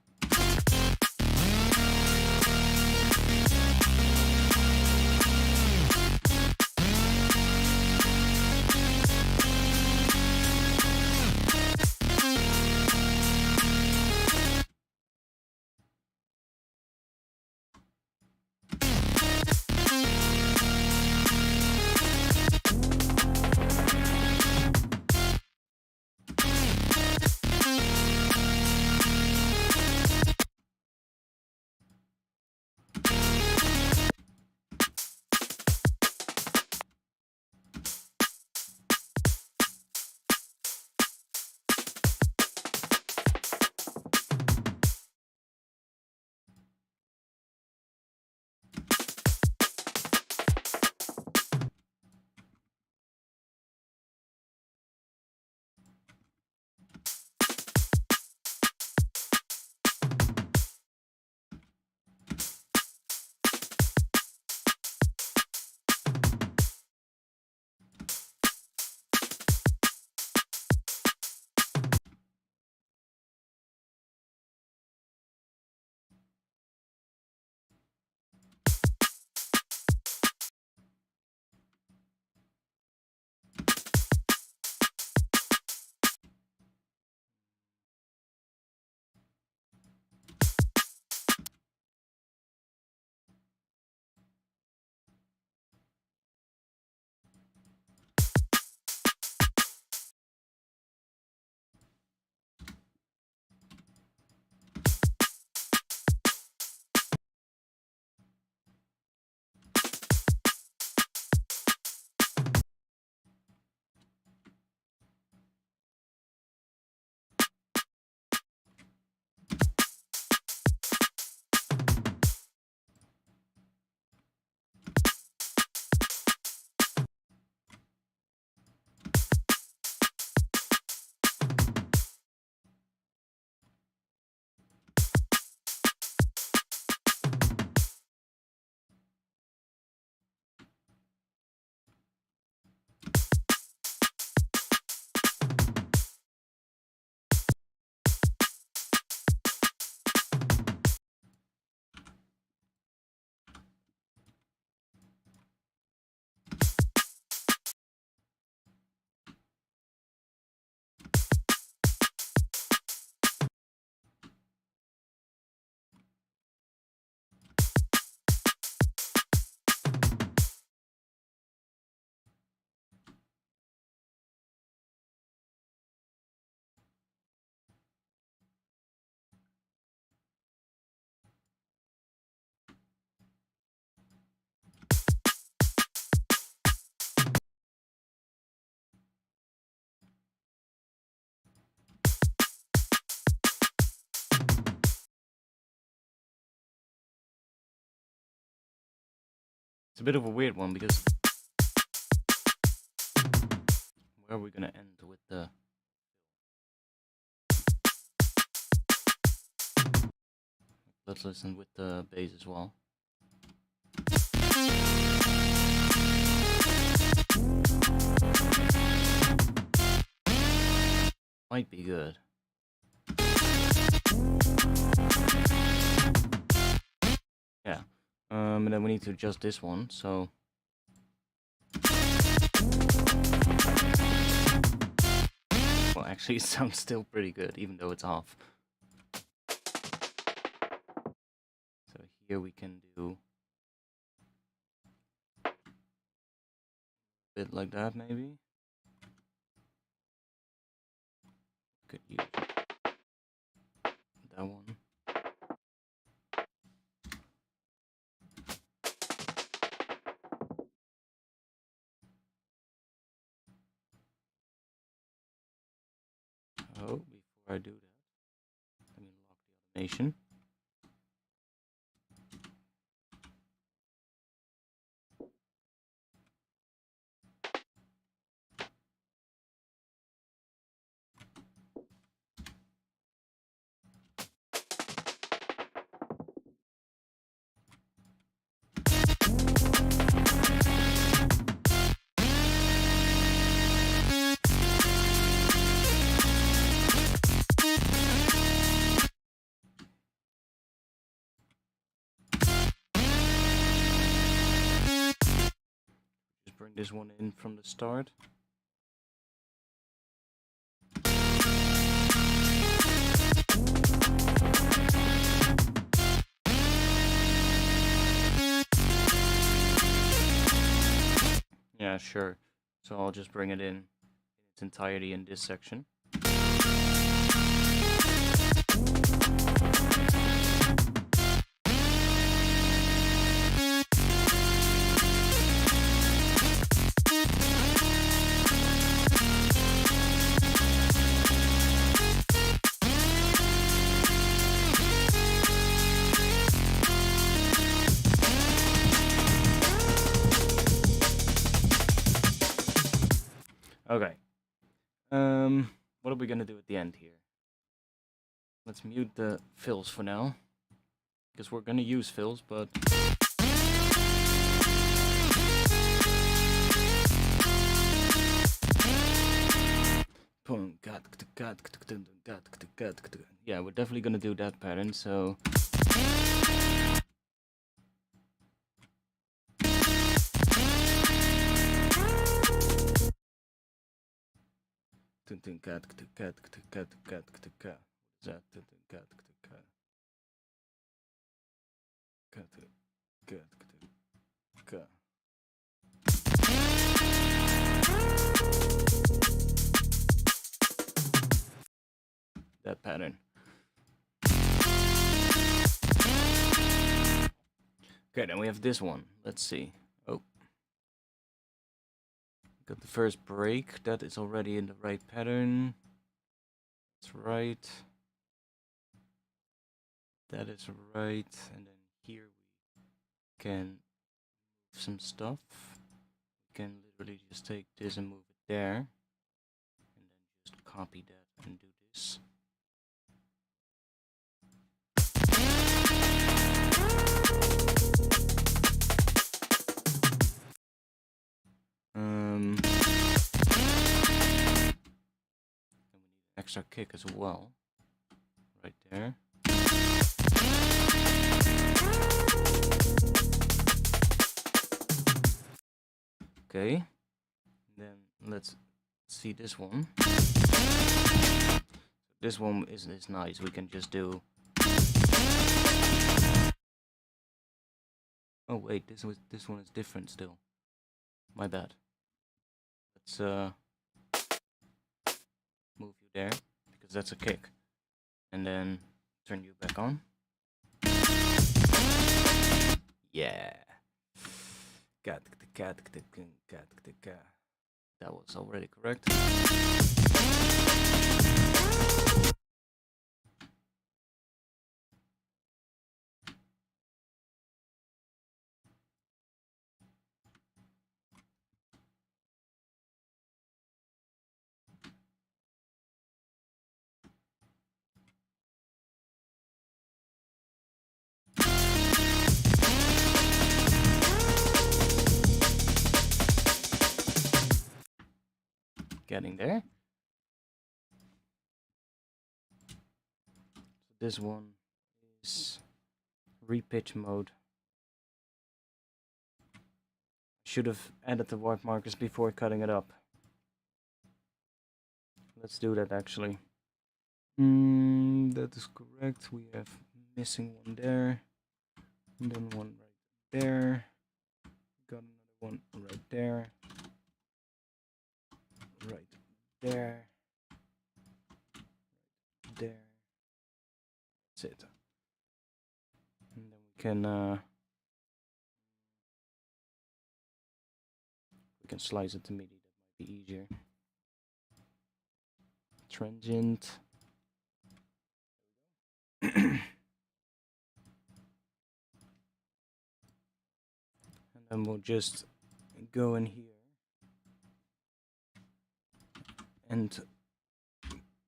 It's a bit of a weird one because where are we gonna end with the? Let's listen with the bass as well. Might be good. Yeah. And then we need to adjust this one, so. Well, actually, it sounds still pretty good, even though it's off. So here we can do a bit like that, maybe. Could use that one. Oh, before I do that, let me lock the automation. Just bring this one in from the start. Yeah, sure. So I'll just bring it in its entirety in this section. Okay. What are we gonna do at the end here? Let's mute the fills for now, because we're gonna use fills, but yeah, we're definitely gonna do that pattern. So. That pattern. Okay, then we have this one. Let's see. Oh. Got the first break. That is already in the right pattern. That's right. That is right. And then here we can move some stuff. We can literally just take this and move it there. And then just copy that and do this. And we need an extra kick as well. Right there. Okay. Then let's see this one. This one is nice. We can just do. Oh wait, this one is different still. My bad. Let's move you there because that's a kick, and then turn you back on. Yeah. That was already correct. getting there. So this one is repitch mode. Should have added the warp markers before cutting it up. Let's do that actually. That is correct. We have missing one there, and then one right there. Got another one right there. Right there. Right there. That's it. And then we can slice it to MIDI. That might be easier. Transient. And then we'll just go in here and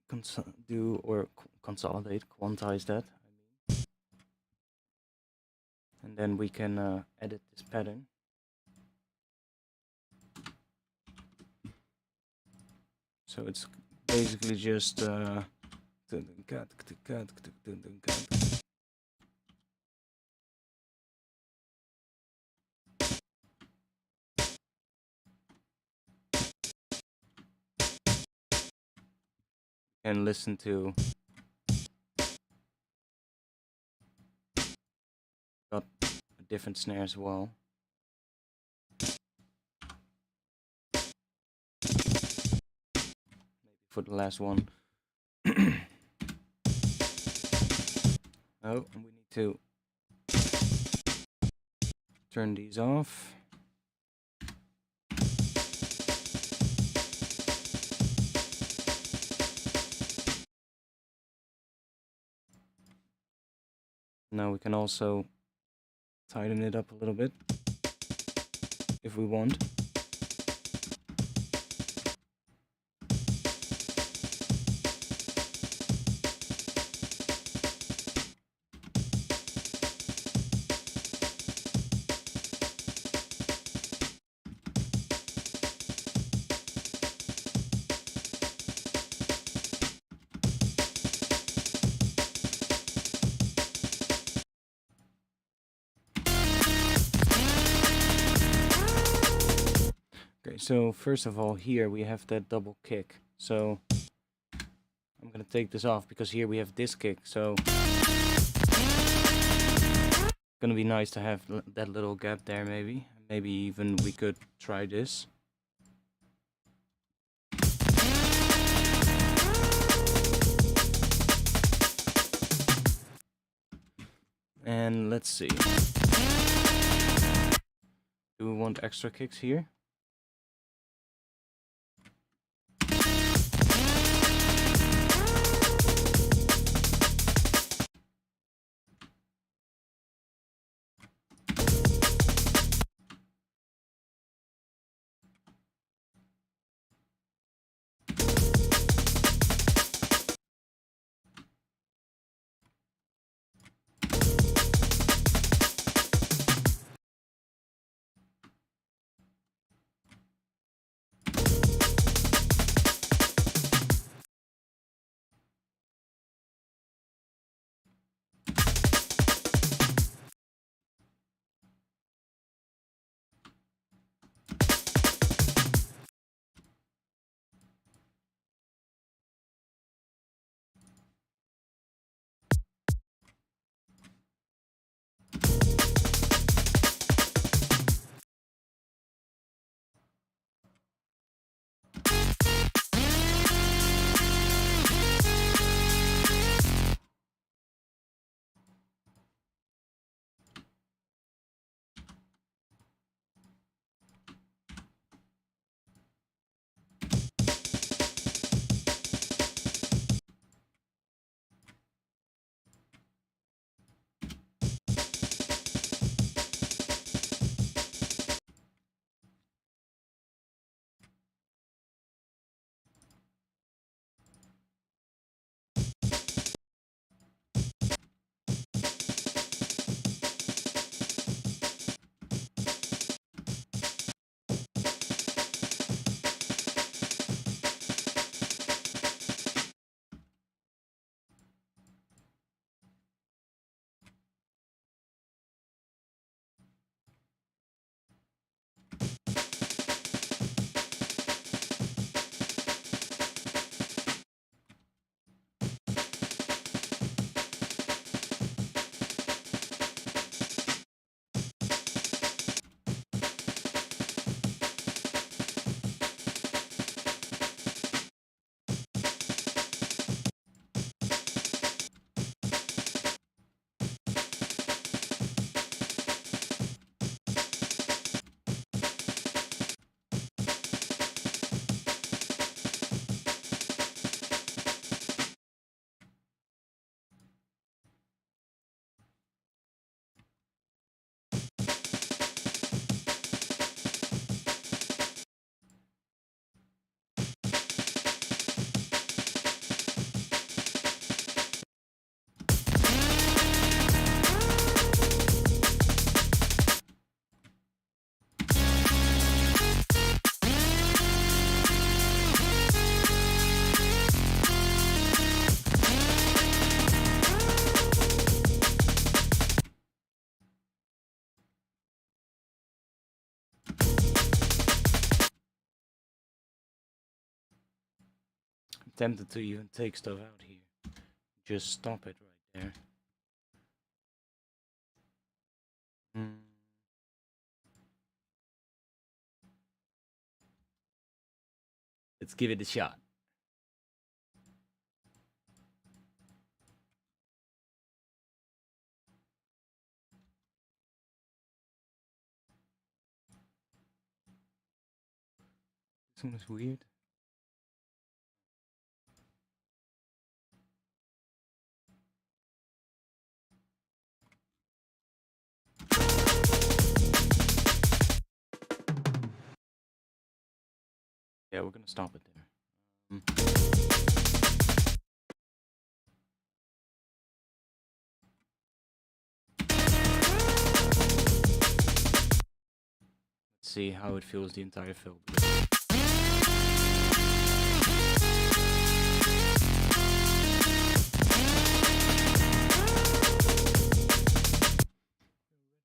consolidate, quantize that. And then we can edit this pattern. So it's basically just and listen to got a different snare as well. Maybe for the last one. Oh, and we need to turn these off. Now we can also tighten it up a little bit if we want. So first of all, here we have that double kick. So I'm gonna take this off because here we have this kick. So it's gonna be nice to have that little gap there. Maybe even we could try this. And let's see. Do we want extra kicks here? tempted to even take stuff out here. Just stop it right there. Let's give it a shot. This one is weird. Yeah, we're gonna stop it there. Let's see how it feels the entire film.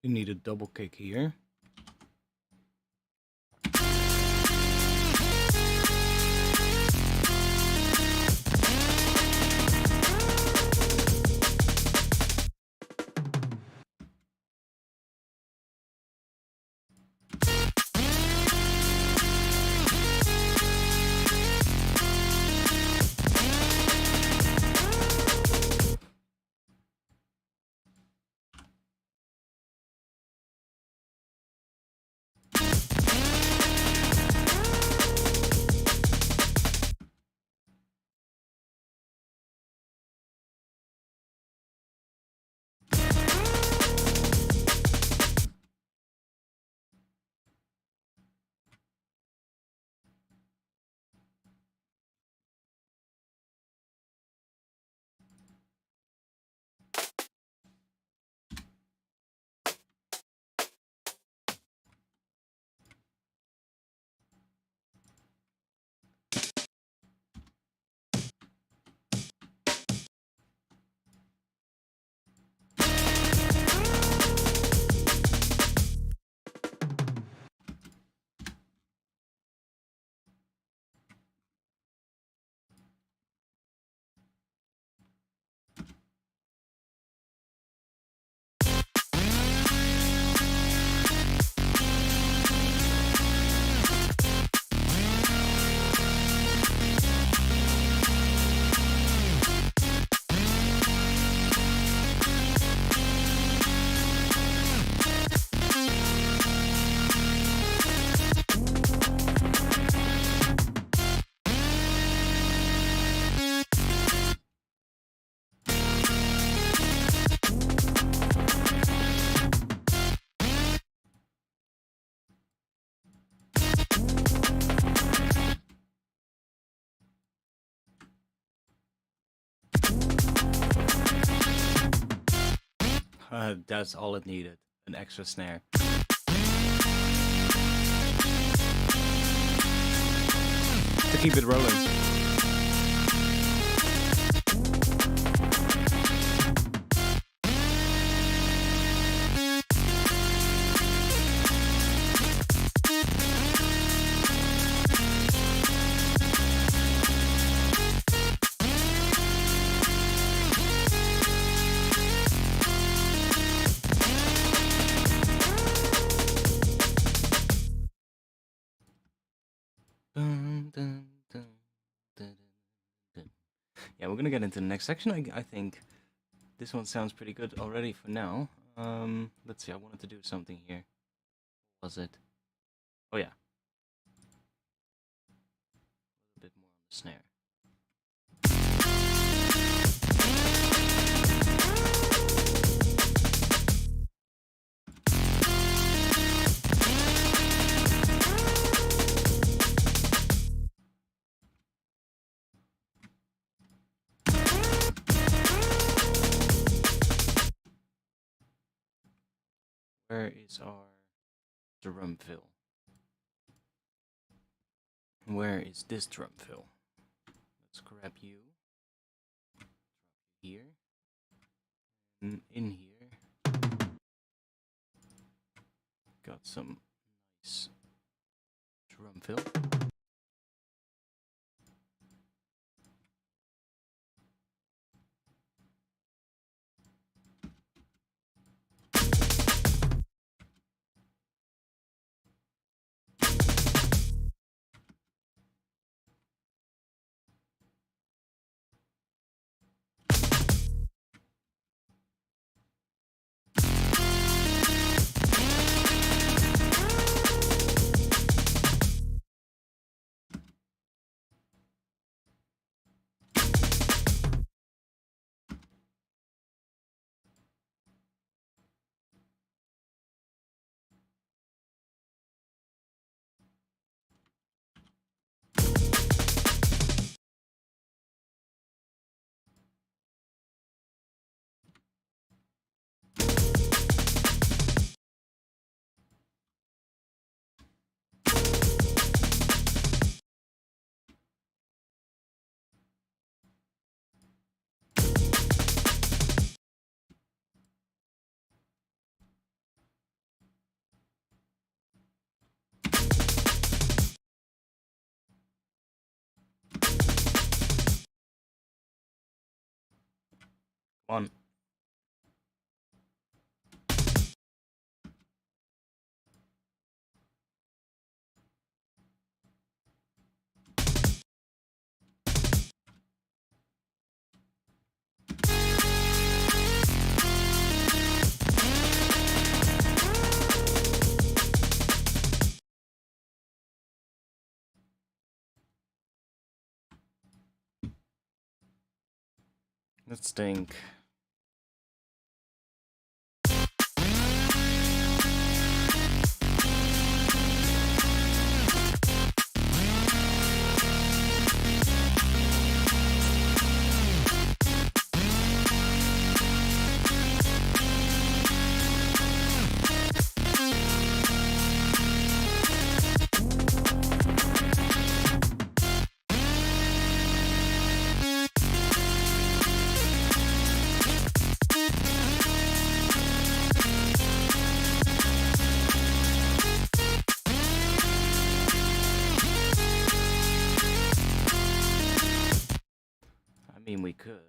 You need a double kick here. That's all it needed, an extra snare. To keep it rolling. Yeah, we're gonna get into the next section. I think this one sounds pretty good already for now. Let's see, I wanted to do something here. What was it? Oh yeah. A bit more on the snare. Where is our drum fill? Where is this drum fill? Let's grab you. Drop you here. And in here. Got some nice drum fill. One. Let's think. I mean, we could.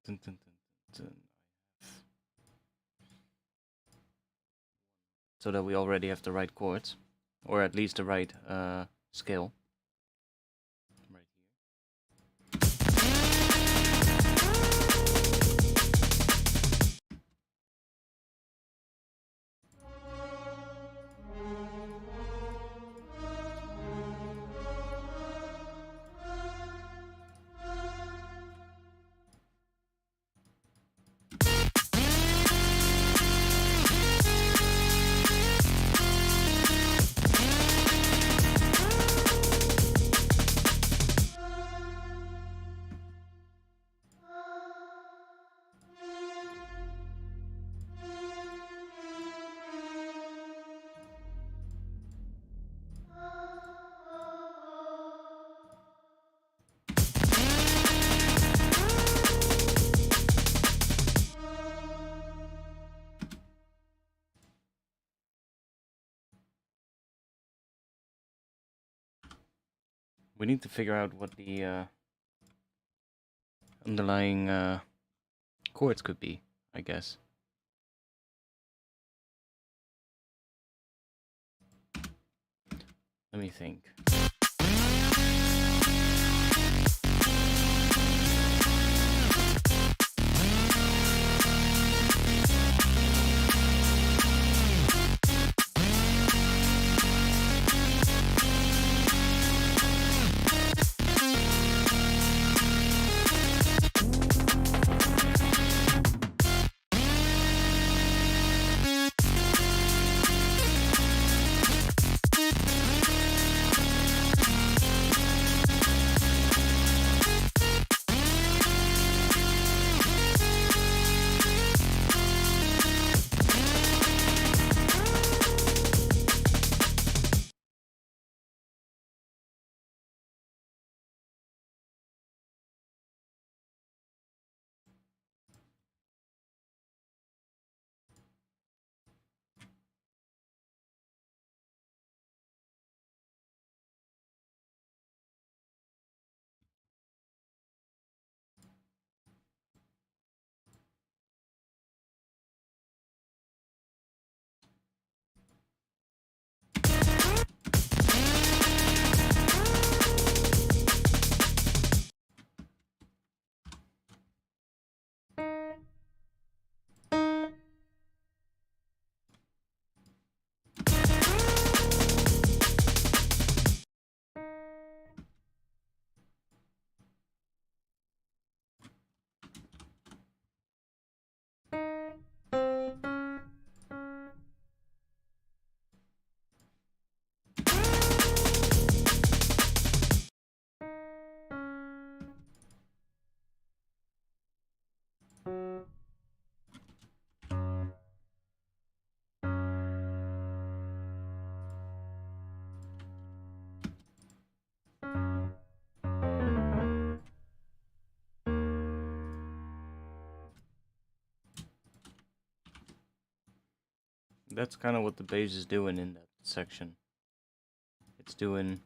Dun, dun, dun, dun, dun. So that we already have the right chords, or at least the right scale. Right We need to figure out what the underlying chords could be, I guess. Let me think. that's kind of what the bass is doing in that section. It's doing...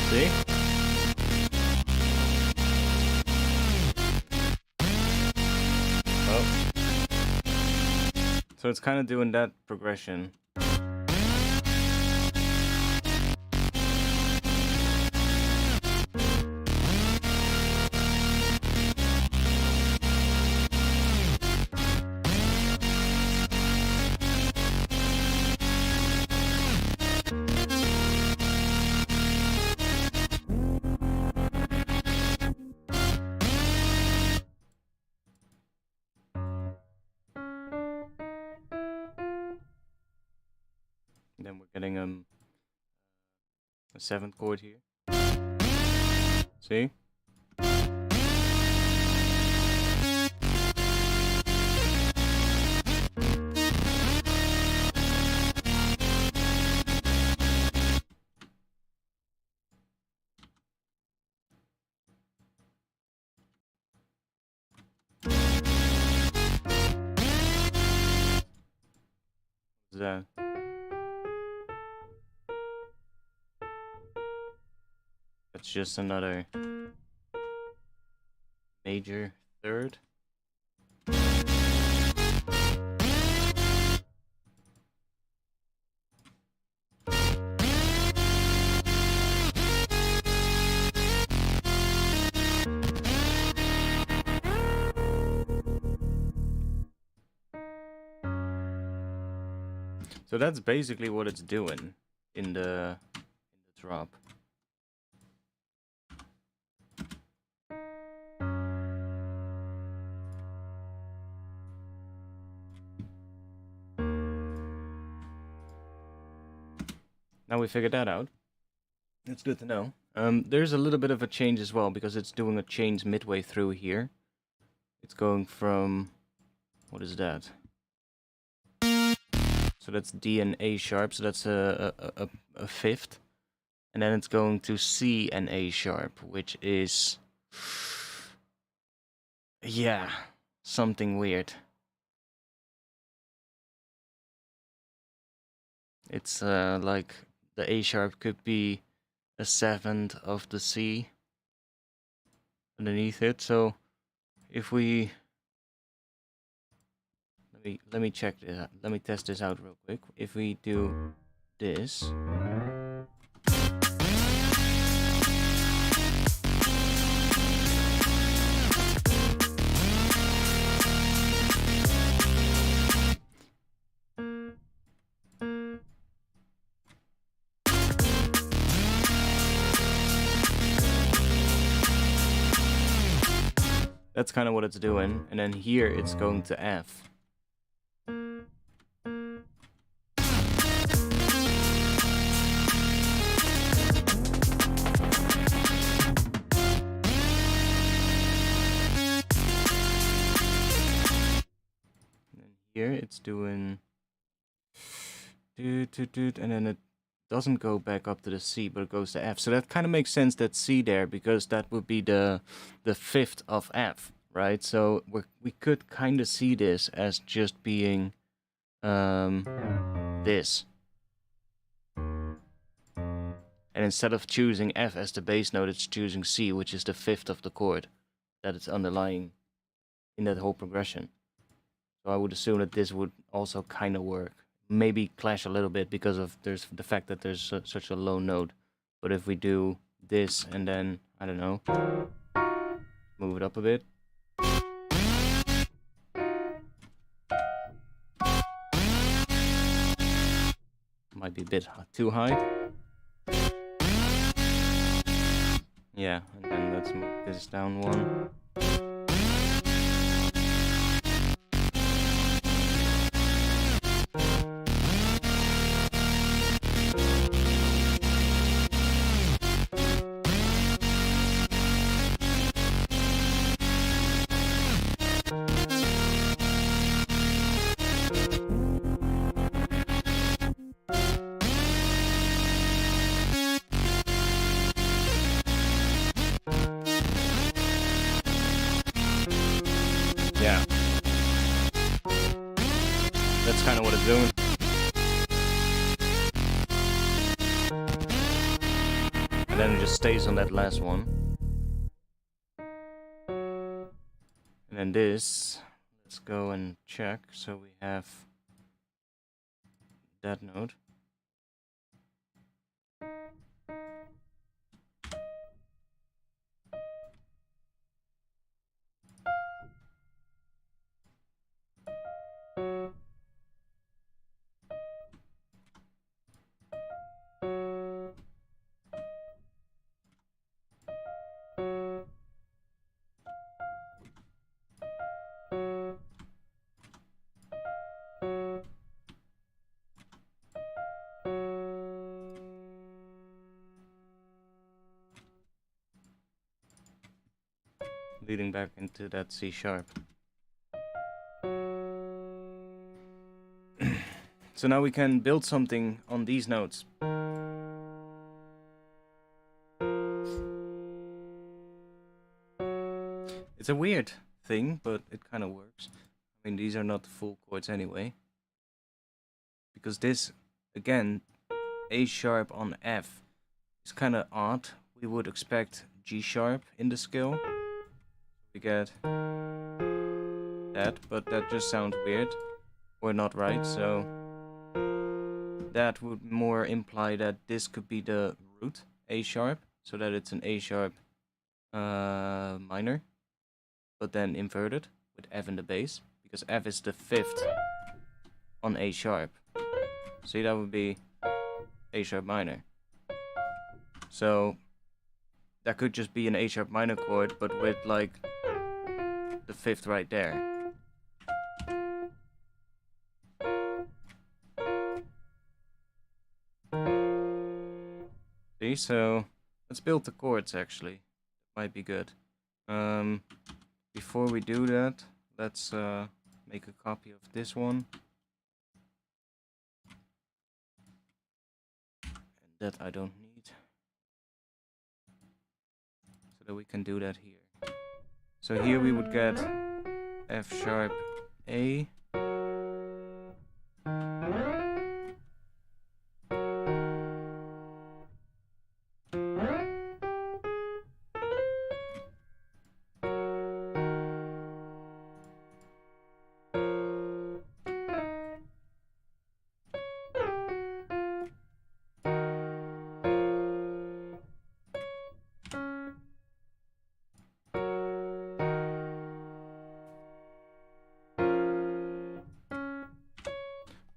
See? Oh. So it's kind of doing that progression. And then we're getting a 7th chord here. See? What's that? That's just another major third. So that's basically what it's doing in the drop. Now we figured that out. It's good to know. There's a little bit of a change as well, because it's doing a change midway through here. It's going from... what is that? So that's D and A sharp, so that's a 5th. And then it's going to C and A sharp, which is... yeah, something weird. It's like the A sharp could be a 7th of the C underneath it. So if we... let me check this out. Let me test this out real quick. If we do this... that's kind of what it's doing. And then here it's going to F. Here it's doing and then it doesn't go back up to the C, but it goes to F. So that kind of makes sense, that C there, because that would be the 5th of F, right? So we could kind of see this as just being this. And instead of choosing F as the bass note, it's choosing C, which is the 5th of the chord that it's underlying in that whole progression. So I would assume that this would also kind of work. Maybe clash a little bit because of the fact that there's such a low note. But if we do this and then, I don't know, move it up a bit. Might be a bit too high. Yeah, and then let's move this down one. That's kind of what it's doing. And then it just stays on that last one. And then this, let's go and check. So we have that note. Leading back into that C sharp. So now we can build something on these notes. It's a weird thing, but it kind of works. I mean, these are not full chords anyway. Because this, again, A sharp on F is kind of odd. We would expect G sharp in the scale. We get that, but that just sounds weird or not right, so that would more imply that this could be the root, A sharp, so that it's an A sharp minor, but then inverted with F in the bass, because F is the 5th on A sharp. See, that would be A sharp minor. So that could just be an A sharp minor chord, but with like the 5th right there. See, so let's build the chords actually. Might be good. Before we do that, let's make a copy of this one. And that I don't need. So that we can do that here. So here we would get F sharp A.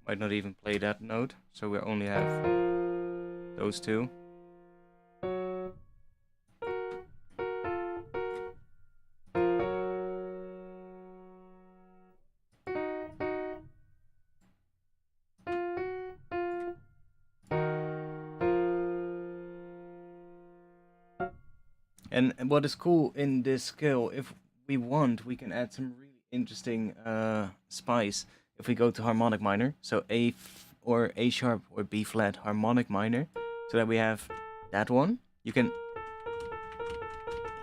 Might not even play that note, so we only have those two. And what is cool in this scale, if we want, we can add some really interesting spice. If we go to harmonic minor, so or A sharp or B flat harmonic minor, so that we have that one. You can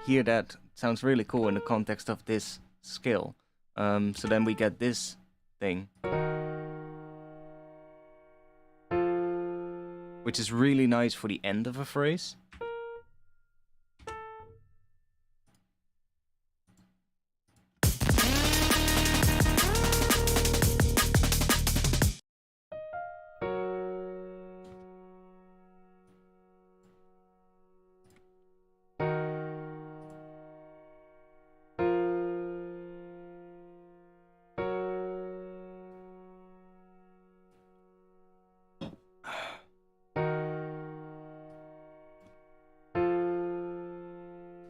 hear that sounds really cool in the context of this scale. So then we get this thing, which is really nice for the end of a phrase.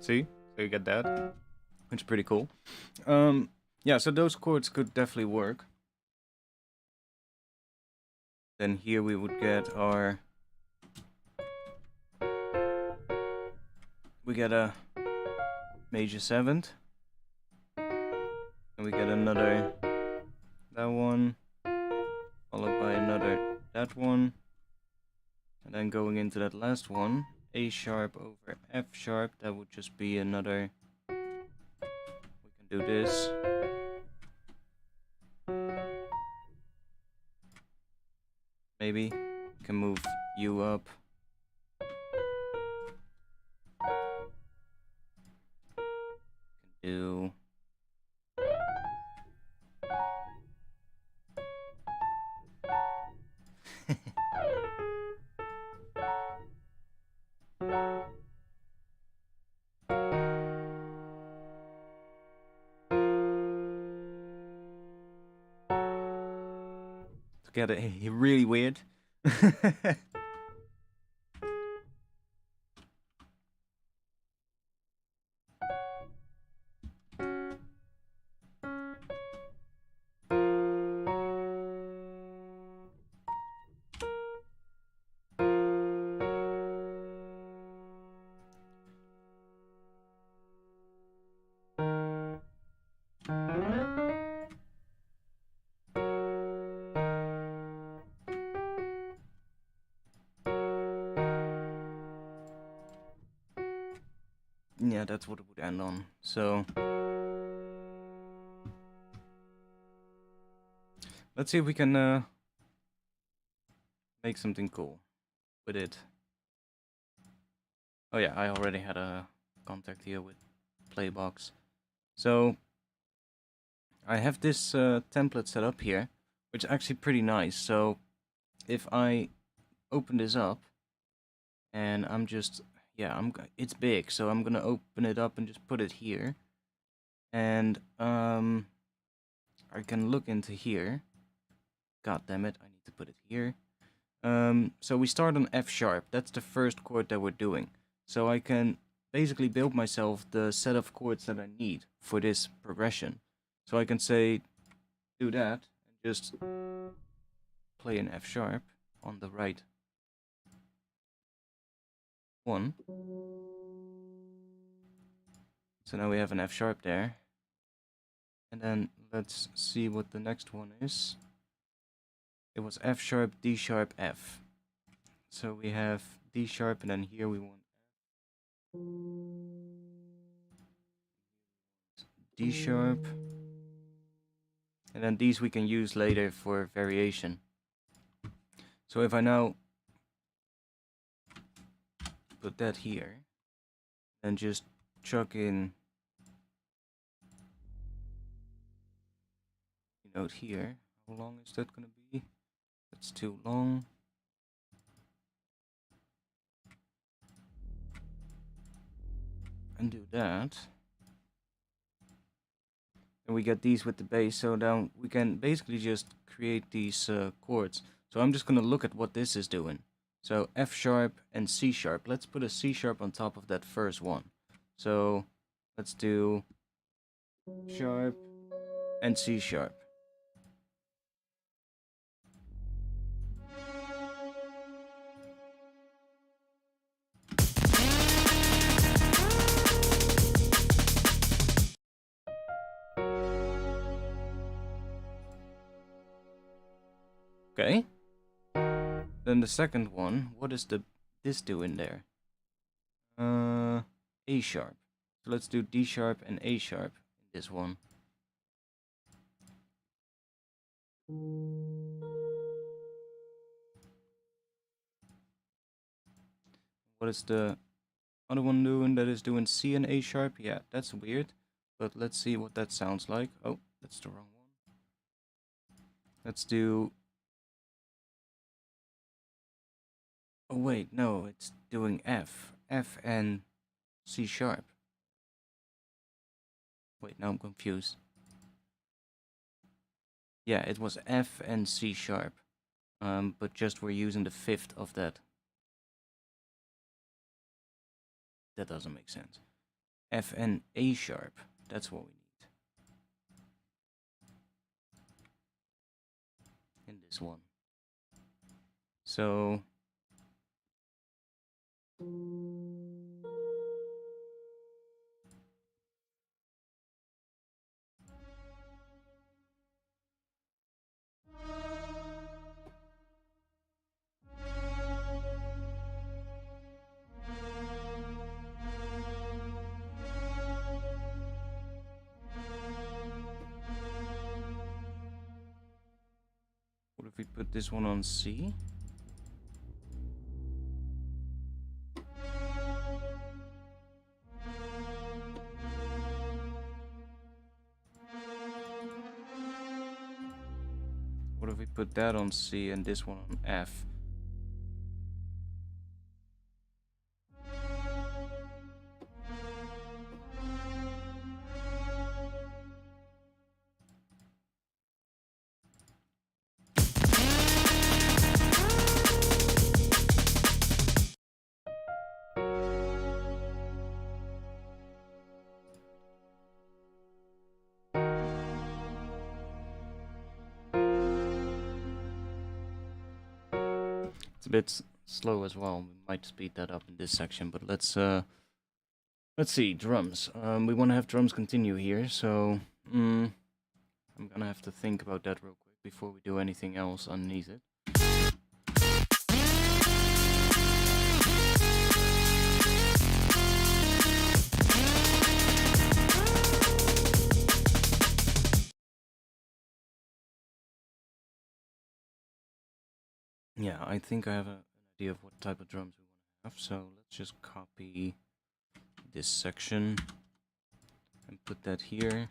See? So you get that, which is pretty cool. Yeah, so those chords could definitely work. Then here we would get our... We get a major 7th. And we get another that one, followed by another that one. And then going into that last one, A sharp over F sharp, that would just be another... We can do this. Maybe we can move you up. Do together, really weird. Yeah, that's what it would end on. So let's see if we can make something cool with it. Oh yeah, I already had a contact here with Playbox. So I have this template set up here, which is actually pretty nice. So if I open this up, and I'm just, yeah, it's big, so I'm gonna open it up and just put it here. And I can look into here. God damn it, I need to put it here. So we start on F sharp. That's the first chord that we're doing. So I can basically build myself the set of chords that I need for this progression. So I can say, do that, and just play an F sharp on the right one. So now we have an F sharp there. And then let's see what the next one is. It was F sharp, D sharp, F. So we have D sharp, and then here we want D sharp. And then these we can use later for variation. So if I now put that here, and just chuck in a note here, how long is that going to be? That's too long. And do that. And we get these with the bass, so now we can basically just create these chords. So I'm just going to look at what this is doing. So F sharp and C sharp. Let's put a C sharp on top of that first one. So let's do sharp and C sharp. Okay. Then the second one, what is this doing there? A sharp. So let's do D sharp and A sharp in this one. What is the other one doing that is doing C and A sharp? Yeah, that's weird. But let's see what that sounds like. Oh, that's the wrong one. Let's do... Oh wait, no, it's doing F. F and C sharp. Wait, now I'm confused. Yeah, it was F and C sharp. But just we're using the fifth of that. That doesn't make sense. F and A sharp. That's what we need. In this one. So... What if we put this one on C. What if we put that on C and this one on F? It's a bit slow as well. We might speed that up in this section, but let's see, drums. We want to have drums continue here, so I'm gonna have to think about that real quick before we do anything else underneath it. Yeah, I think I have an idea of what type of drums we want to have, so let's just copy this section and put that here.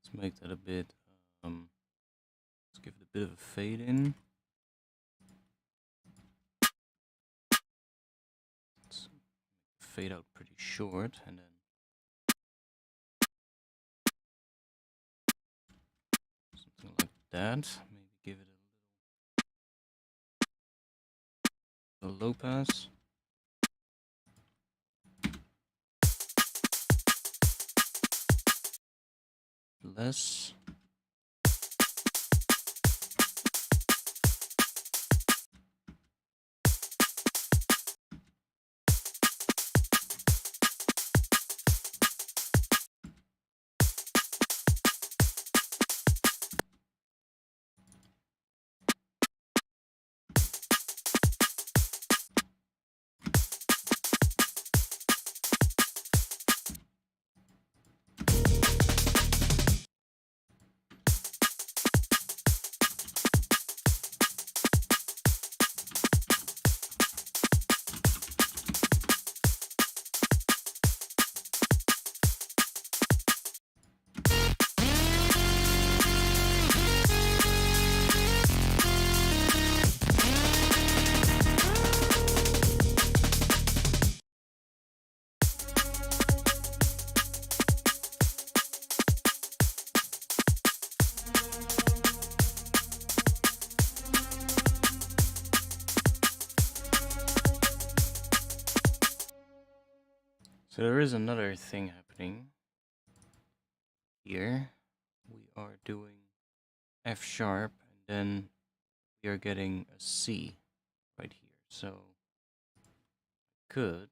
Let's make that a bit, let's give it a bit of a fade in. Let's fade out pretty short, and then something like that. Maybe give it a low pass. Less. So there is another thing happening here. We are doing F sharp, and then we are getting a C right here. So I could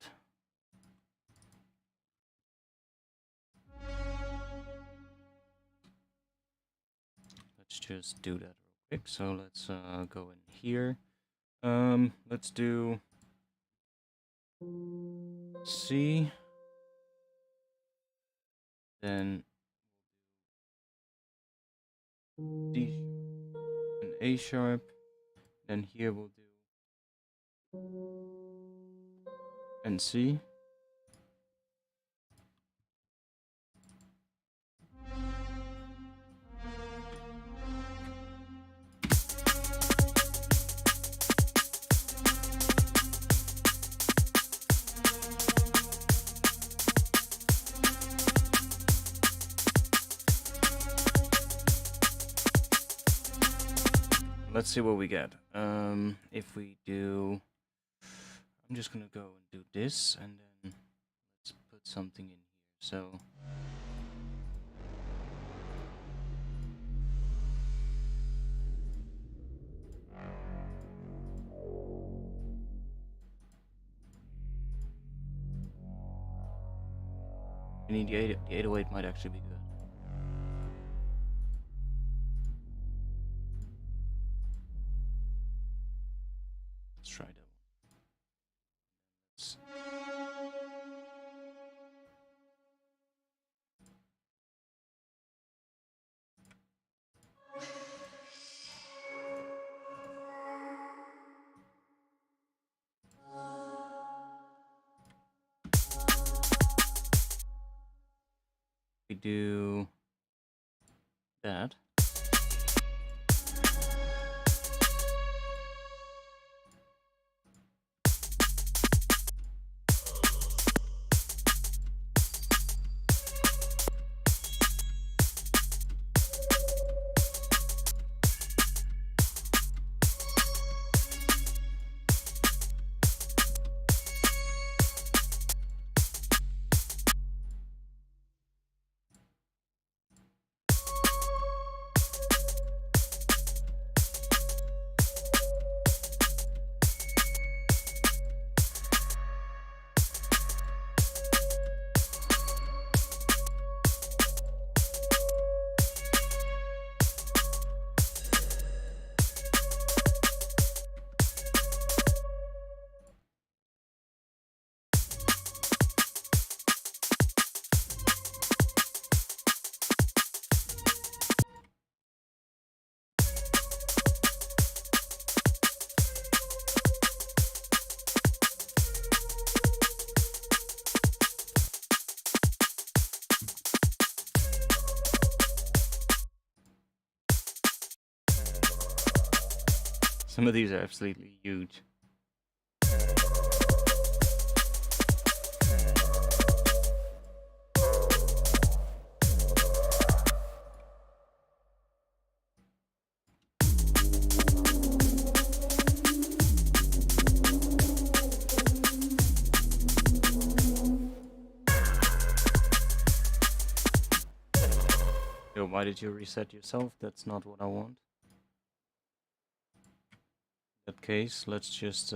let's just do that real quick. So let's go in here. Let's do C, then D and A sharp, then here we'll do and C. Let's see what we get. If we do, I'm just gonna go and do this, and then let's put something in here. So I need the 808 might actually be good. Let's try that one. We do that. Some of these are absolutely huge. Yo, why did you reset yourself? That's not what I want. In that case, let's just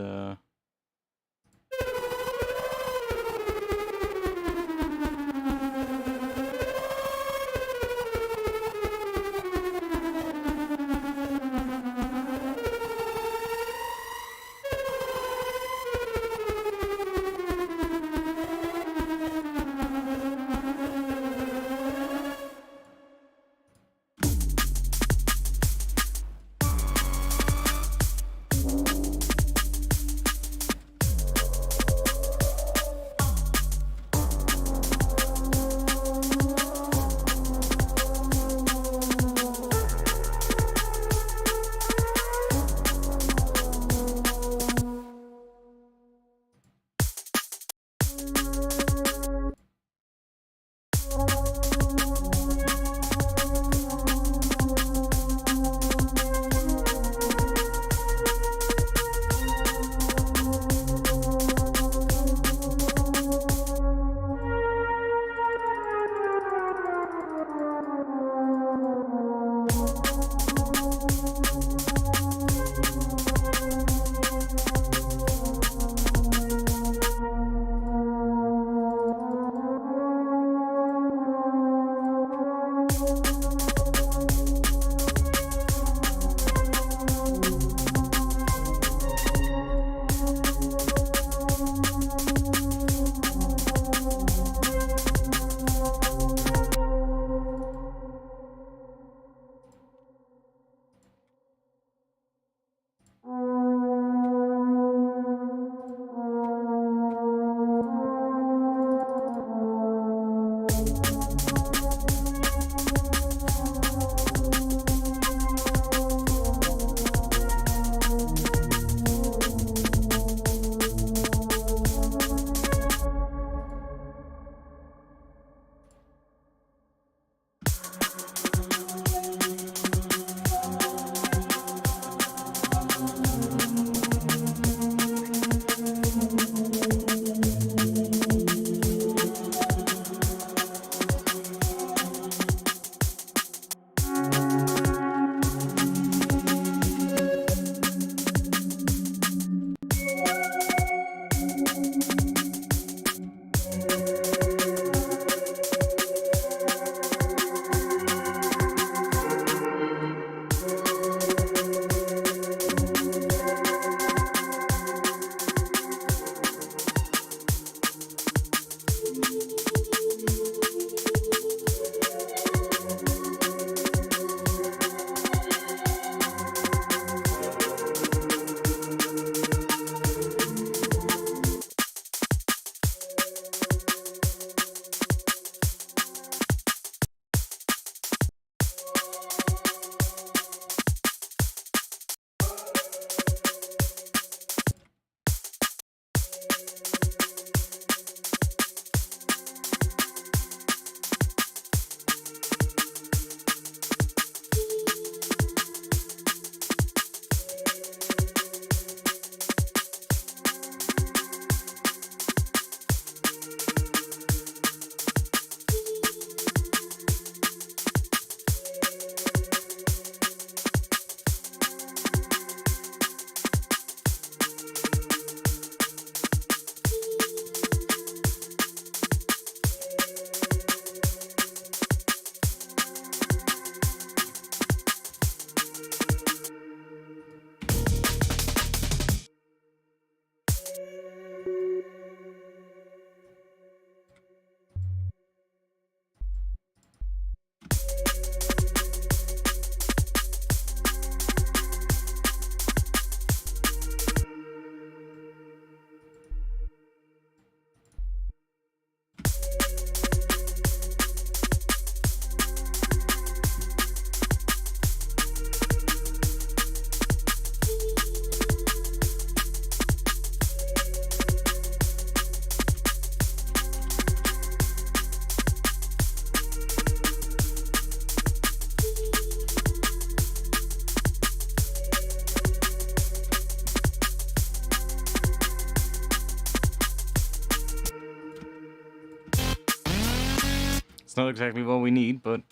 It's not exactly what we need, but...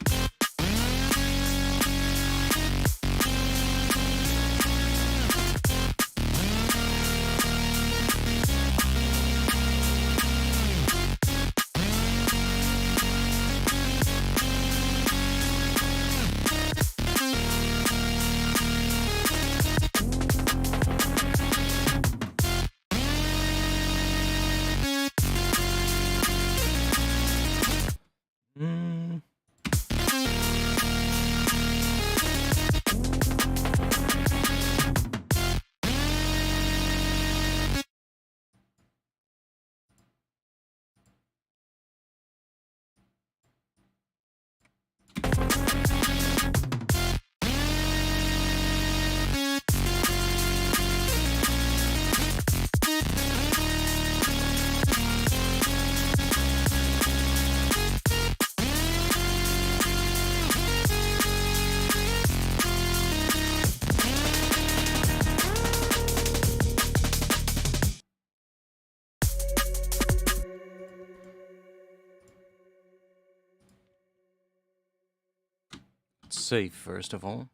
Save first of all.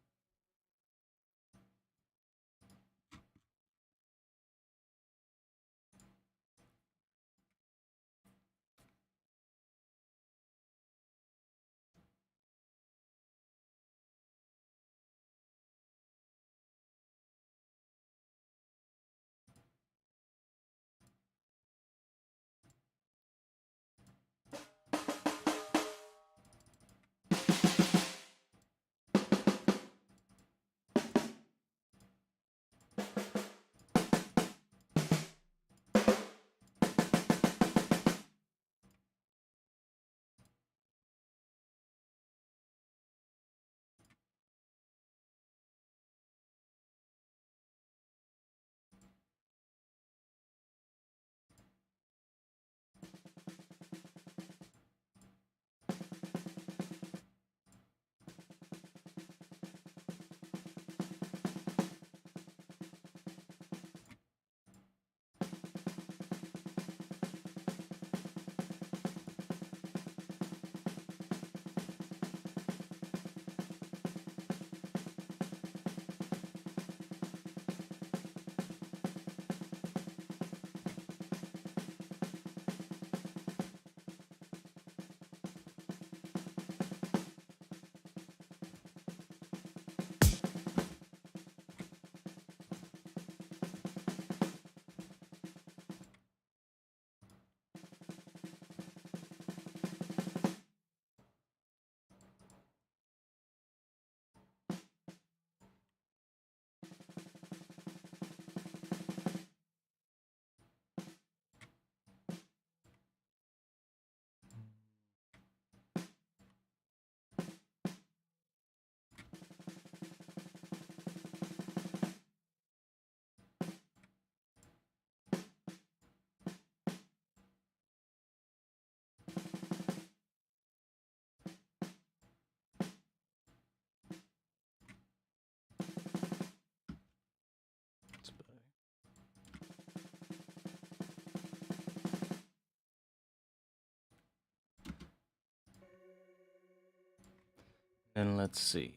And let's see.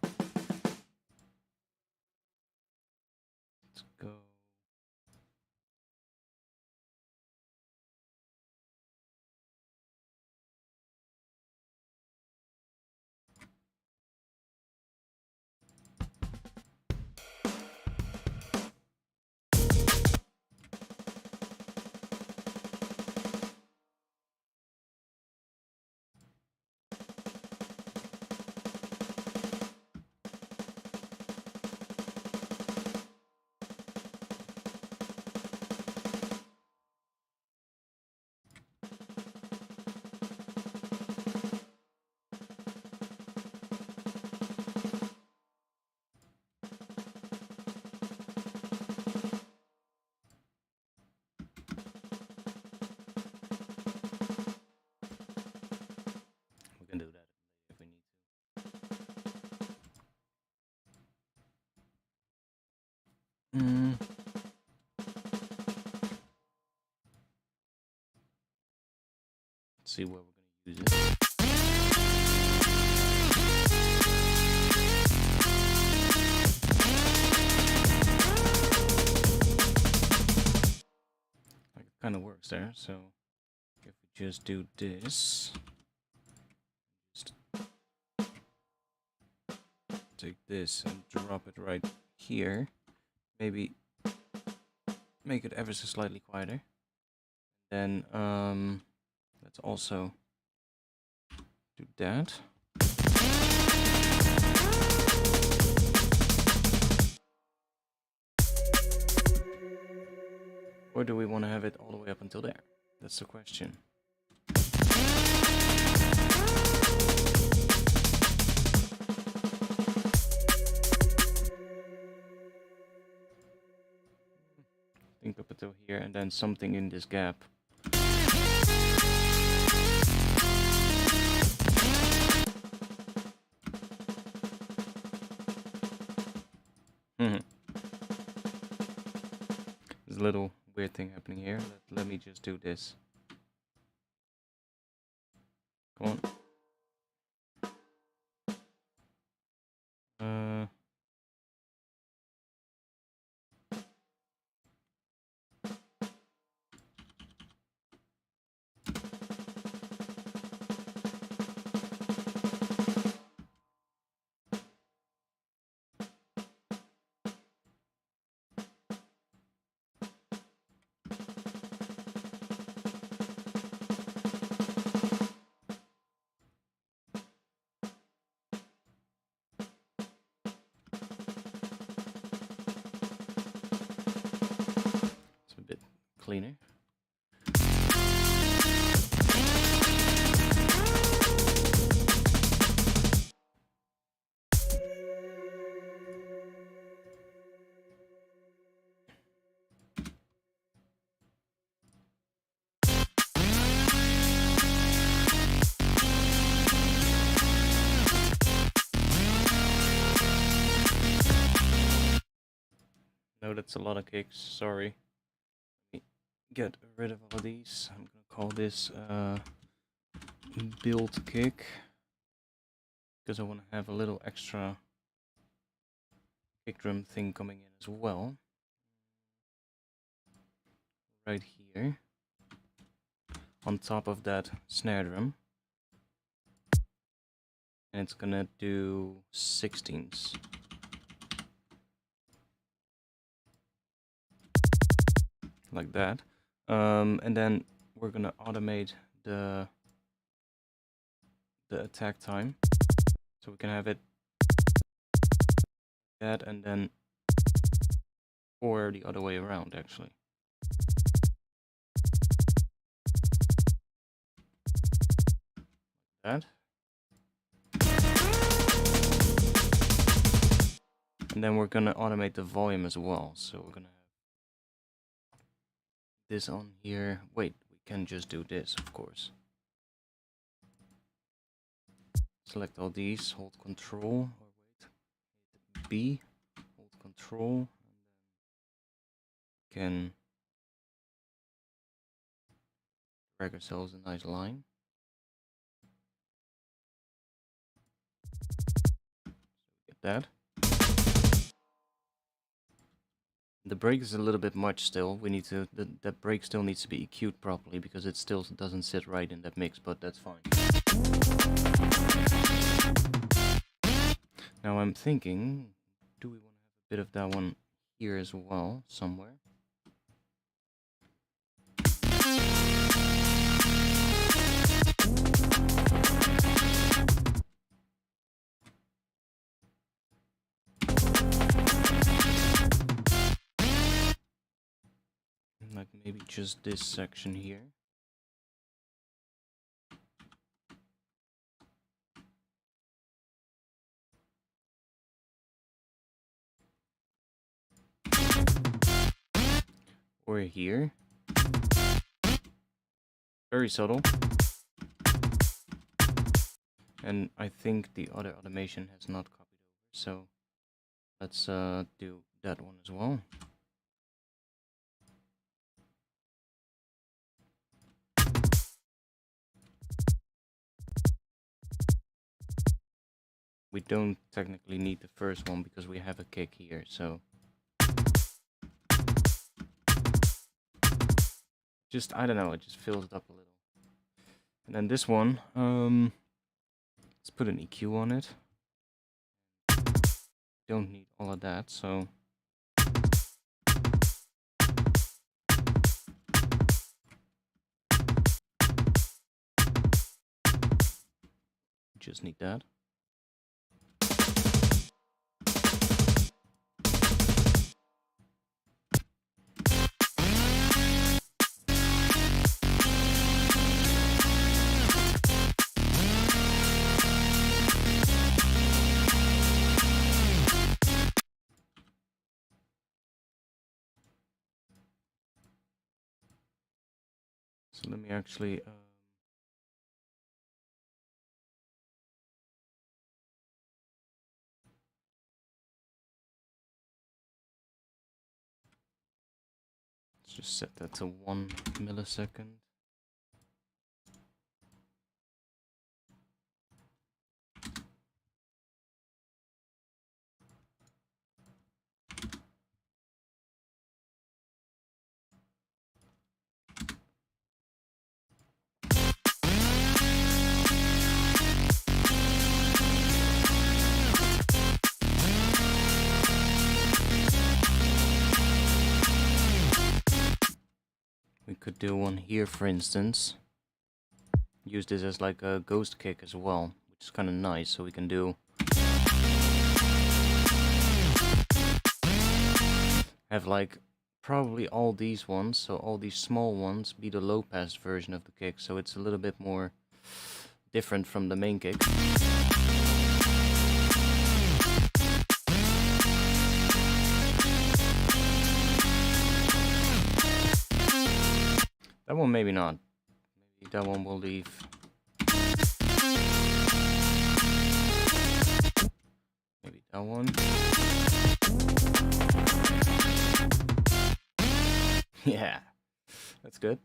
Let's go. We can do that if we need to. Let's see what we're gonna use. use it. Like it kind of works there. So if we just do this, just take this and drop it right here. Maybe make it ever so slightly quieter. Then let's also do that. Or do we want to have it all the way up until there? That's the question. I think up until here, and then something in this gap. There's a little weird thing happening here. Let me just do this. Come on. It's a bit cleaner. No, that's a lot of kicks, sorry. Let me get rid of all of these. I'm gonna call this build kick, because I want to have a little extra kick drum thing coming in as well. Right here. On top of that snare drum. And it's gonna do 16s. Like that. And then we're gonna automate the attack time. So we can have it that and then or the other way around actually. That. And then we're gonna automate the volume as well. So we're gonna have this on here. Wait, we can just do this, of course. Select all these, hold control, or wait, hit B, hold control, and then can drag ourselves a nice line. So we get that. The break is a little bit much still. We need to, that break still needs to be EQ'd properly because it still doesn't sit right in that mix, but that's fine. Now I'm thinking, do we want to have a bit of that one here as well, somewhere? Like maybe just this section here. Or here. Very subtle. And I think the other automation has not copied over, so let's do that one as well. we don't technically need the first one because we have a kick here, so just, I don't know, it just fills it up a little. And then this one, let's put an EQ on it. Don't need all of that, so just need that. So let me actually let's just set that to 1 millisecond. We could do one here, for instance. Use this as like a ghost kick as well, which is kind of nice, so we can do... have like probably all these ones, so all these small ones be the low pass version of the kick, so it's a little bit more different from the main kick. That one maybe not. Maybe that one will leave. Maybe that one. Yeah, that's good.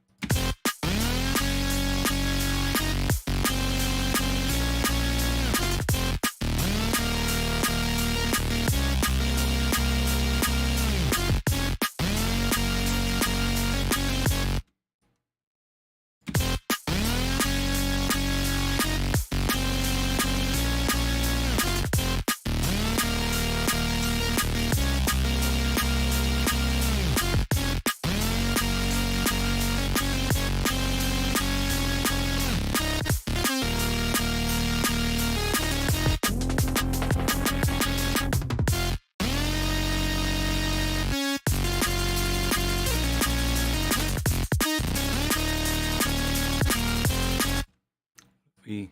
We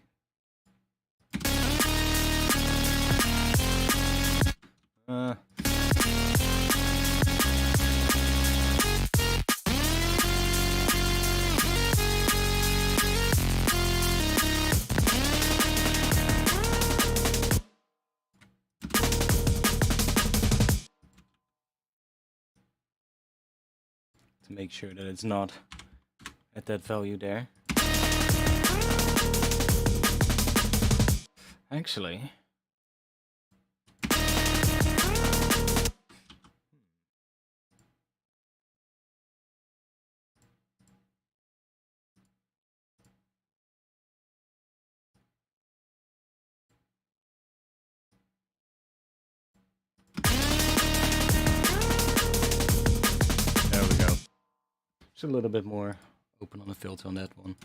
to make sure that it's not at that value there. Actually, there we go. Just a little bit more open on the filter on that one.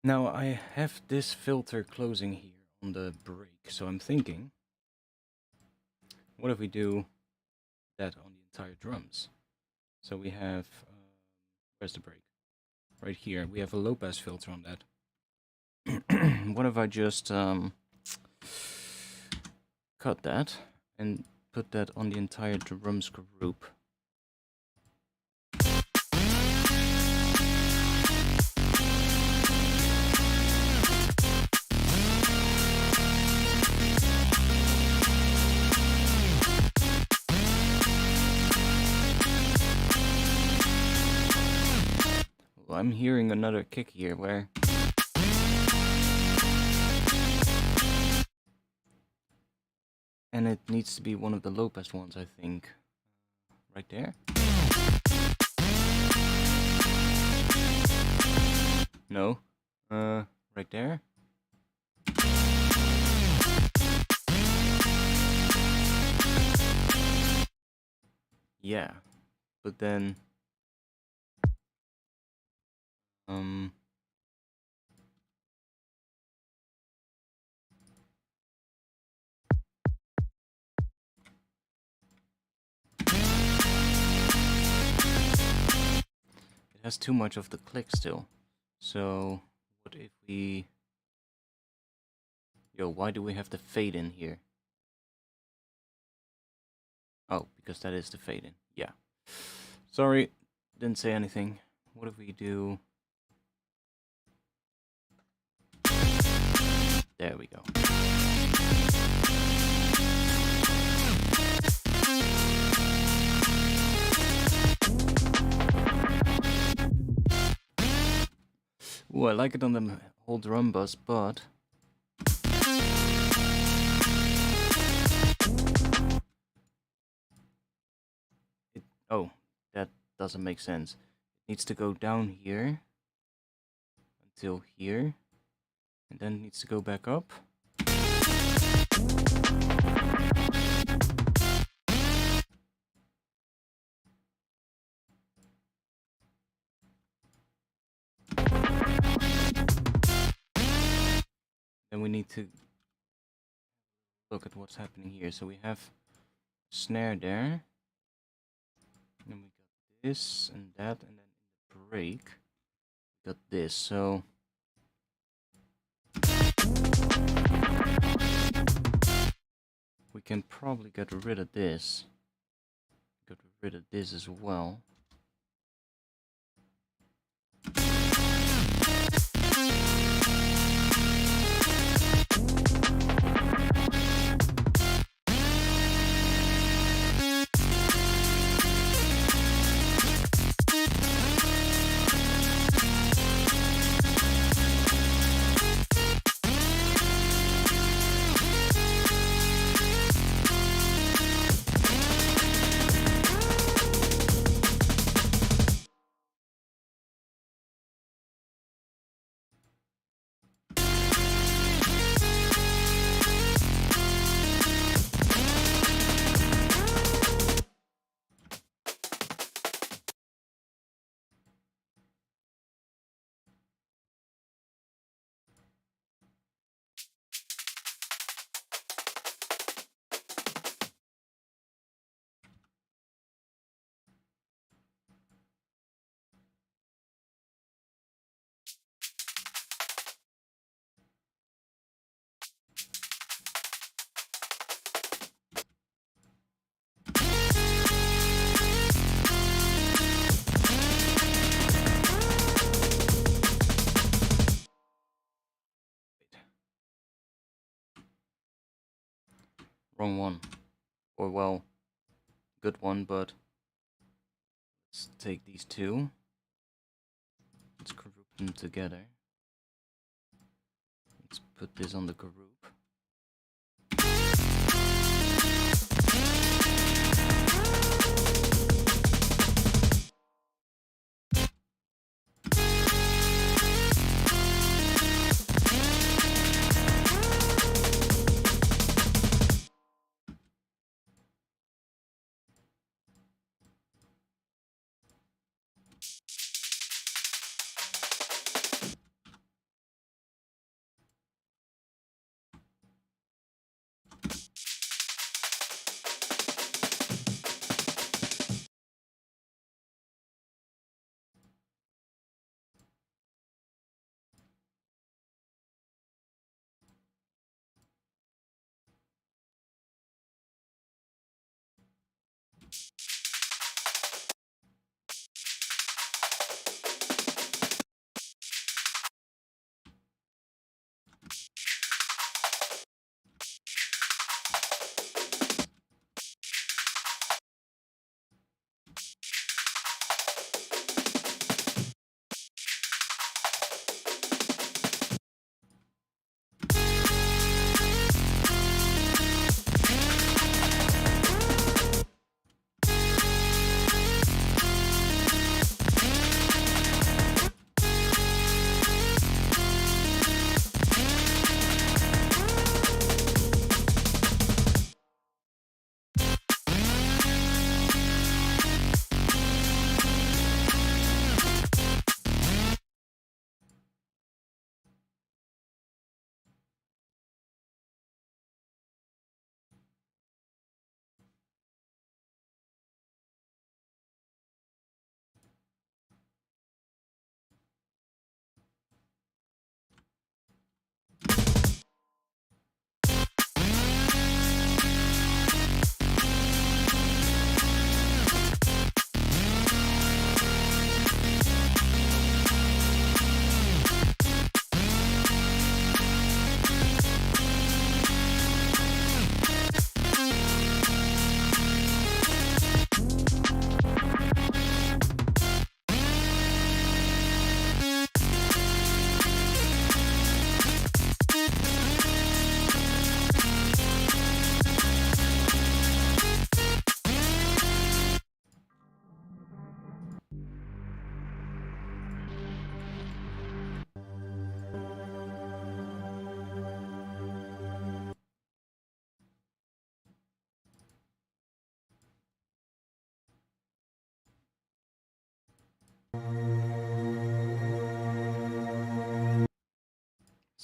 Now I have this filter closing here on the break, so I'm thinking, what if we do that on the entire drums? So we have, where's the break? Right here, we have a low pass filter on that. What if I just cut that and put that on the entire drums group? I'm hearing another kick here. Where? And it needs to be one of the low pass ones, I think. Right there. No. Right there. Yeah. But then it has too much of the click still. So what if we... Yo, why do we have the fade in here? Oh, because that is the fade in. Yeah. Sorry, didn't say anything. What if we do... There we go. Ooh, I like it on the whole drum bus, but... Oh, that doesn't make sense. It needs to go down here until here, and then it needs to go back up. Then we need to look at what's happening here. So we have snare there, and we got this and that, and then in the break we got this. So we can probably get rid of this. Get rid of this as well. Wrong one. Or well, good one, but let's take these two. Let's group them together. Let's put this on the group.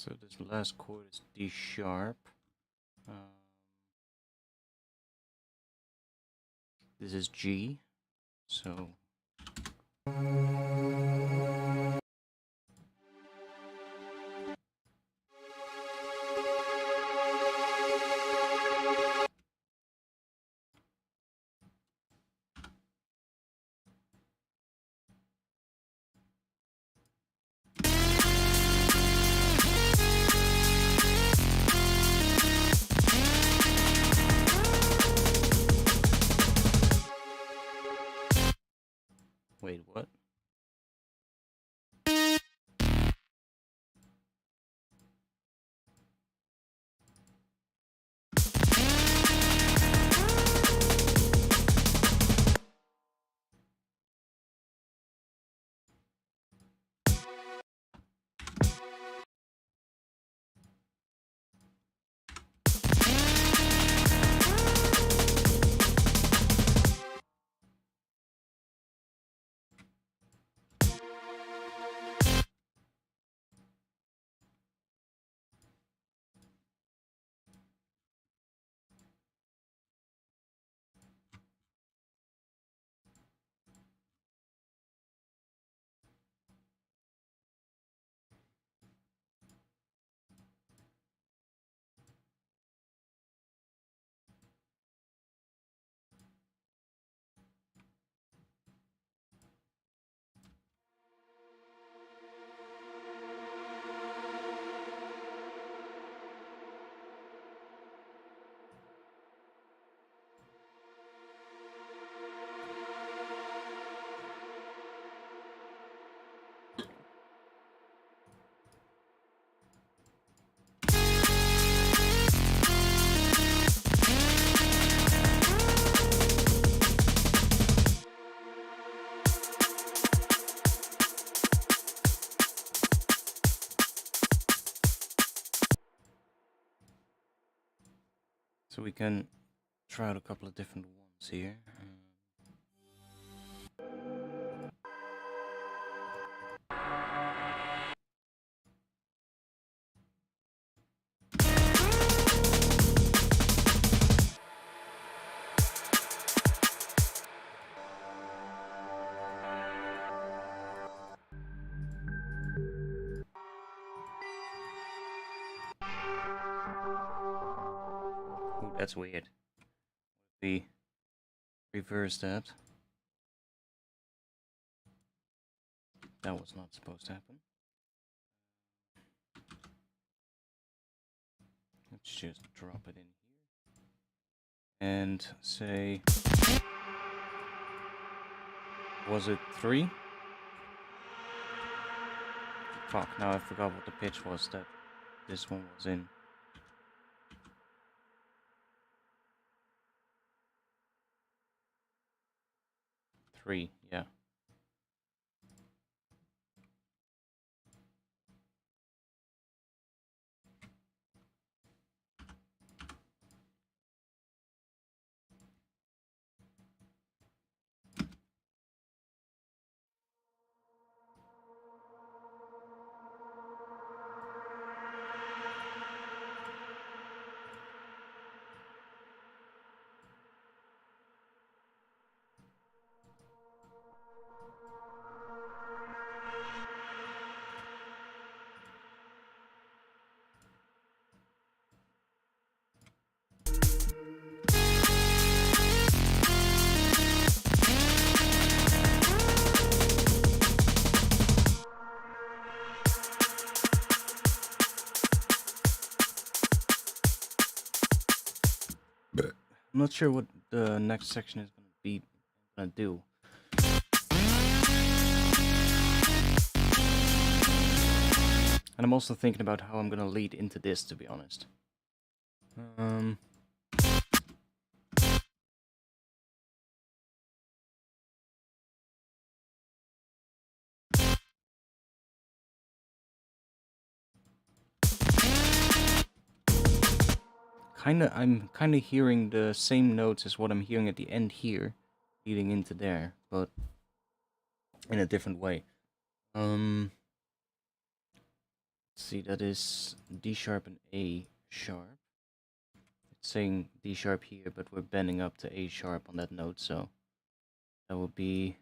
So this last chord is D sharp. This is G. So wait, what? So we can try out a couple of different ones here. Ooh, that's weird. We reverse that. That was not supposed to happen. Let's just drop it in here. And say, was it 3? Fuck, now I forgot what the pitch was that this one was in. 3, yeah. I'm not sure what the next section is gonna do. And I'm also thinking about how I'm gonna lead into this, to be honest. I'm kinda hearing the same notes as what I'm hearing at the end here, leading into there, but in a different way. Let's see, that is D sharp and A sharp. It's saying D sharp here, but we're bending up to A sharp on that note, so that would be...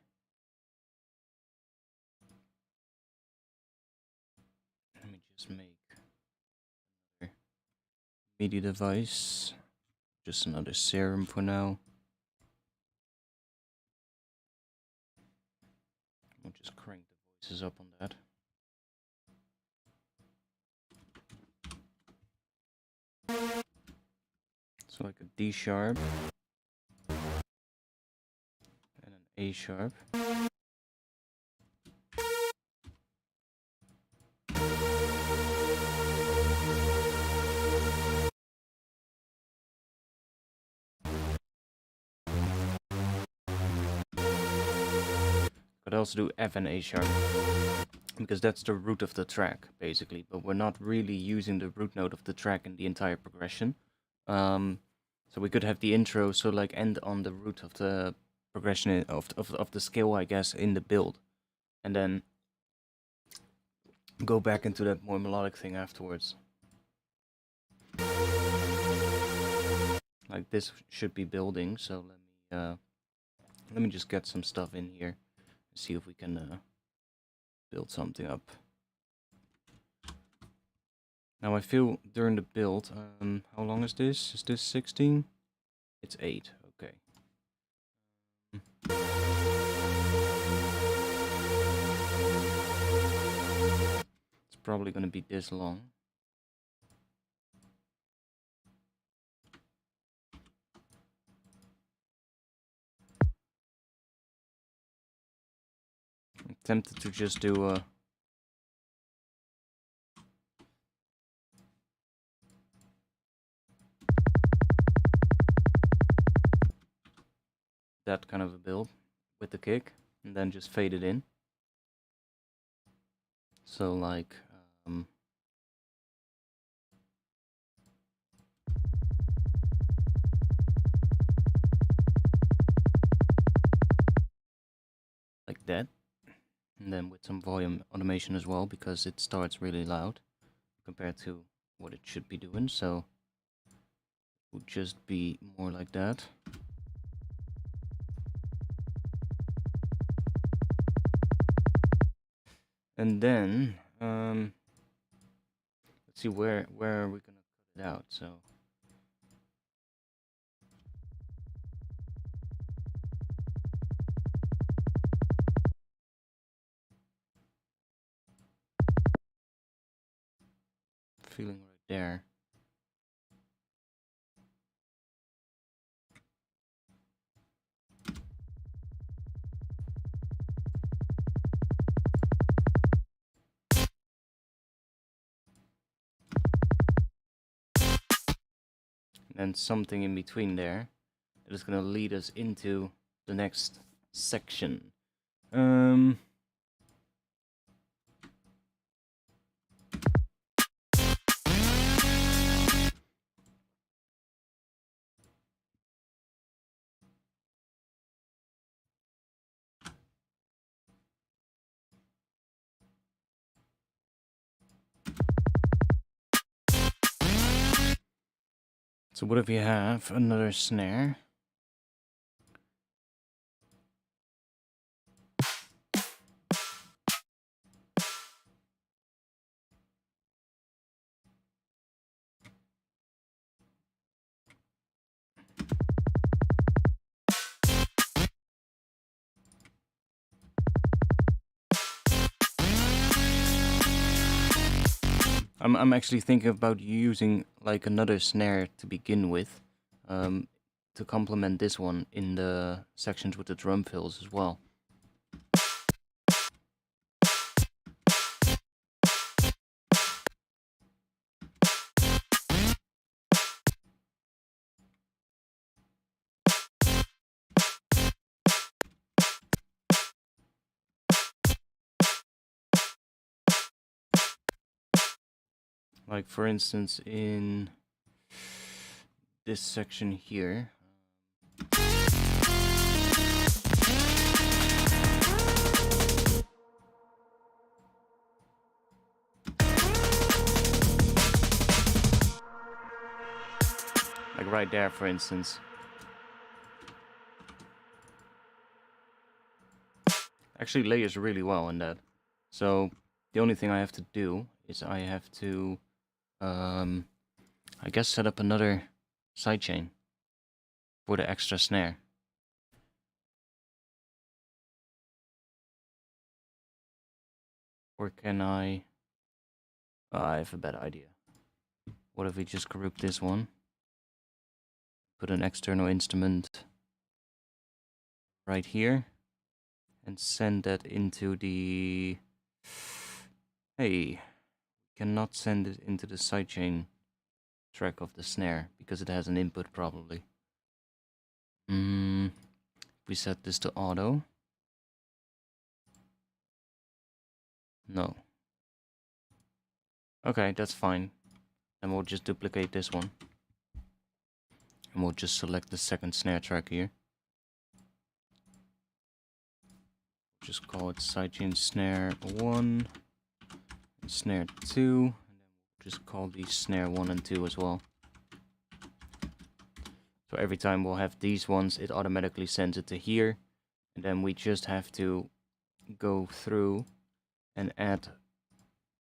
Let me just make another MIDI device. Just another serum for now. We'll just crank the voices up on that. So like a D sharp and an A sharp. Could also do F and A sharp, because that's the root of the track, basically. But we're not really using the root note of the track in the entire progression. So we could have the intro, so like end on the root of the progression of the scale, I guess, in the build, and then go back into that more melodic thing afterwards. Like this should be building, so let me just get some stuff in here and see if we can build something up. Now I feel during the build, how long is this? Is this 16? It's 8, okay. It's probably gonna be this long. I'm tempted to just do that kind of a build with the kick, and then just fade it in. So like, like that, and then with some volume automation as well, because it starts really loud compared to what it should be doing, so it would just be more like that. And then, let's see, where are we gonna cut it out, so... Feeling right there. And something in between there that is going to lead us into the next section. So what if you have another snare? I'm actually thinking about using like another snare to begin with, to complement this one in the sections with the drum fills as well. Like for instance in this section here. right there, for instance. Actually layers really well in that. So the only thing I have to do is I have to, I guess, set up another sidechain for the extra snare. Or can I have a better idea. What if we just group this one? Put an external instrument right here. And send that into the... Hey, cannot send it into the sidechain track of the snare because it has an input probably. We set this to auto. No. Okay, that's fine. And we'll just duplicate this one. And we'll just select the second snare track here. Just call it sidechain snare 1 and snare 2. And then we'll just call these snare 1 and 2 as well. So every time we'll have these ones, it automatically sends it to here. And then we just have to go through and add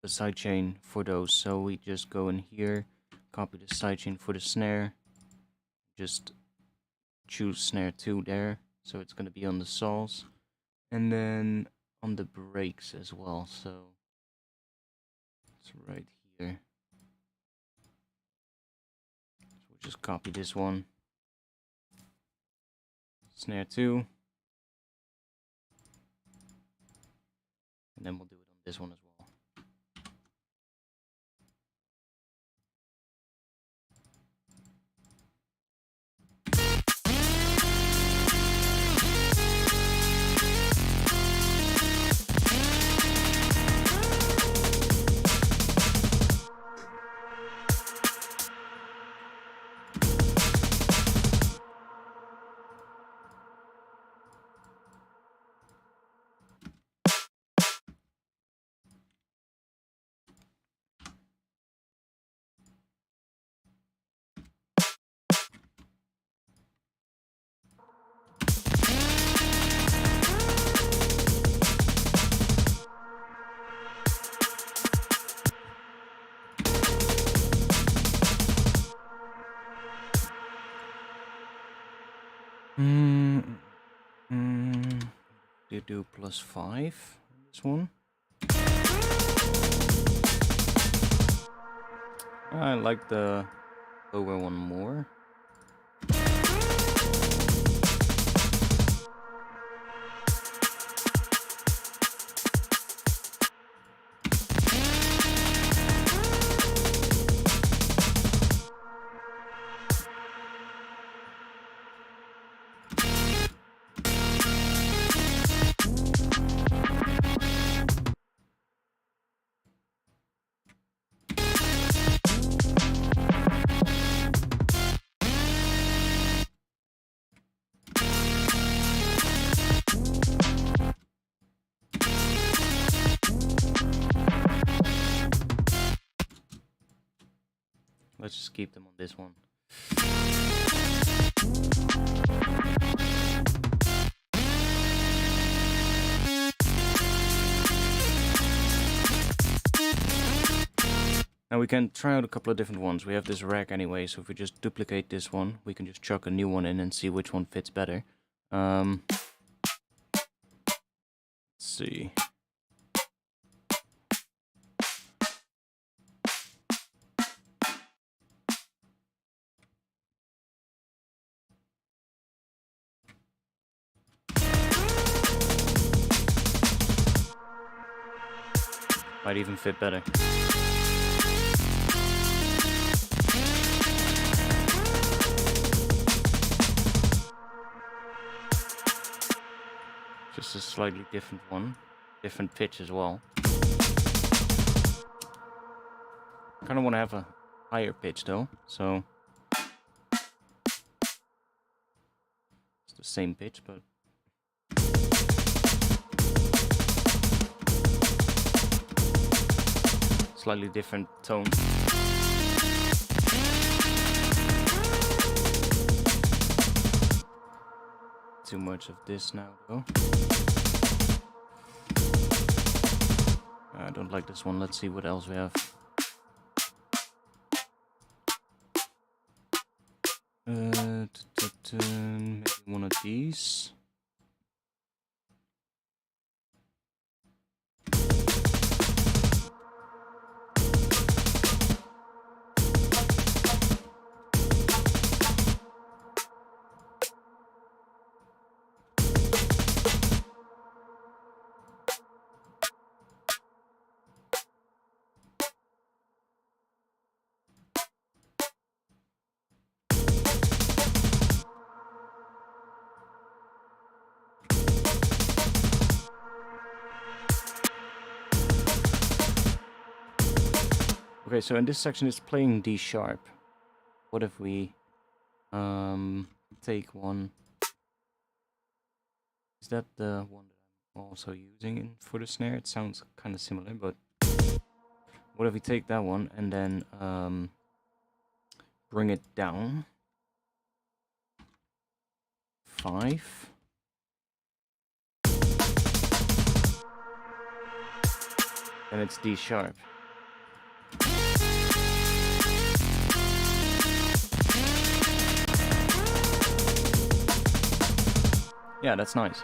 the sidechain for those. So we just go in here, copy the sidechain for the snare, just choose snare 2 there, so it's going to be on the saws, and then on the breaks as well, so it's right here. So we'll just copy this one, snare 2, and then we'll do it on this one as well. Do +5 on this one. I like the lower one more. Let's just keep them on this one. Now we can try out a couple of different ones. We have this rack anyway, so if we just duplicate this one, we can just chuck a new one in and see which one fits better. Let's see. Might even fit better. Just a slightly different one. Different pitch as well. I kind of want to have a higher pitch though, so it's the same pitch, but slightly different tone. too much of this now, though. I don't like this one. Let's see what else we have. Maybe one of these. Okay, so in this section it's playing D sharp. What if we take one? Is that the one that I'm also using for the snare? It sounds kind of similar, but what if we take that one and then bring it down 5? Then it's D sharp. Yeah, that's nice.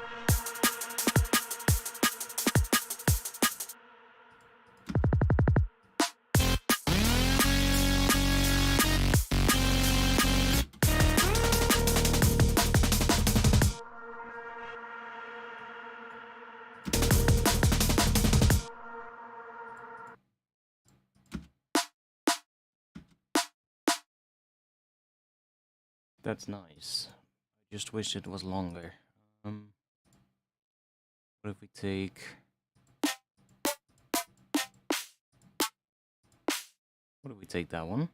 That's nice. I just wish it was longer. What if we take... What if we take that one?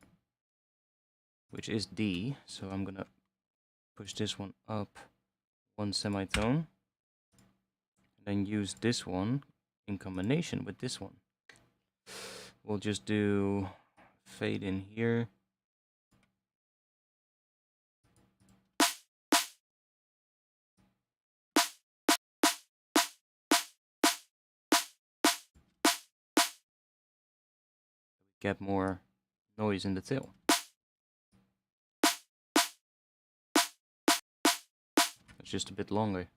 Which is D, so I'm gonna push this one up 1 semitone. And then use this one in combination with this one. We'll just do fade in here. Get more noise in the tail. It's just a bit longer.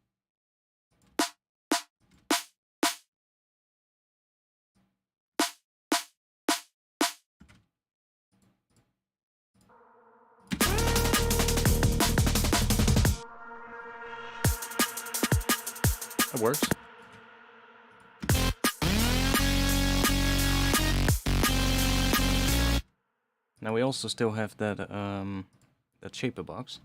That works. Now we also still have that that shaper box.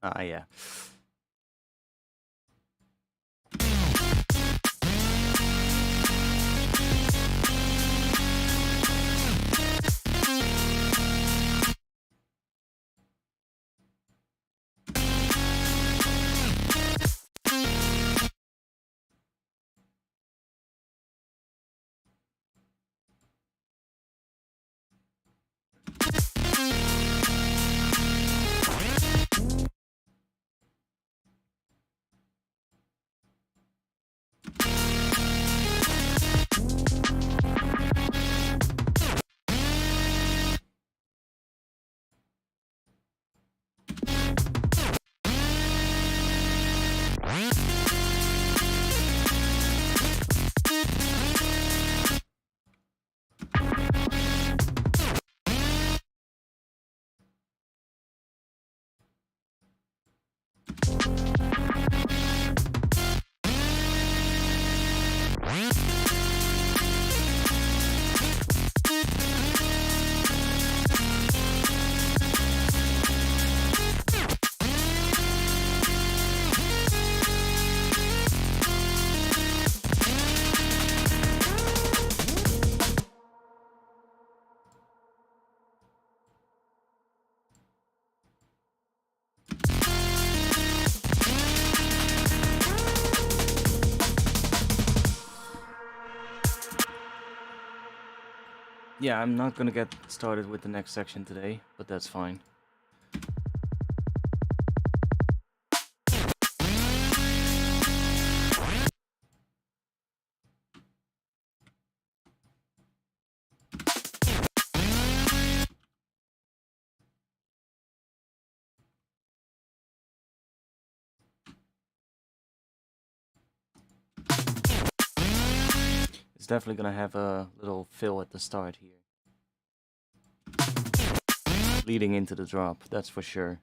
Ah, yeah. Yeah, I'm not gonna get started with the next section today, but that's fine. It's definitely gonna have a little fill at the start here, leading into the drop, that's for sure.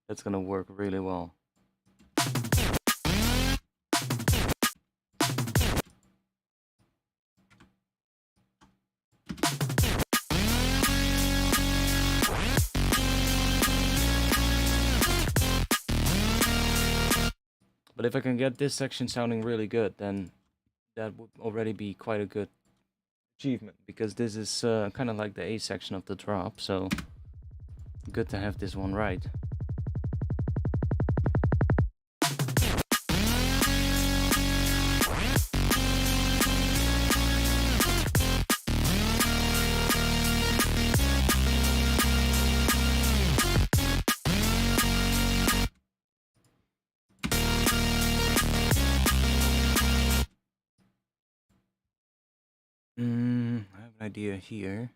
That's gonna work really well. But if I can get this section sounding really good, then that would already be quite a good achievement, because this is kind of like the A section of the drop, so good to have this one right. I have an idea here.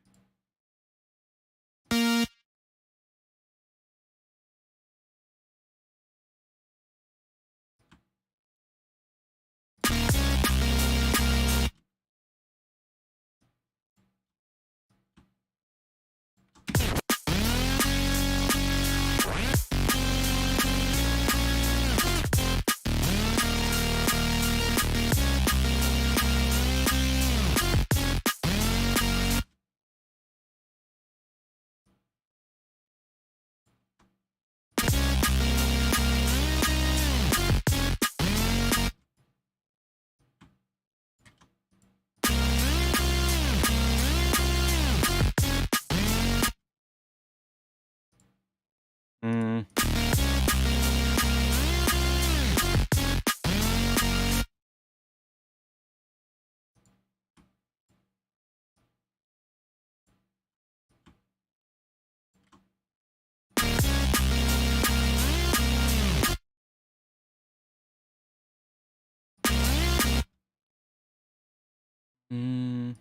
Mm. Mm.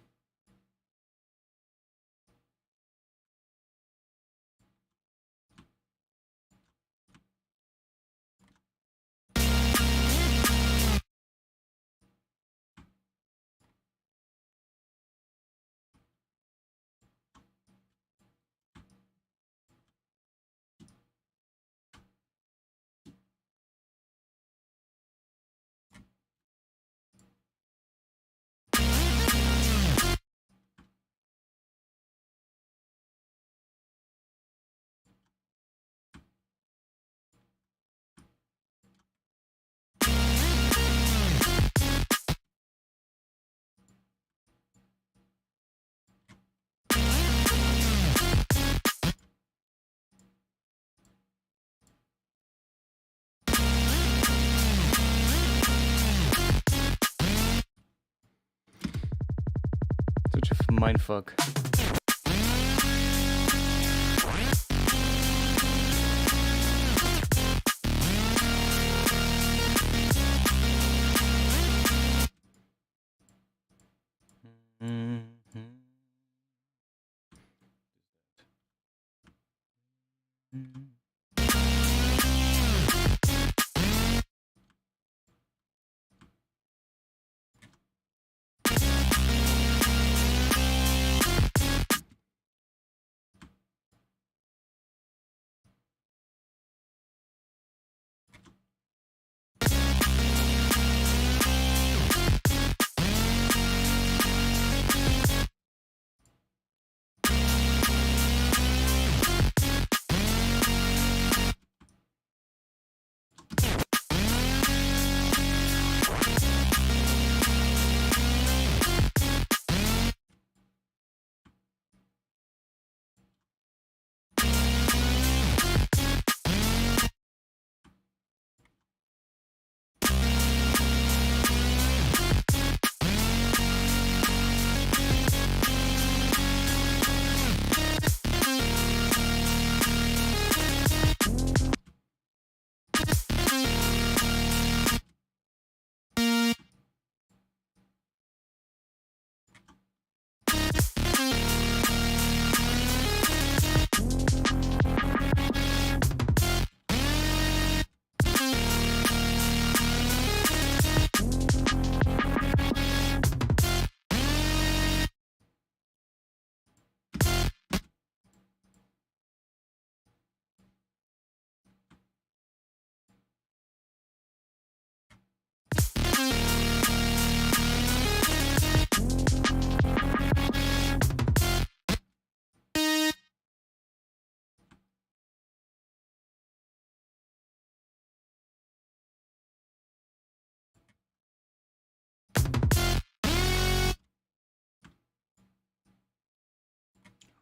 Such a mindfuck.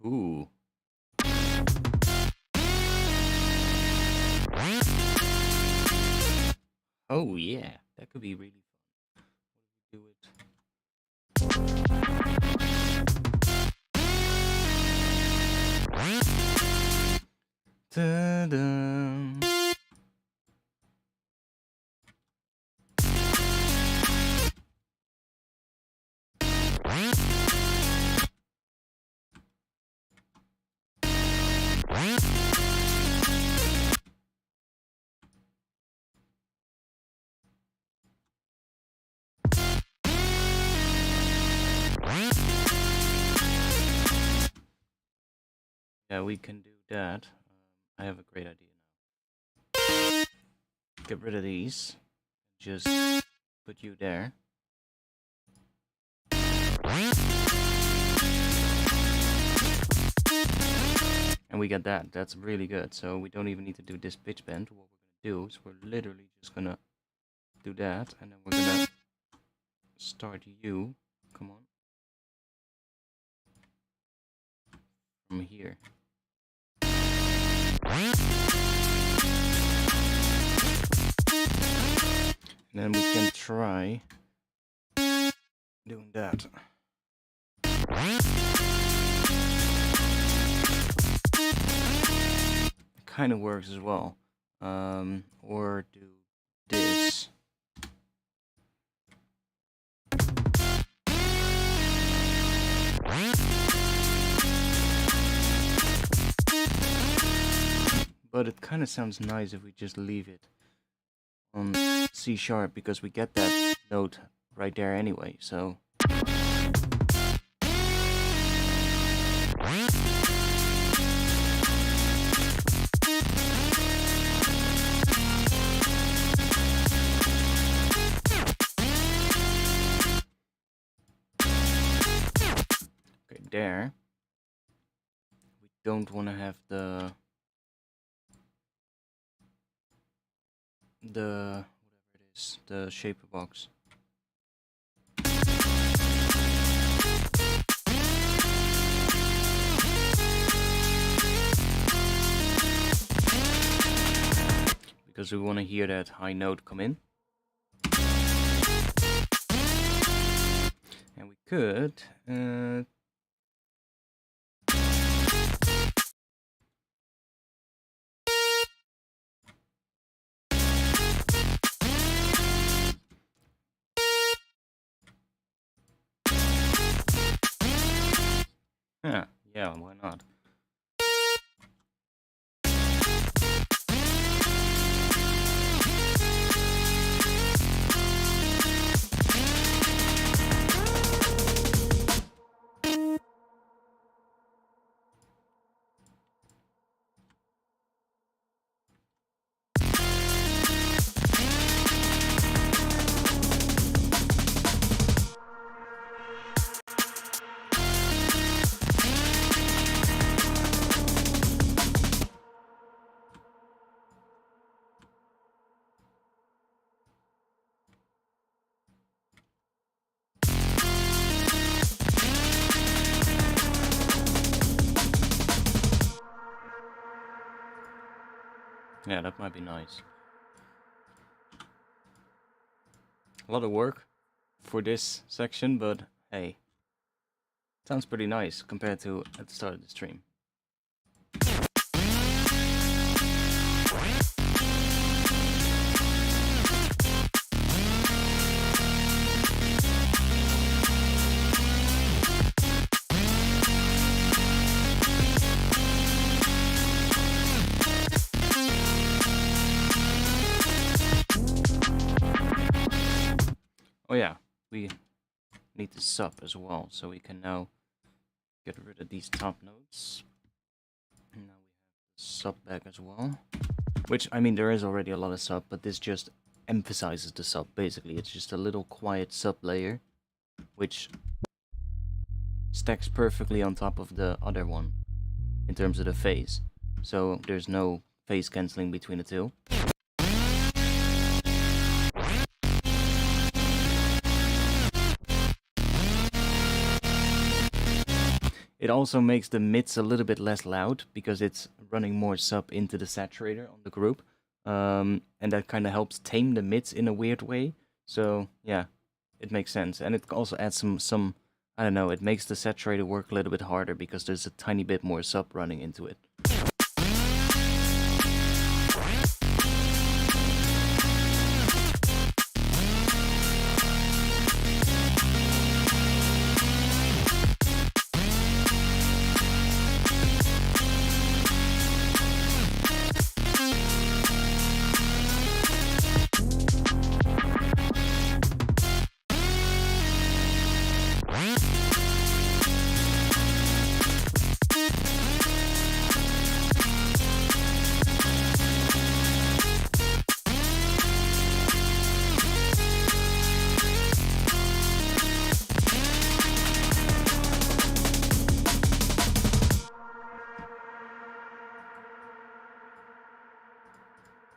Ooh. Oh yeah, that could be really fun. Do it. Ta-da. Yeah, we can do that. I have a great idea now. Get rid of these. Just put you there. And we get that. That's really good. So we don't even need to do this pitch bend. What we're going to do is we're literally just going to do that. And then we're going to start you. Come on. From here. And then we can try doing that. Kind of works as well. Or do this. But it kind of sounds nice if we just leave it on C sharp, because we get that note right there anyway, so. Okay, there. We don't want to have the whatever it is, the shaper box. Because we want to hear that high note come in. And we could yeah, why not? Yeah, that might be nice. A lot of work for this section, but hey, sounds pretty nice compared to at the start of the stream. Oh yeah, we need the sub as well, so we can now get rid of these top notes. And now we have the sub back as well. Which, I mean, there is already a lot of sub, but this just emphasizes the sub, basically. It's just a little quiet sub layer, which stacks perfectly on top of the other one, in terms of the phase. So there's no phase cancelling between the two. It also makes the mids a little bit less loud because it's running more sub into the saturator on the group. And that kind of helps tame the mids in a weird way. So yeah, it makes sense. And it also adds some I don't know, it makes the saturator work a little bit harder because there's a tiny bit more sub running into it.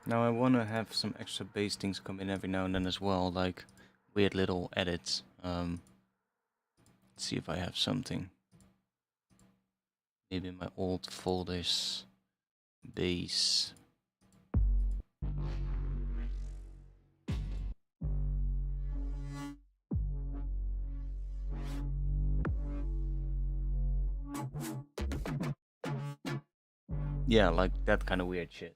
Now I want to have some extra bass things come in every now and then as well, like weird little edits. Let's see if I have something. Maybe my old folders, bass. Yeah, like that kind of weird shit.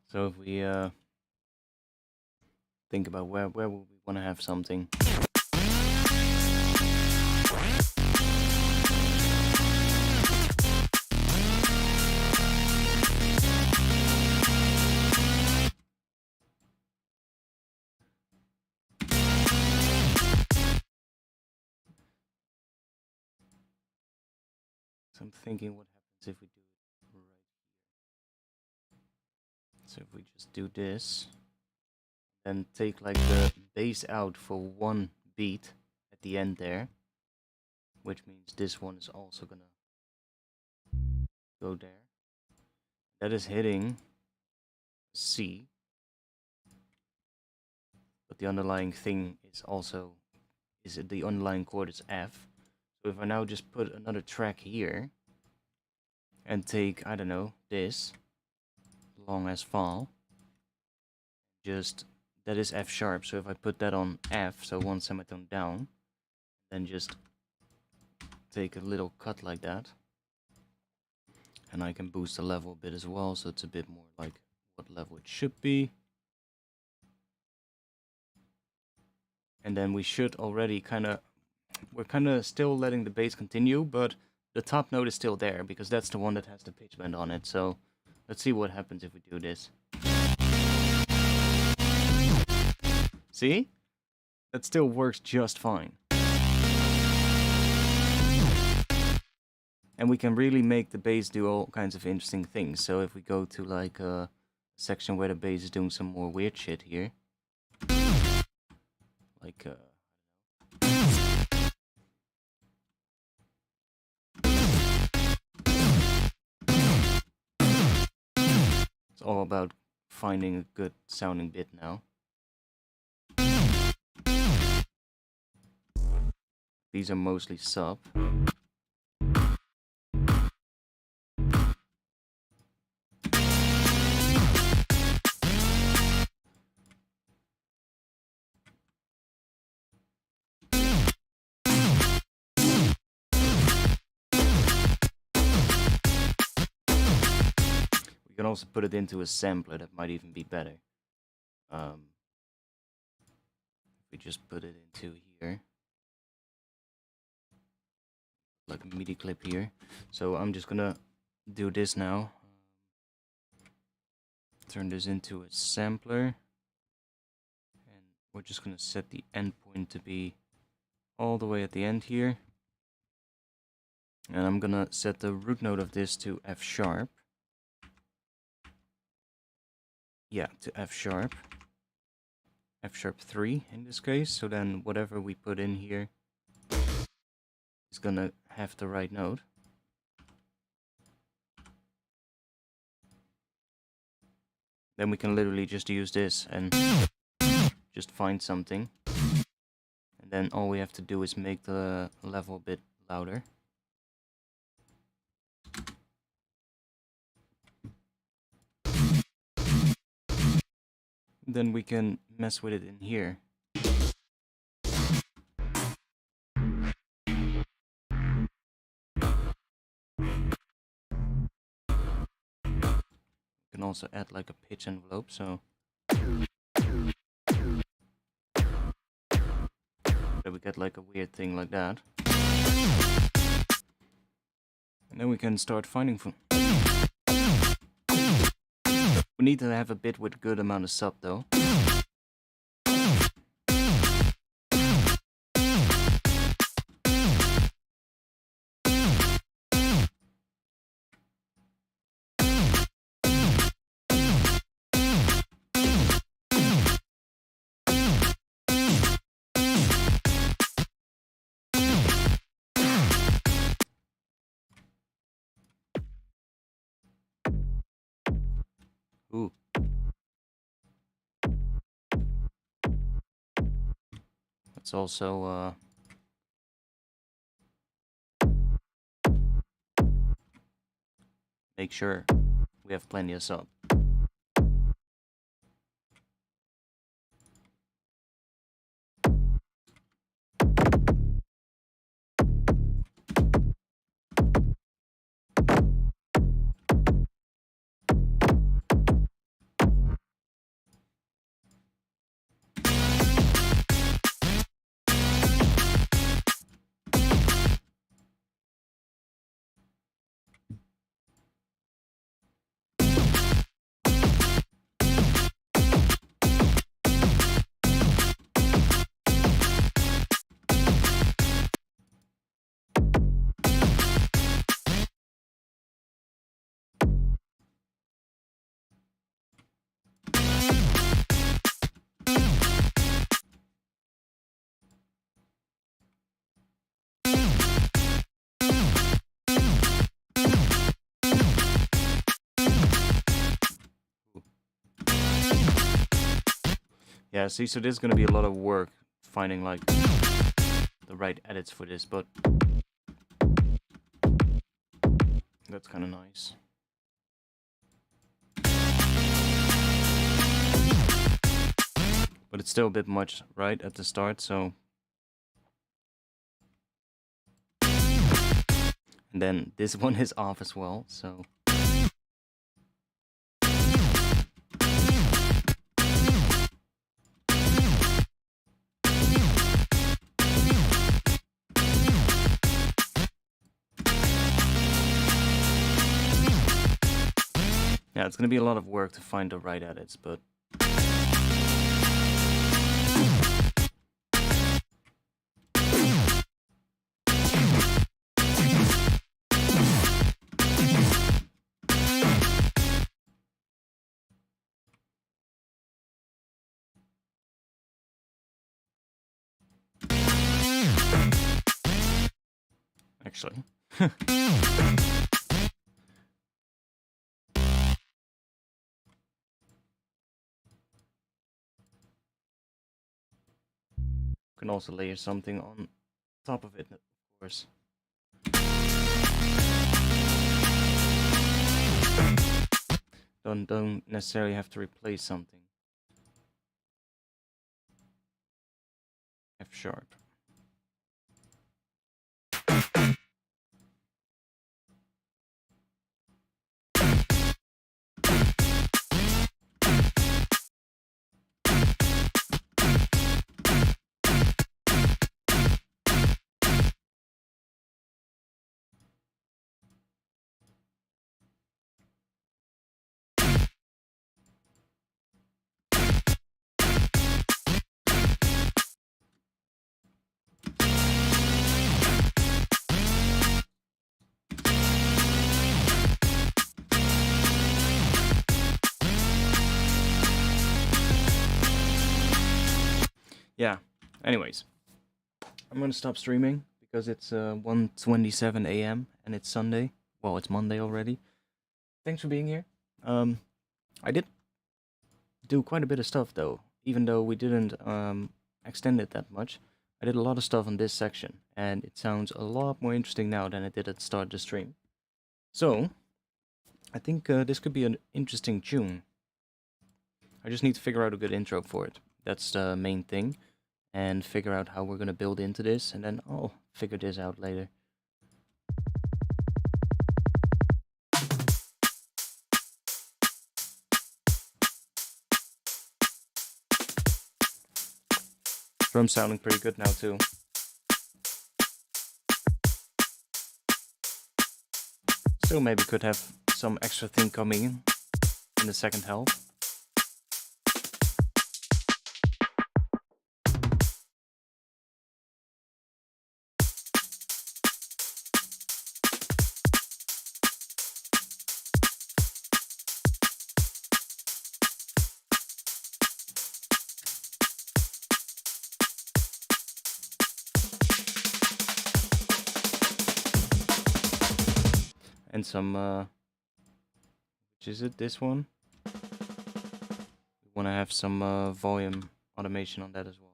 So if we think about where would we want to have something. So I'm thinking what happens if we do it right here. So if we just do this, then take like the bass out for one beat at the end there, which means this one is also gonna go there. That is hitting C, but the underlying thing is also, the underlying chord is F. So if I now just put another track here and take, I don't know, this long as file, just, that is F sharp. So if I put that on F, so one semitone down, then just take a little cut like that, and I can boost the level a bit as well, so it's a bit more like what level it should be. And then we should already we're kind of still letting the bass continue, but the top note is still there because that's the one that has the pitch bend on it. So let's see what happens if we do this. See? That still works just fine. And we can really make the bass do all kinds of interesting things. So if we go to like a section where the bass is doing some more weird shit here, like it's all about finding a good sounding bit now. These are mostly sub. We can also put it into a sampler, that might even be better. If we just put it into here, like a MIDI clip here. So I'm just gonna do this now. Turn this into a sampler, and we're just gonna set the endpoint to be all the way at the end here. And I'm gonna set the root note of this to F sharp. Yeah, to F sharp. F sharp 3 in this case, so then whatever we put in here is gonna have the right note. Then we can literally just use this and just find something. And then all we have to do is make the level a bit louder. Then we can mess with it in here. We can also add like a pitch envelope, so that we get like a weird thing like that. And then we can start finding we need to have a bit with good amount of sub though. Ooh. Let's also make sure we have plenty of sub. Yeah, see, so this is gonna be a lot of work finding like the right edits for this, but that's kind of nice. But it's still a bit much, right, at the start, so... And then this one is off as well, so... Yeah, it's gonna be a lot of work to find the right edits, but... Actually... can also layer something on top of it, of course. Don't necessarily have to replace something. F sharp. Yeah, anyways, I'm gonna stop streaming because it's 1:27 a.m. and it's Sunday. Well, it's Monday already. Thanks for being here. I did do quite a bit of stuff though, even though we didn't extend it that much. I did a lot of stuff on this section, and it sounds a lot more interesting now than it did at the start of the stream. So, I think this could be an interesting tune. I just need to figure out a good intro for it. That's the main thing. And figure out how we're going to build into this, and then I'll figure this out later. Drum's sounding pretty good now too. Still maybe could have some extra thing coming in the second half. And some, which is it, this one? We want to have some volume automation on that as well.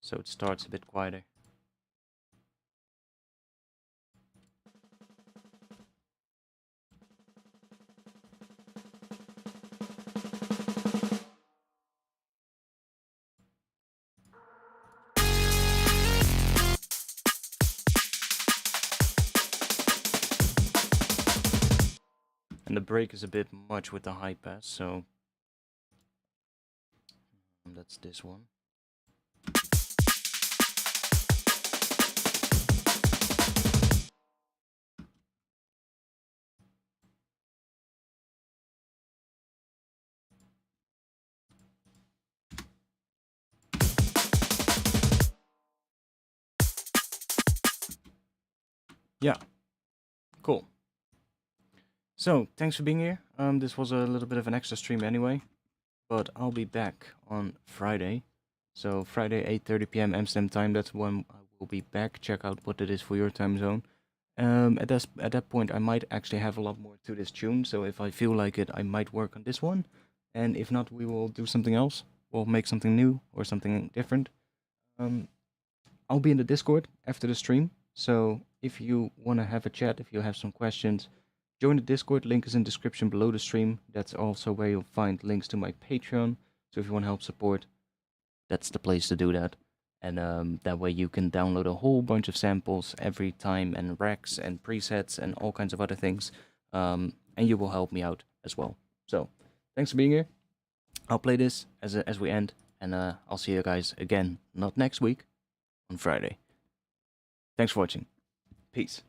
So it starts a bit quieter. And the break is a bit much with the high pass, so that's this one. Yeah, cool. So, thanks for being here. This was a little bit of an extra stream anyway, but I'll be back on Friday. So Friday, 8:30 p.m. Amsterdam time, that's when I will be back. Check out what it is for your time zone. At that point, I might actually have a lot more to this tune, so if I feel like it, I might work on this one. And if not, we will do something else. We'll make something new or something different. I'll be in the Discord after the stream, so if you want to have a chat, if you have some questions, join the Discord. Link is in the description below the stream. That's also where you'll find links to my Patreon. So if you want to help support, that's the place to do that. And that way you can download a whole bunch of samples every time, and racks and presets and all kinds of other things. And you will help me out as well. So thanks for being here. I'll play this as we end, and I'll see you guys again, not next week, on Friday. Thanks for watching. Peace.